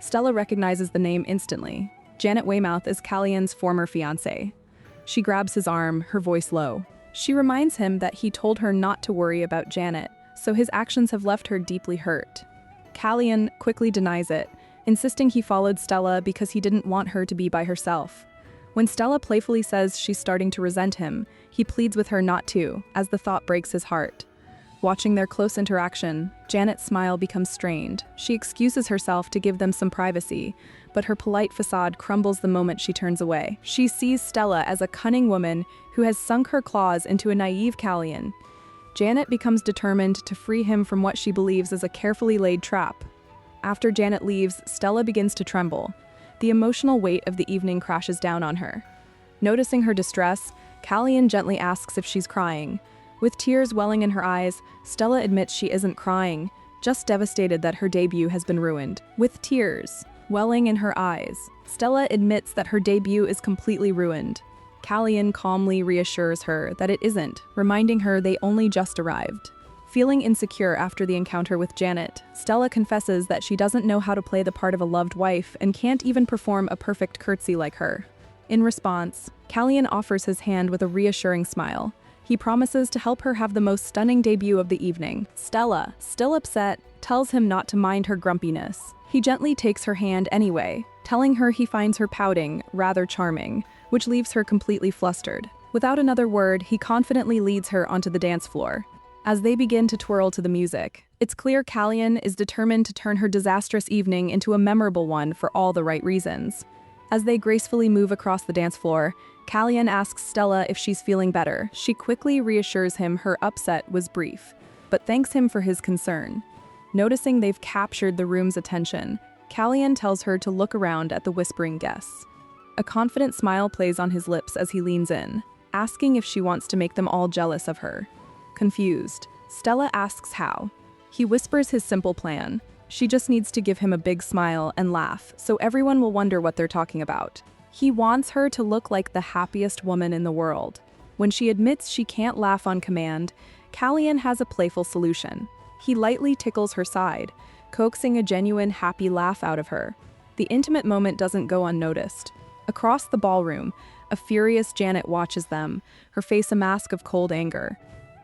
Stella recognizes the name instantly. Janet Weymouth is Callion's former fiancée. She grabs his arm, her voice low. She reminds him that he told her not to worry about Janet, so his actions have left her deeply hurt. Callion quickly denies it, insisting he followed Stella because he didn't want her to be by herself. When Stella playfully says she's starting to resent him, he pleads with her not to, as the thought breaks his heart. Watching their close interaction, Janet's smile becomes strained. She excuses herself to give them some privacy, but her polite facade crumbles the moment she turns away. She sees Stella as a cunning woman who has sunk her claws into a naive Callion. Janet becomes determined to free him from what she believes is a carefully laid trap. After Janet leaves, Stella begins to tremble. The emotional weight of the evening crashes down on her. Noticing her distress, Callion gently asks if she's crying. With tears welling in her eyes, Stella admits she isn't crying, just devastated that her debut has been ruined. With tears welling in her eyes, Stella admits that her debut is completely ruined. Callion calmly reassures her that it isn't, reminding her they only just arrived. Feeling insecure after the encounter with Janet, Stella confesses that she doesn't know how to play the part of a loved wife and can't even perform a perfect curtsy like her. In response, Callion offers his hand with a reassuring smile. He promises to help her have the most stunning debut of the evening. Stella, still upset, tells him not to mind her grumpiness. He gently takes her hand anyway, telling her he finds her pouting rather charming, which leaves her completely flustered. Without another word, he confidently leads her onto the dance floor. As they begin to twirl to the music, it's clear Callion is determined to turn her disastrous evening into a memorable one for all the right reasons. As they gracefully move across the dance floor, Callian asks Stella if she's feeling better. She quickly reassures him her upset was brief, but thanks him for his concern. Noticing they've captured the room's attention, Callian tells her to look around at the whispering guests. A confident smile plays on his lips as he leans in, asking if she wants to make them all jealous of her. Confused, Stella asks how. He whispers his simple plan. She just needs to give him a big smile and laugh, so everyone will wonder what they're talking about. He wants her to look like the happiest woman in the world. When she admits she can't laugh on command, Callian has a playful solution. He lightly tickles her side, coaxing a genuine happy laugh out of her. The intimate moment doesn't go unnoticed. Across the ballroom, a furious Janet watches them, her face a mask of cold anger.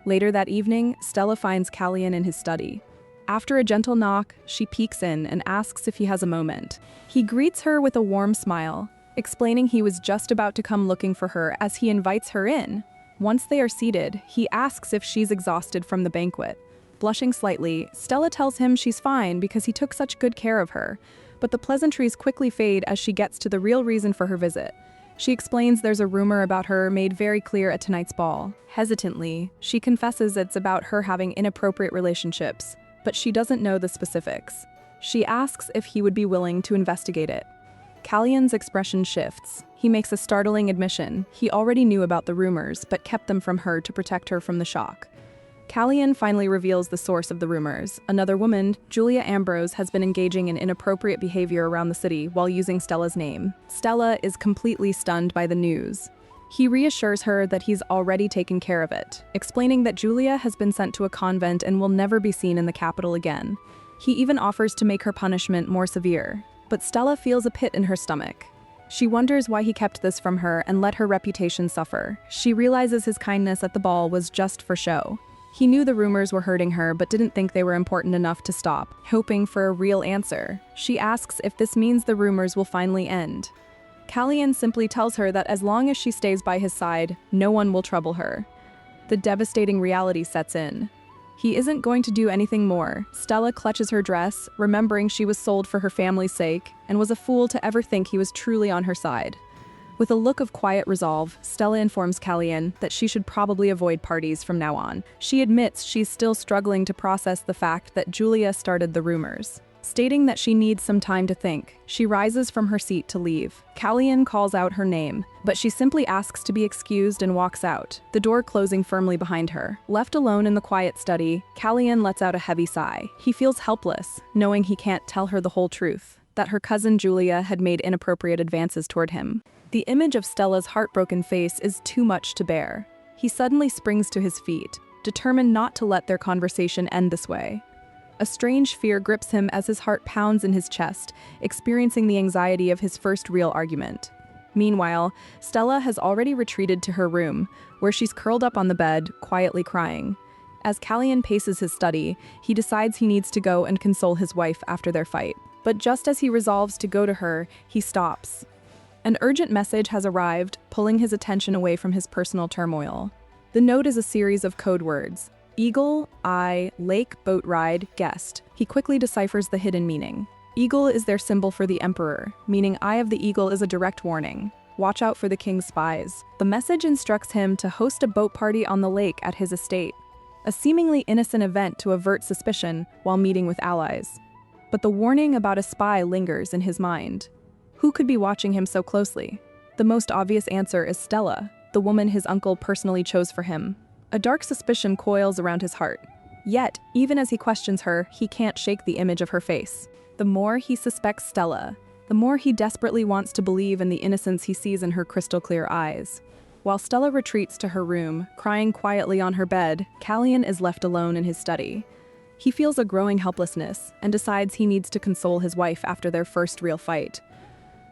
Later that evening, Stella finds Callian in his study. After a gentle knock, she peeks in and asks if he has a moment. He greets her with a warm smile, explaining he was just about to come looking for her as he invites her in. Once they are seated, he asks if she's exhausted from the banquet. Blushing slightly, Stella tells him she's fine because he took such good care of her, but the pleasantries quickly fade as she gets to the real reason for her visit. She explains there's a rumor about her made very clear at tonight's ball. Hesitantly, she confesses it's about her having inappropriate relationships, but she doesn't know the specifics. She asks if he would be willing to investigate it. Callian's expression shifts. He makes a startling admission. He already knew about the rumors, but kept them from her to protect her from the shock. Callian finally reveals the source of the rumors. Another woman, Julia Ambrose, has been engaging in inappropriate behavior around the city while using Stella's name. Stella is completely stunned by the news. He reassures her that he's already taken care of it, explaining that Julia has been sent to a convent and will never be seen in the capital again. He even offers to make her punishment more severe, but Stella feels a pit in her stomach. She wonders why he kept this from her and let her reputation suffer. She realizes his kindness at the ball was just for show. He knew the rumors were hurting her but didn't think they were important enough to stop. Hoping for a real answer, she asks if this means the rumors will finally end. Callian simply tells her that as long as she stays by his side, no one will trouble her. The devastating reality sets in. He isn't going to do anything more. Stella clutches her dress, remembering she was sold for her family's sake, and was a fool to ever think he was truly on her side. With a look of quiet resolve, Stella informs Callian that she should probably avoid parties from now on. She admits she's still struggling to process the fact that Julia started the rumors. Stating that she needs some time to think, she rises from her seat to leave. Callian calls out her name, but she simply asks to be excused and walks out, the door closing firmly behind her. Left alone in the quiet study, Callian lets out a heavy sigh. He feels helpless, knowing he can't tell her the whole truth, that her cousin Julia had made inappropriate advances toward him. The image of Stella's heartbroken face is too much to bear. He suddenly springs to his feet, determined not to let their conversation end this way. A strange fear grips him as his heart pounds in his chest, experiencing the anxiety of his first real argument. Meanwhile, Stella has already retreated to her room, where she's curled up on the bed, quietly crying. As Callian paces his study, he decides he needs to go and console his wife after their fight. But just as he resolves to go to her, he stops. An urgent message has arrived, pulling his attention away from his personal turmoil. The note is a series of code words. Eagle, eye, lake, boat ride, guest. He quickly deciphers the hidden meaning. Eagle is their symbol for the emperor, meaning Eye of the Eagle is a direct warning. Watch out for the king's spies. The message instructs him to host a boat party on the lake at his estate, a seemingly innocent event to avert suspicion while meeting with allies. But the warning about a spy lingers in his mind. Who could be watching him so closely? The most obvious answer is Stella, the woman his uncle personally chose for him. A dark suspicion coils around his heart. Yet, even as he questions her, he can't shake the image of her face. The more he suspects Stella, the more he desperately wants to believe in the innocence he sees in her crystal-clear eyes. While Stella retreats to her room, crying quietly on her bed, Callian is left alone in his study. He feels a growing helplessness and decides he needs to console his wife after their first real fight.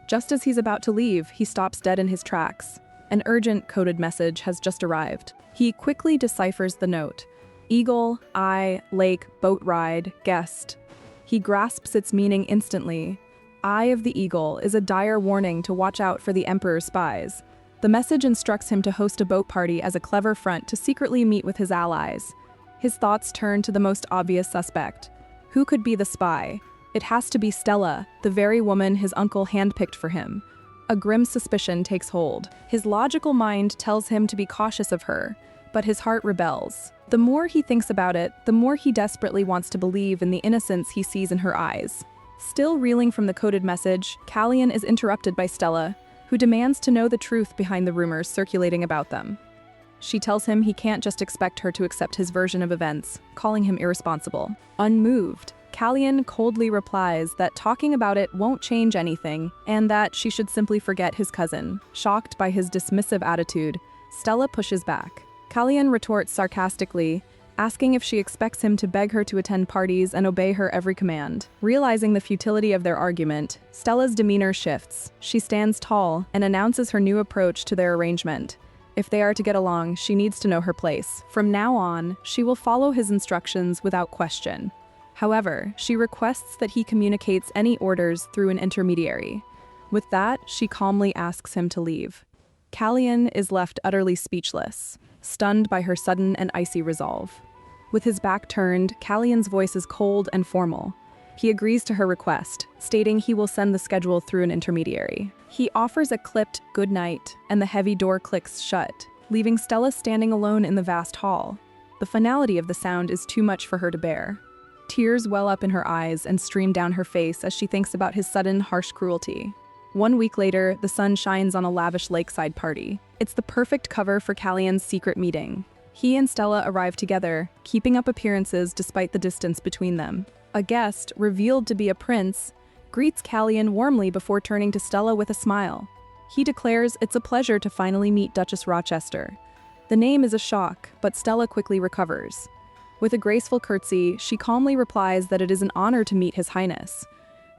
Just as he's about to leave, he stops dead in his tracks. An urgent coded message has just arrived. He quickly deciphers the note. Eagle, eye, lake, boat ride, guest. He grasps its meaning instantly. Eye of the Eagle is a dire warning to watch out for the Emperor's spies. The message instructs him to host a boat party as a clever front to secretly meet with his allies. His thoughts turn to the most obvious suspect. Who could be the spy? It has to be Stella, the very woman his uncle handpicked for him. A grim suspicion takes hold. His logical mind tells him to be cautious of her, but his heart rebels. The more he thinks about it, the more he desperately wants to believe in the innocence he sees in her eyes. Still reeling from the coded message, Callian is interrupted by Stella, who demands to know the truth behind the rumors circulating about them. She tells him he can't just expect her to accept his version of events, calling him irresponsible. Unmoved, Callian coldly replies that talking about it won't change anything, and that she should simply forget his cousin. Shocked by his dismissive attitude, Stella pushes back. Callian retorts sarcastically, asking if she expects him to beg her to attend parties and obey her every command. Realizing the futility of their argument, Stella's demeanor shifts. She stands tall and announces her new approach to their arrangement. If they are to get along, she needs to know her place. From now on, she will follow his instructions without question. However, she requests that he communicates any orders through an intermediary. With that, she calmly asks him to leave. Callian is left utterly speechless, stunned by her sudden and icy resolve. With his back turned, Callian's voice is cold and formal. He agrees to her request, stating he will send the schedule through an intermediary. He offers a clipped good night, and the heavy door clicks shut, leaving Stella standing alone in the vast hall. The finality of the sound is too much for her to bear. Tears well up in her eyes and stream down her face as she thinks about his sudden, harsh cruelty. 1 week later, the sun shines on a lavish lakeside party. It's the perfect cover for Callian's secret meeting. He and Stella arrive together, keeping up appearances despite the distance between them. A guest, revealed to be a prince, greets Callian warmly before turning to Stella with a smile. He declares it's a pleasure to finally meet Duchess Rochester. The name is a shock, but Stella quickly recovers. With a graceful curtsy, she calmly replies that it is an honor to meet His Highness.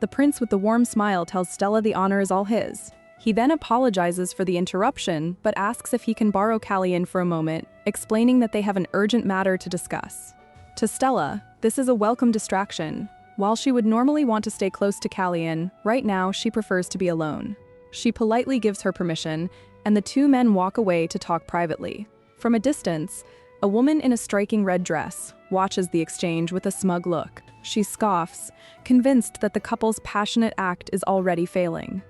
The prince with the warm smile tells Stella the honor is all his. He then apologizes for the interruption, but asks if he can borrow Callian for a moment, explaining that they have an urgent matter to discuss. To Stella, this is a welcome distraction. While she would normally want to stay close to Callian, right now she prefers to be alone. She politely gives her permission, and the two men walk away to talk privately. From a distance, a woman in a striking red dress watches the exchange with a smug look. She scoffs, convinced that the couple's passionate act is already failing.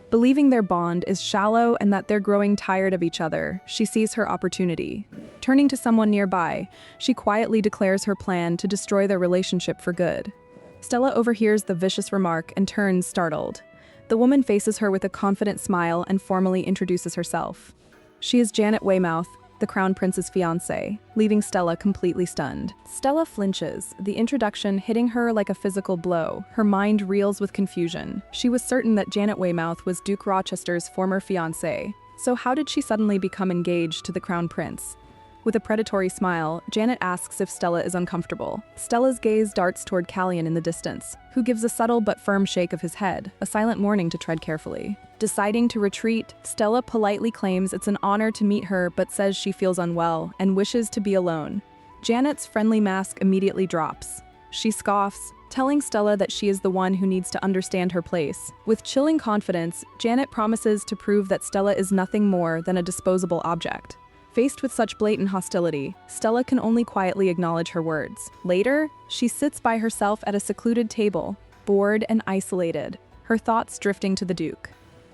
Believing their bond is shallow and that they're growing tired of each other, she sees her opportunity. Turning to someone nearby, she quietly declares her plan to destroy their relationship for good. Stella overhears the vicious remark and turns startled. The woman faces her with a confident smile and formally introduces herself. She is Janet Weymouth, the Crown Prince's fiancée, leaving Stella completely stunned. Stella flinches, the introduction hitting her like a physical blow. Her mind reels with confusion. She was certain that Janet Weymouth was Duke Rochester's former fiancée. So how did she suddenly become engaged to the Crown Prince? With a predatory smile, Janet asks if Stella is uncomfortable. Stella's gaze darts toward Callian in the distance, who gives a subtle but firm shake of his head, a silent warning to tread carefully. Deciding to retreat, Stella politely claims it's an honor to meet her but says she feels unwell and wishes to be alone. Janet's friendly mask immediately drops. She scoffs, telling Stella that she is the one who needs to understand her place. With chilling confidence, Janet promises to prove that Stella is nothing more than a disposable object. Faced with such blatant hostility, Stella can only quietly acknowledge her words. Later, she sits by herself at a secluded table, bored and isolated, her thoughts drifting to the Duke.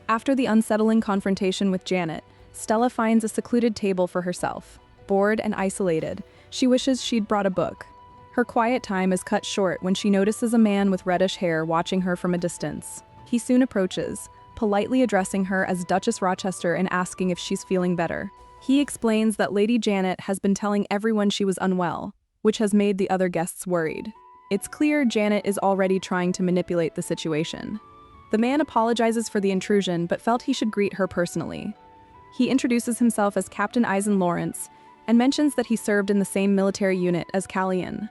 After the unsettling confrontation with Janet, Stella finds a secluded table for herself. Bored and isolated, she wishes she'd brought a book. Her quiet time is cut short when she notices a man with reddish hair watching her from a distance. He soon approaches, politely addressing her as Duchess Rochester and asking if she's feeling better. He explains that Lady Janet has been telling everyone she was unwell, which has made the other guests worried. It's clear Janet is already trying to manipulate the situation. The man apologizes for the intrusion but felt he should greet her personally. He introduces himself as Captain Eisen Lawrence and mentions that he served in the same military unit as Callian.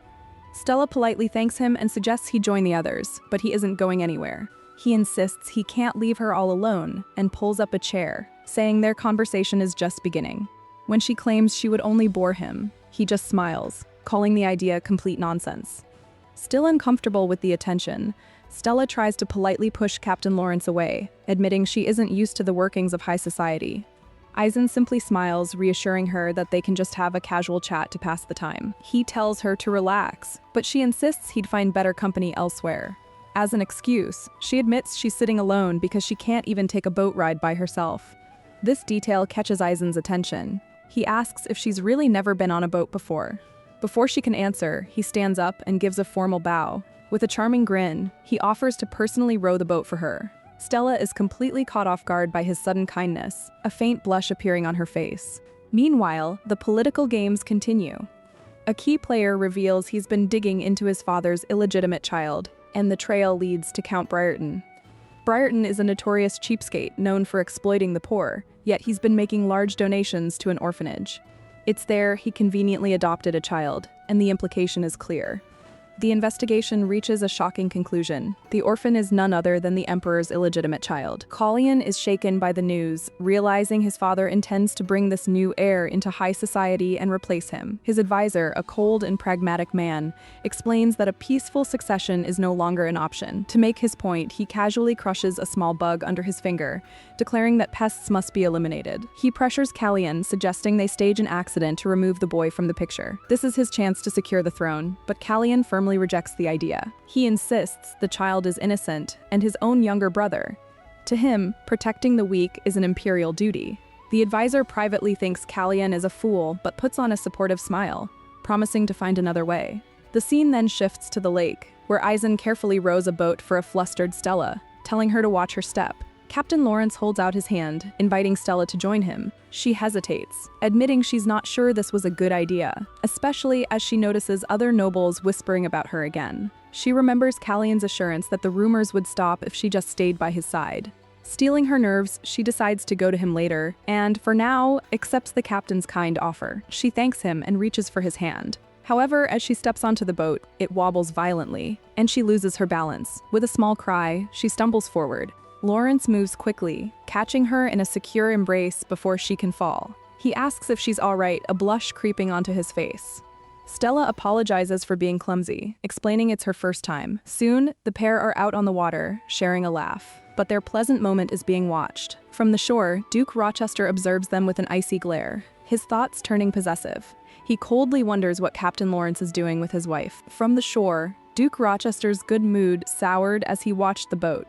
Stella politely thanks him and suggests he join the others, but he isn't going anywhere. He insists he can't leave her all alone and pulls up a chair, saying their conversation is just beginning. When she claims she would only bore him, he just smiles, calling the idea complete nonsense. Still uncomfortable with the attention, Stella tries to politely push Captain Lawrence away, admitting she isn't used to the workings of high society. Eisen simply smiles, reassuring her that they can just have a casual chat to pass the time. He tells her to relax, but she insists he'd find better company elsewhere. As an excuse, she admits she's sitting alone because she can't even take a boat ride by herself. This detail catches Aizen's attention. He asks if she's really never been on a boat before. Before she can answer, he stands up and gives a formal bow. With a charming grin, he offers to personally row the boat for her. Stella is completely caught off guard by his sudden kindness, a faint blush appearing on her face. Meanwhile, the political games continue. A key player reveals he's been digging into his father's illegitimate child, and the trail leads to Count Briarton. Briarton is a notorious cheapskate known for exploiting the poor, yet he's been making large donations to an orphanage. It's there he conveniently adopted a child, and the implication is clear. The investigation reaches a shocking conclusion. The orphan is none other than the Emperor's illegitimate child. Kalyan is shaken by the news, realizing his father intends to bring this new heir into high society and replace him. His advisor, a cold and pragmatic man, explains that a peaceful succession is no longer an option. To make his point, he casually crushes a small bug under his finger, declaring that pests must be eliminated. He pressures Kalyan, suggesting they stage an accident to remove the boy from the picture. This is his chance to secure the throne, but Kalyan firmly rejects the idea. He insists the child is innocent and his own younger brother. To him, protecting the weak is an imperial duty. The advisor privately thinks Kalyan is a fool but puts on a supportive smile, promising to find another way. The scene then shifts to the lake, where Aizen carefully rows a boat for a flustered Stella, telling her to watch her step. Captain Lawrence holds out his hand, inviting Stella to join him. She hesitates, admitting she's not sure this was a good idea, especially as she notices other nobles whispering about her again. She remembers Kalyan's assurance that the rumors would stop if she just stayed by his side. Stealing her nerves, she decides to go to him later, and, for now, accepts the captain's kind offer. She thanks him and reaches for his hand. However, as she steps onto the boat, it wobbles violently, and she loses her balance. With a small cry, she stumbles forward. Lawrence moves quickly, catching her in a secure embrace before she can fall. He asks if she's all right, a blush creeping onto his face. Stella apologizes for being clumsy, explaining it's her first time. Soon, the pair are out on the water, sharing a laugh. But their pleasant moment is being watched. From the shore, Duke Rochester observes them with an icy glare, his thoughts turning possessive. He coldly wonders what Captain Lawrence is doing with his wife. From the shore, Duke Rochester's good mood soured as he watched the boat.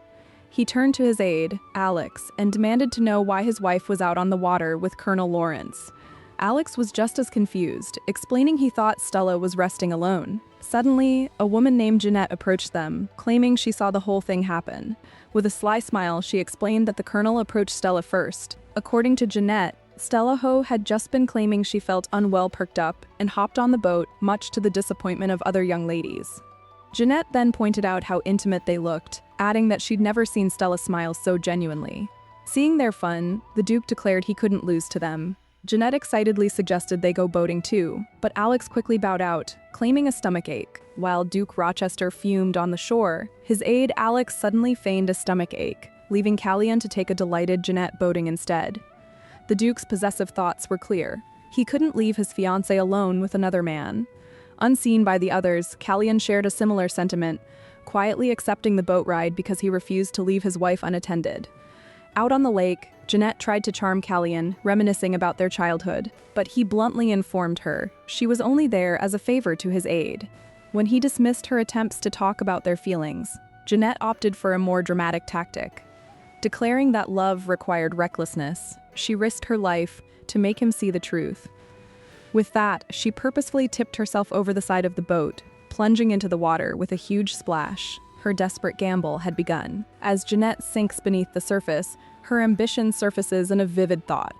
He turned to his aide, Alex, and demanded to know why his wife was out on the water with Colonel Lawrence. Alex was just as confused, explaining he thought Stella was resting alone. Suddenly, a woman named Jeanette approached them, claiming she saw the whole thing happen. With a sly smile, she explained that the colonel approached Stella first. According to Jeanette, Stella Ho had just been claiming she felt unwell perked up and hopped on the boat, much to the disappointment of other young ladies. Jeanette then pointed out how intimate they looked, adding that she'd never seen Stella smile so genuinely. Seeing their fun, the Duke declared he couldn't lose to them. Jeanette excitedly suggested they go boating too, but Alex quickly bowed out, claiming a stomachache. While Duke Rochester fumed on the shore, his aide Alex suddenly feigned a stomachache, leaving Kalyan to take a delighted Jeanette boating instead. The Duke's possessive thoughts were clear. He couldn't leave his fiancée alone with another man. Unseen by the others, Kalyan shared a similar sentiment, quietly accepting the boat ride because he refused to leave his wife unattended. Out on the lake, Jeanette tried to charm Kalyan, reminiscing about their childhood, but he bluntly informed her she was only there as a favor to his aide. When he dismissed her attempts to talk about their feelings, Jeanette opted for a more dramatic tactic. Declaring that love required recklessness, she risked her life to make him see the truth. With that, she purposefully tipped herself over the side of the boat, plunging into the water with a huge splash. Her desperate gamble had begun. As Jeanette sinks beneath the surface, her ambition surfaces in a vivid thought.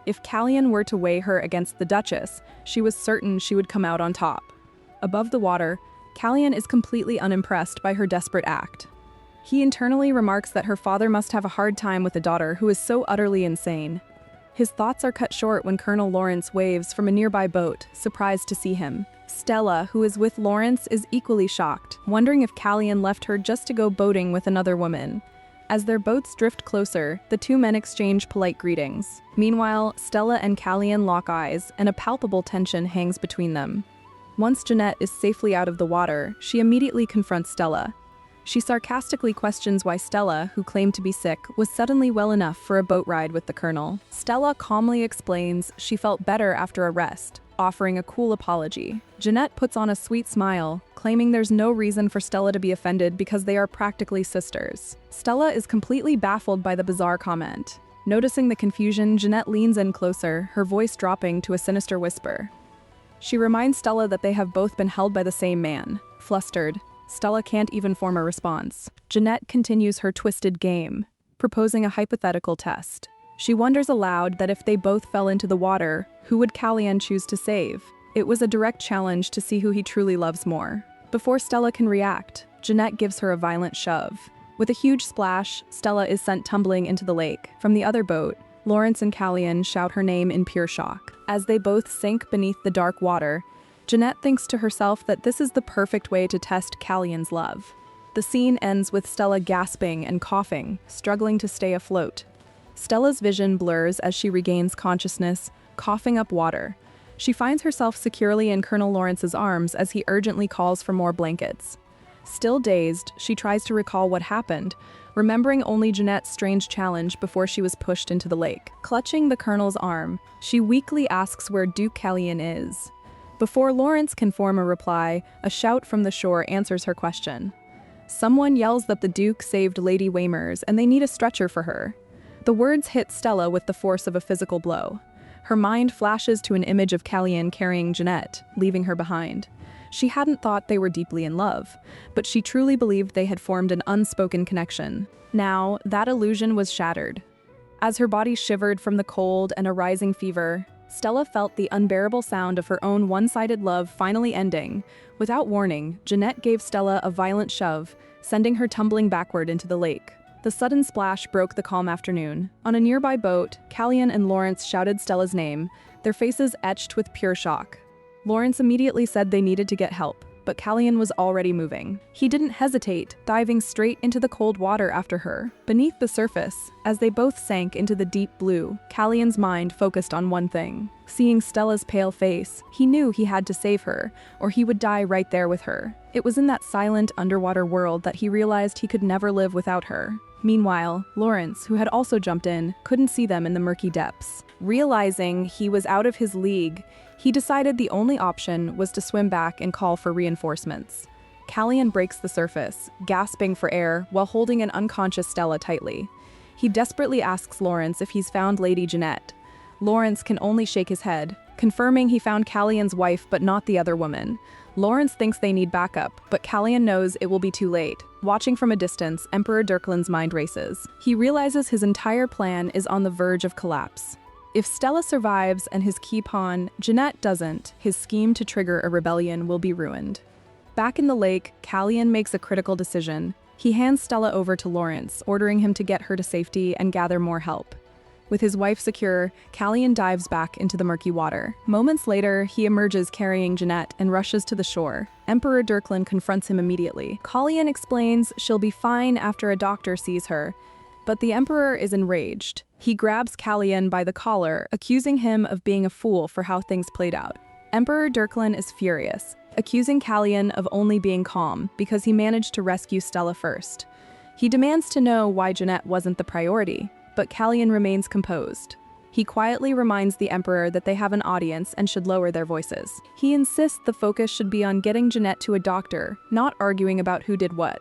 If Kalyan were to weigh her against the Duchess, she was certain she would come out on top. Above the water, Kalyan is completely unimpressed by her desperate act. He internally remarks that her father must have a hard time with a daughter who is so utterly insane. His thoughts are cut short when Colonel Lawrence waves from a nearby boat, surprised to see him. Stella, who is with Lawrence, is equally shocked, wondering if Kalyan left her just to go boating with another woman. As their boats drift closer, the two men exchange polite greetings. Meanwhile, Stella and Kalyan lock eyes, and a palpable tension hangs between them. Once Jeanette is safely out of the water, she immediately confronts Stella. She sarcastically questions why Stella, who claimed to be sick, was suddenly well enough for a boat ride with the colonel. Stella calmly explains she felt better after a rest, offering a cool apology. Jeanette puts on a sweet smile, claiming there's no reason for Stella to be offended because they are practically sisters. Stella is completely baffled by the bizarre comment. Noticing the confusion, Jeanette leans in closer, her voice dropping to a sinister whisper. She reminds Stella that they have both been held by the same man. Flustered, Stella can't even form a response. Jeanette continues her twisted game, proposing a hypothetical test. She wonders aloud that if they both fell into the water, who would Callahan choose to save? It was a direct challenge to see who he truly loves more. Before Stella can react, Jeanette gives her a violent shove. With a huge splash, Stella is sent tumbling into the lake. From the other boat, Lawrence and Callahan shout her name in pure shock. As they both sink beneath the dark water, Jeanette thinks to herself that this is the perfect way to test Callahan's love. The scene ends with Stella gasping and coughing, struggling to stay afloat. Stella's vision blurs as she regains consciousness, coughing up water. She finds herself securely in Colonel Lawrence's arms as he urgently calls for more blankets. Still dazed, she tries to recall what happened, remembering only Jeanette's strange challenge before she was pushed into the lake. Clutching the Colonel's arm, she weakly asks where Duke Callahan is. Before Lawrence can form a reply, a shout from the shore answers her question. Someone yells that the Duke saved Lady Weymers and they need a stretcher for her. The words hit Stella with the force of a physical blow. Her mind flashes to an image of Callahan carrying Jeanette, leaving her behind. She hadn't thought they were deeply in love, but she truly believed they had formed an unspoken connection. Now, that illusion was shattered. As her body shivered from the cold and a rising fever, Stella felt the unbearable sound of her own one-sided love finally ending. Without warning, Jeanette gave Stella a violent shove, sending her tumbling backward into the lake. The sudden splash broke the calm afternoon. On a nearby boat, Callahan and Lawrence shouted Stella's name, their faces etched with pure shock. Lawrence immediately said they needed to get help, but Callahan was already moving. He didn't hesitate, diving straight into the cold water after her. Beneath the surface, as they both sank into the deep blue, Callahan's mind focused on one thing. Seeing Stella's pale face, he knew he had to save her, or he would die right there with her. It was in that silent underwater world that he realized he could never live without her. Meanwhile, Lawrence, who had also jumped in, couldn't see them in the murky depths. Realizing he was out of his league, he decided the only option was to swim back and call for reinforcements. Callahan breaks the surface, gasping for air while holding an unconscious Stella tightly. He desperately asks Lawrence if he's found Lady Jeanette. Lawrence can only shake his head, confirming he found Callahan's wife but not the other woman. Lawrence thinks they need backup, but Callahan knows it will be too late. Watching from a distance, Emperor Dirklin's mind races. He realizes his entire plan is on the verge of collapse. If Stella survives and his key pawn, Jeanette, doesn't, his scheme to trigger a rebellion will be ruined. Back in the lake, Callahan makes a critical decision. He hands Stella over to Lawrence, ordering him to get her to safety and gather more help. With his wife secure, Callahan dives back into the murky water. Moments later, he emerges carrying Jeanette and rushes to the shore. Emperor Dirklin confronts him immediately. Callahan explains she'll be fine after a doctor sees her, but the Emperor is enraged. He grabs Callahan by the collar, accusing him of being a fool for how things played out. Emperor Dirklin is furious, accusing Callahan of only being calm because he managed to rescue Stella first. He demands to know why Jeanette wasn't the priority, but Callahan remains composed. He quietly reminds the Emperor that they have an audience and should lower their voices. He insists the focus should be on getting Jeanette to a doctor, not arguing about who did what.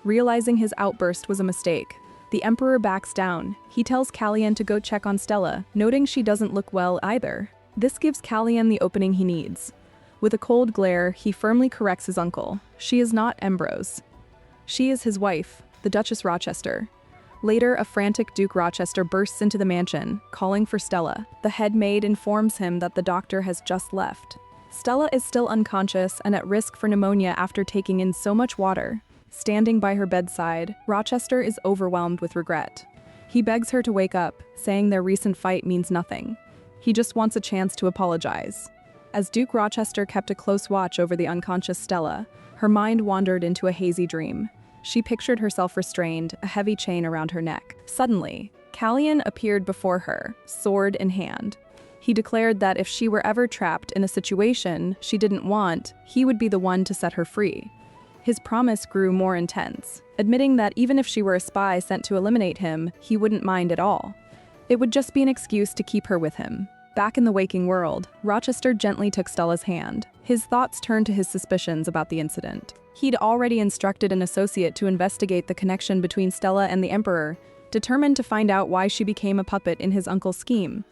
Realizing his outburst was a mistake, the Emperor backs down. He tells Callahan to go check on Stella, noting she doesn't look well either. This gives Callahan the opening he needs. With a cold glare, he firmly corrects his uncle. She is not Ambrose. She is his wife, the Duchess Rochester. Later, a frantic Duke Rochester bursts into the mansion, calling for Stella. The head maid informs him that the doctor has just left. Stella is still unconscious and at risk for pneumonia after taking in so much water. Standing by her bedside, Rochester is overwhelmed with regret. He begs her to wake up, saying their recent fight means nothing. He just wants a chance to apologize. As Duke Rochester kept a close watch over the unconscious Stella, her mind wandered into a hazy dream. She pictured herself restrained, a heavy chain around her neck. Suddenly, Callahan appeared before her, sword in hand. He declared that if she were ever trapped in a situation she didn't want, he would be the one to set her free. His promise grew more intense, admitting that even if she were a spy sent to eliminate him, he wouldn't mind at all. It would just be an excuse to keep her with him. Back in the waking world, Rochester gently took Stella's hand. His thoughts turned to his suspicions about the incident. He'd already instructed an associate to investigate the connection between Stella and the Emperor, determined to find out why she became a puppet in his uncle's scheme.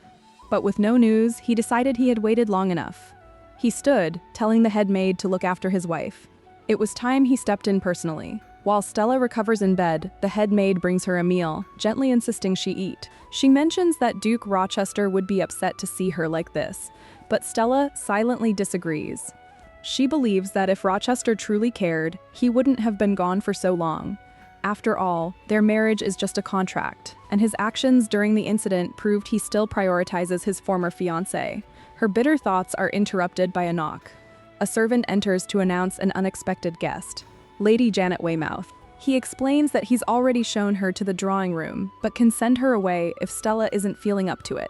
But with no news, he decided he had waited long enough. He stood, telling the head maid to look after his wife. It was time he stepped in personally. While Stella recovers in bed, the head maid brings her a meal, gently insisting she eat. She mentions that Duke Rochester would be upset to see her like this, but Stella silently disagrees. She believes that if Rochester truly cared, he wouldn't have been gone for so long. After all, their marriage is just a contract, and his actions during the incident proved he still prioritizes his former fiancée. Her bitter thoughts are interrupted by a knock. A servant enters to announce an unexpected guest, Lady Janet Weymouth. He explains that he's already shown her to the drawing room, but can send her away if Stella isn't feeling up to it.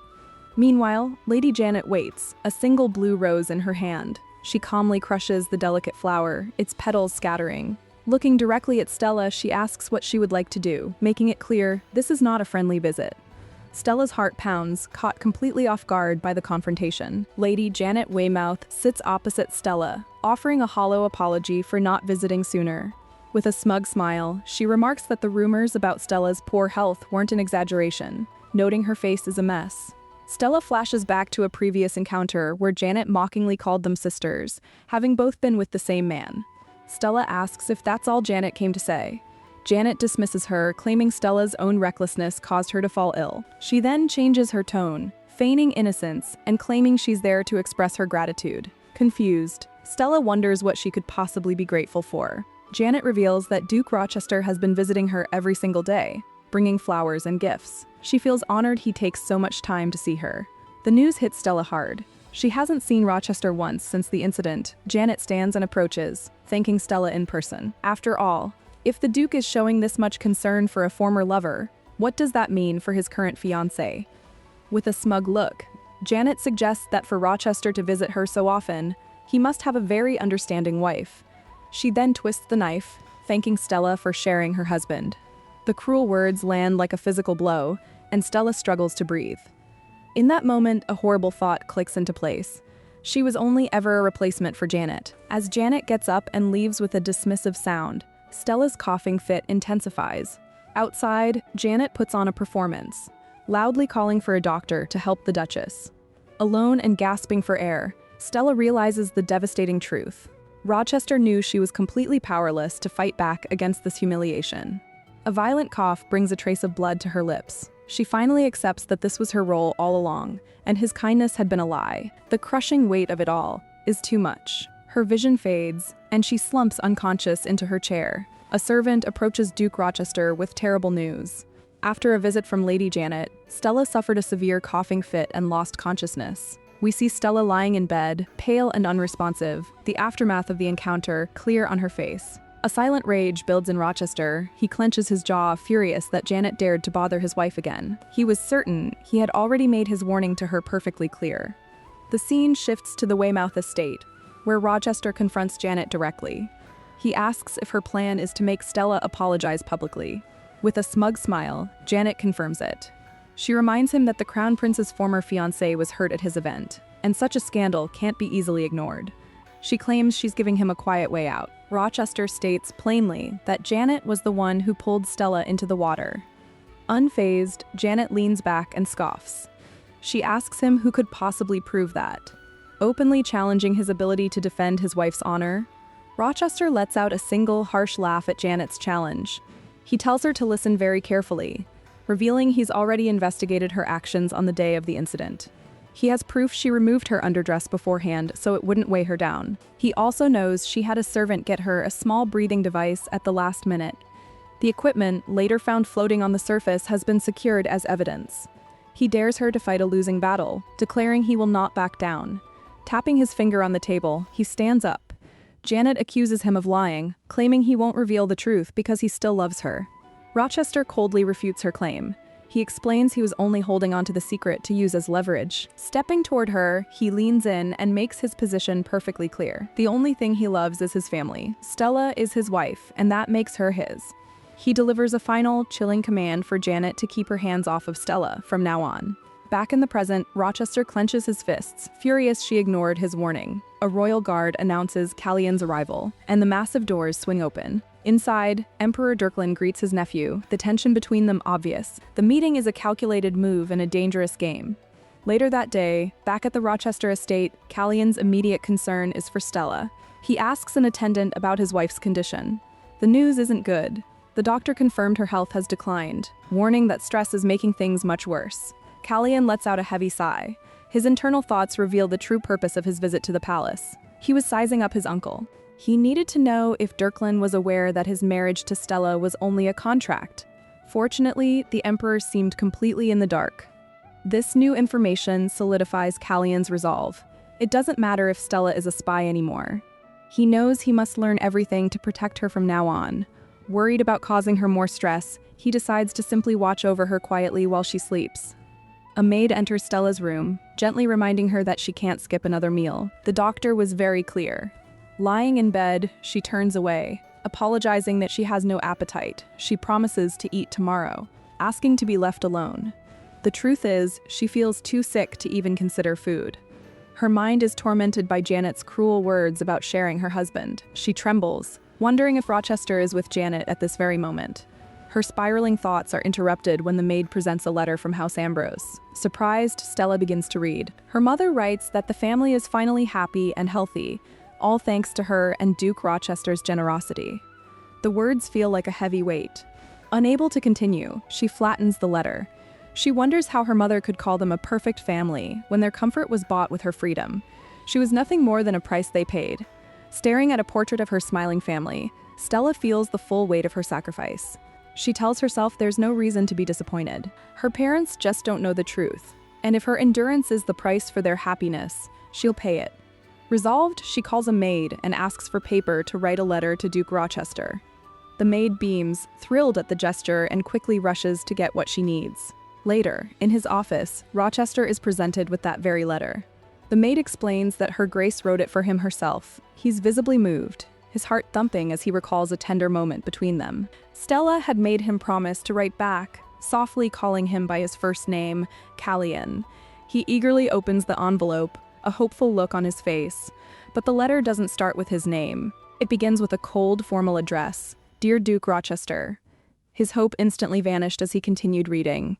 Meanwhile, Lady Janet waits, a single blue rose in her hand. She calmly crushes the delicate flower, its petals scattering. Looking directly at Stella, she asks what she would like to do, making it clear this is not a friendly visit. Stella's heart pounds, caught completely off guard by the confrontation. Lady Janet Weymouth sits opposite Stella, offering a hollow apology for not visiting sooner. With a smug smile, she remarks that the rumors about Stella's poor health weren't an exaggeration, noting her face is a mess. Stella flashes back to a previous encounter where Janet mockingly called them sisters, having both been with the same man. Stella asks if that's all Janet came to say. Janet dismisses her, claiming Stella's own recklessness caused her to fall ill. She then changes her tone, feigning innocence and claiming she's there to express her gratitude. Confused, Stella wonders what she could possibly be grateful for. Janet reveals that Duke Rochester has been visiting her every single day, bringing flowers and gifts. She feels honored he takes so much time to see her. The news hits Stella hard. She hasn't seen Rochester once since the incident. Janet stands and approaches, thanking Stella in person. After all, if the Duke is showing this much concern for a former lover, what does that mean for his current fiancée? With a smug look, Janet suggests that for Rochester to visit her so often, he must have a very understanding wife. She then twists the knife, thanking Stella for sharing her husband. The cruel words land like a physical blow, and Stella struggles to breathe. In that moment, a horrible thought clicks into place. She was only ever a replacement for Janet. As Janet gets up and leaves with a dismissive sound, Stella's coughing fit intensifies. Outside, Janet puts on a performance, loudly calling for a doctor to help the Duchess. Alone and gasping for air, Stella realizes the devastating truth. Rochester knew she was completely powerless to fight back against this humiliation. A violent cough brings a trace of blood to her lips. She finally accepts that this was her role all along, and his kindness had been a lie. The crushing weight of it all is too much. Her vision fades, and she slumps unconscious into her chair. A servant approaches Duke Rochester with terrible news. After a visit from Lady Janet, Stella suffered a severe coughing fit and lost consciousness. We see Stella lying in bed, pale and unresponsive, the aftermath of the encounter clear on her face. A silent rage builds in Rochester. He clenches his jaw, furious that Janet dared to bother his wife again. He was certain he had already made his warning to her perfectly clear. The scene shifts to the Weymouth estate, where Rochester confronts Janet directly. He asks if her plan is to make Stella apologize publicly. With a smug smile, Janet confirms it. She reminds him that the Crown Prince's former fiancée was hurt at his event, and such a scandal can't be easily ignored. She claims she's giving him a quiet way out. Rochester states plainly that Janet was the one who pulled Stella into the water. Unfazed, Janet leans back and scoffs. She asks him who could possibly prove that. Openly challenging his ability to defend his wife's honor, Rochester lets out a single harsh laugh at Janet's challenge. He tells her to listen very carefully, revealing he's already investigated her actions on the day of the incident. He has proof she removed her underdress beforehand so it wouldn't weigh her down. He also knows she had a servant get her a small breathing device at the last minute. The equipment, later found floating on the surface, has been secured as evidence. He dares her to fight a losing battle, declaring he will not back down. Tapping his finger on the table, he stands up. Janet accuses him of lying, claiming he won't reveal the truth because he still loves her. Rochester coldly refutes her claim. He explains he was only holding onto the secret to use as leverage. Stepping toward her, he leans in and makes his position perfectly clear. The only thing he loves is his family. Stella is his wife, and that makes her his. He delivers a final, chilling command for Janet to keep her hands off of Stella from now on. Back in the present, Rochester clenches his fists, furious she ignored his warning. A royal guard announces Callion's arrival, and the massive doors swing open. Inside, Emperor Dirklin greets his nephew, the tension between them obvious. The meeting is a calculated move and a dangerous game. Later that day, back at the Rochester estate, Callion's immediate concern is for Stella. He asks an attendant about his wife's condition. The news isn't good. The doctor confirmed her health has declined, warning that stress is making things much worse. Callion lets out a heavy sigh. His internal thoughts reveal the true purpose of his visit to the palace. He was sizing up his uncle. He needed to know if Dirklin was aware that his marriage to Stella was only a contract. Fortunately, the Emperor seemed completely in the dark. This new information solidifies Callion's resolve. It doesn't matter if Stella is a spy anymore. He knows he must learn everything to protect her from now on. Worried about causing her more stress, he decides to simply watch over her quietly while she sleeps. A maid enters Stella's room, gently reminding her that she can't skip another meal. The doctor was very clear. Lying in bed, she turns away, apologizing that she has no appetite. She promises to eat tomorrow, asking to be left alone. The truth is, she feels too sick to even consider food. Her mind is tormented by Janet's cruel words about sharing her husband. She trembles, wondering if Rochester is with Janet at this very moment. Her spiraling thoughts are interrupted when the maid presents a letter from House Ambrose. Surprised, Stella begins to read. Her mother writes that the family is finally happy and healthy, all thanks to her and Duke Rochester's generosity. The words feel like a heavy weight. Unable to continue, she flattens the letter. She wonders how her mother could call them a perfect family when their comfort was bought with her freedom. She was nothing more than a price they paid. Staring at a portrait of her smiling family, Stella feels the full weight of her sacrifice. She tells herself there's no reason to be disappointed. Her parents just don't know the truth, and if her endurance is the price for their happiness, she'll pay it. Resolved, she calls a maid and asks for paper to write a letter to Duke Rochester. The maid beams, thrilled at the gesture, and quickly rushes to get what she needs. Later, in his office, Rochester is presented with that very letter. The maid explains that Her Grace wrote it for him herself. He's visibly moved, his heart thumping as he recalls a tender moment between them. Stella had made him promise to write back, softly calling him by his first name, Callion. He eagerly opens the envelope, a hopeful look on his face. But the letter doesn't start with his name. It begins with a cold, formal address. Dear Duke Rochester. His hope instantly vanished as he continued reading.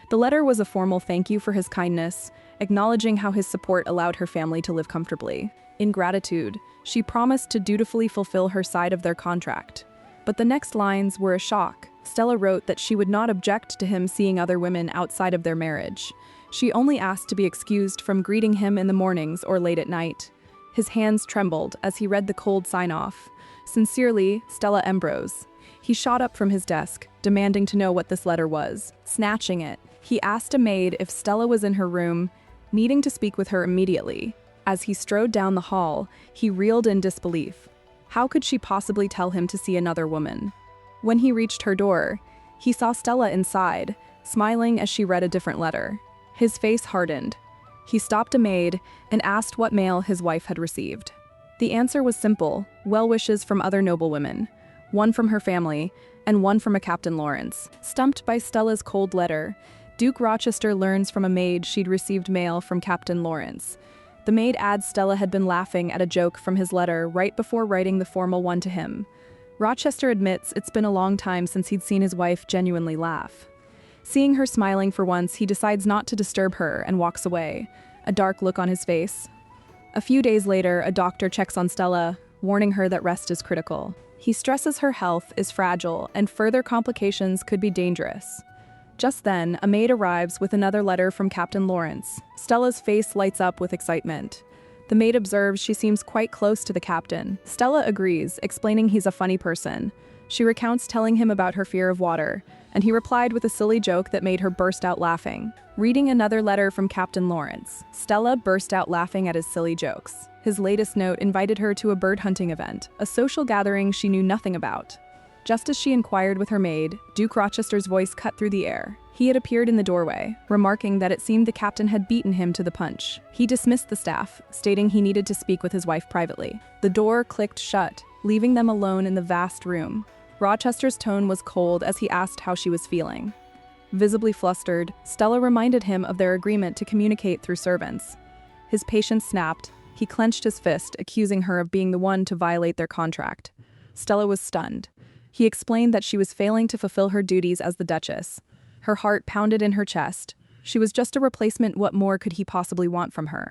The letter was a formal thank you for his kindness, acknowledging how his support allowed her family to live comfortably. In gratitude, she promised to dutifully fulfill her side of their contract. But the next lines were a shock. Stella wrote that she would not object to him seeing other women outside of their marriage. She only asked to be excused from greeting him in the mornings or late at night. His hands trembled as he read the cold sign-off. Sincerely, Stella Ambrose. He shot up from his desk, demanding to know what this letter was. Snatching it, he asked a maid if Stella was in her room, needing to speak with her immediately. As he strode down the hall, he reeled in disbelief. How could she possibly tell him to see another woman? When he reached her door, he saw Stella inside, smiling as she read a different letter. His face hardened. He stopped a maid and asked what mail his wife had received. The answer was simple: well wishes from other noblewomen, one from her family, and one from a Captain Lawrence. Stumped by Stella's cold letter, Duke Rochester learns from a maid she'd received mail from Captain Lawrence. The maid adds Stella had been laughing at a joke from his letter right before writing the formal one to him. Rochester admits it's been a long time since he'd seen his wife genuinely laugh. Seeing her smiling for once, he decides not to disturb her and walks away, a dark look on his face. A few days later, a doctor checks on Stella, warning her that rest is critical. He stresses her health is fragile and further complications could be dangerous. Just then, a maid arrives with another letter from Captain Lawrence. Stella's face lights up with excitement. The maid observes she seems quite close to the captain. Stella agrees, explaining he's a funny person. She recounts telling him about her fear of water, and he replied with a silly joke that made her burst out laughing. Reading another letter from Captain Lawrence, Stella burst out laughing at his silly jokes. His latest note invited her to a bird hunting event, a social gathering she knew nothing about. Just as she inquired with her maid, Duke Rochester's voice cut through the air. He had appeared in the doorway, remarking that it seemed the captain had beaten him to the punch. He dismissed the staff, stating he needed to speak with his wife privately. The door clicked shut, leaving them alone in the vast room. Rochester's tone was cold as he asked how she was feeling. Visibly flustered, Stella reminded him of their agreement to communicate through servants. His patience snapped. He clenched his fist, accusing her of being the one to violate their contract. Stella was stunned. He explained that she was failing to fulfill her duties as the Duchess. Her heart pounded in her chest. She was just a replacement. What more could he possibly want from her?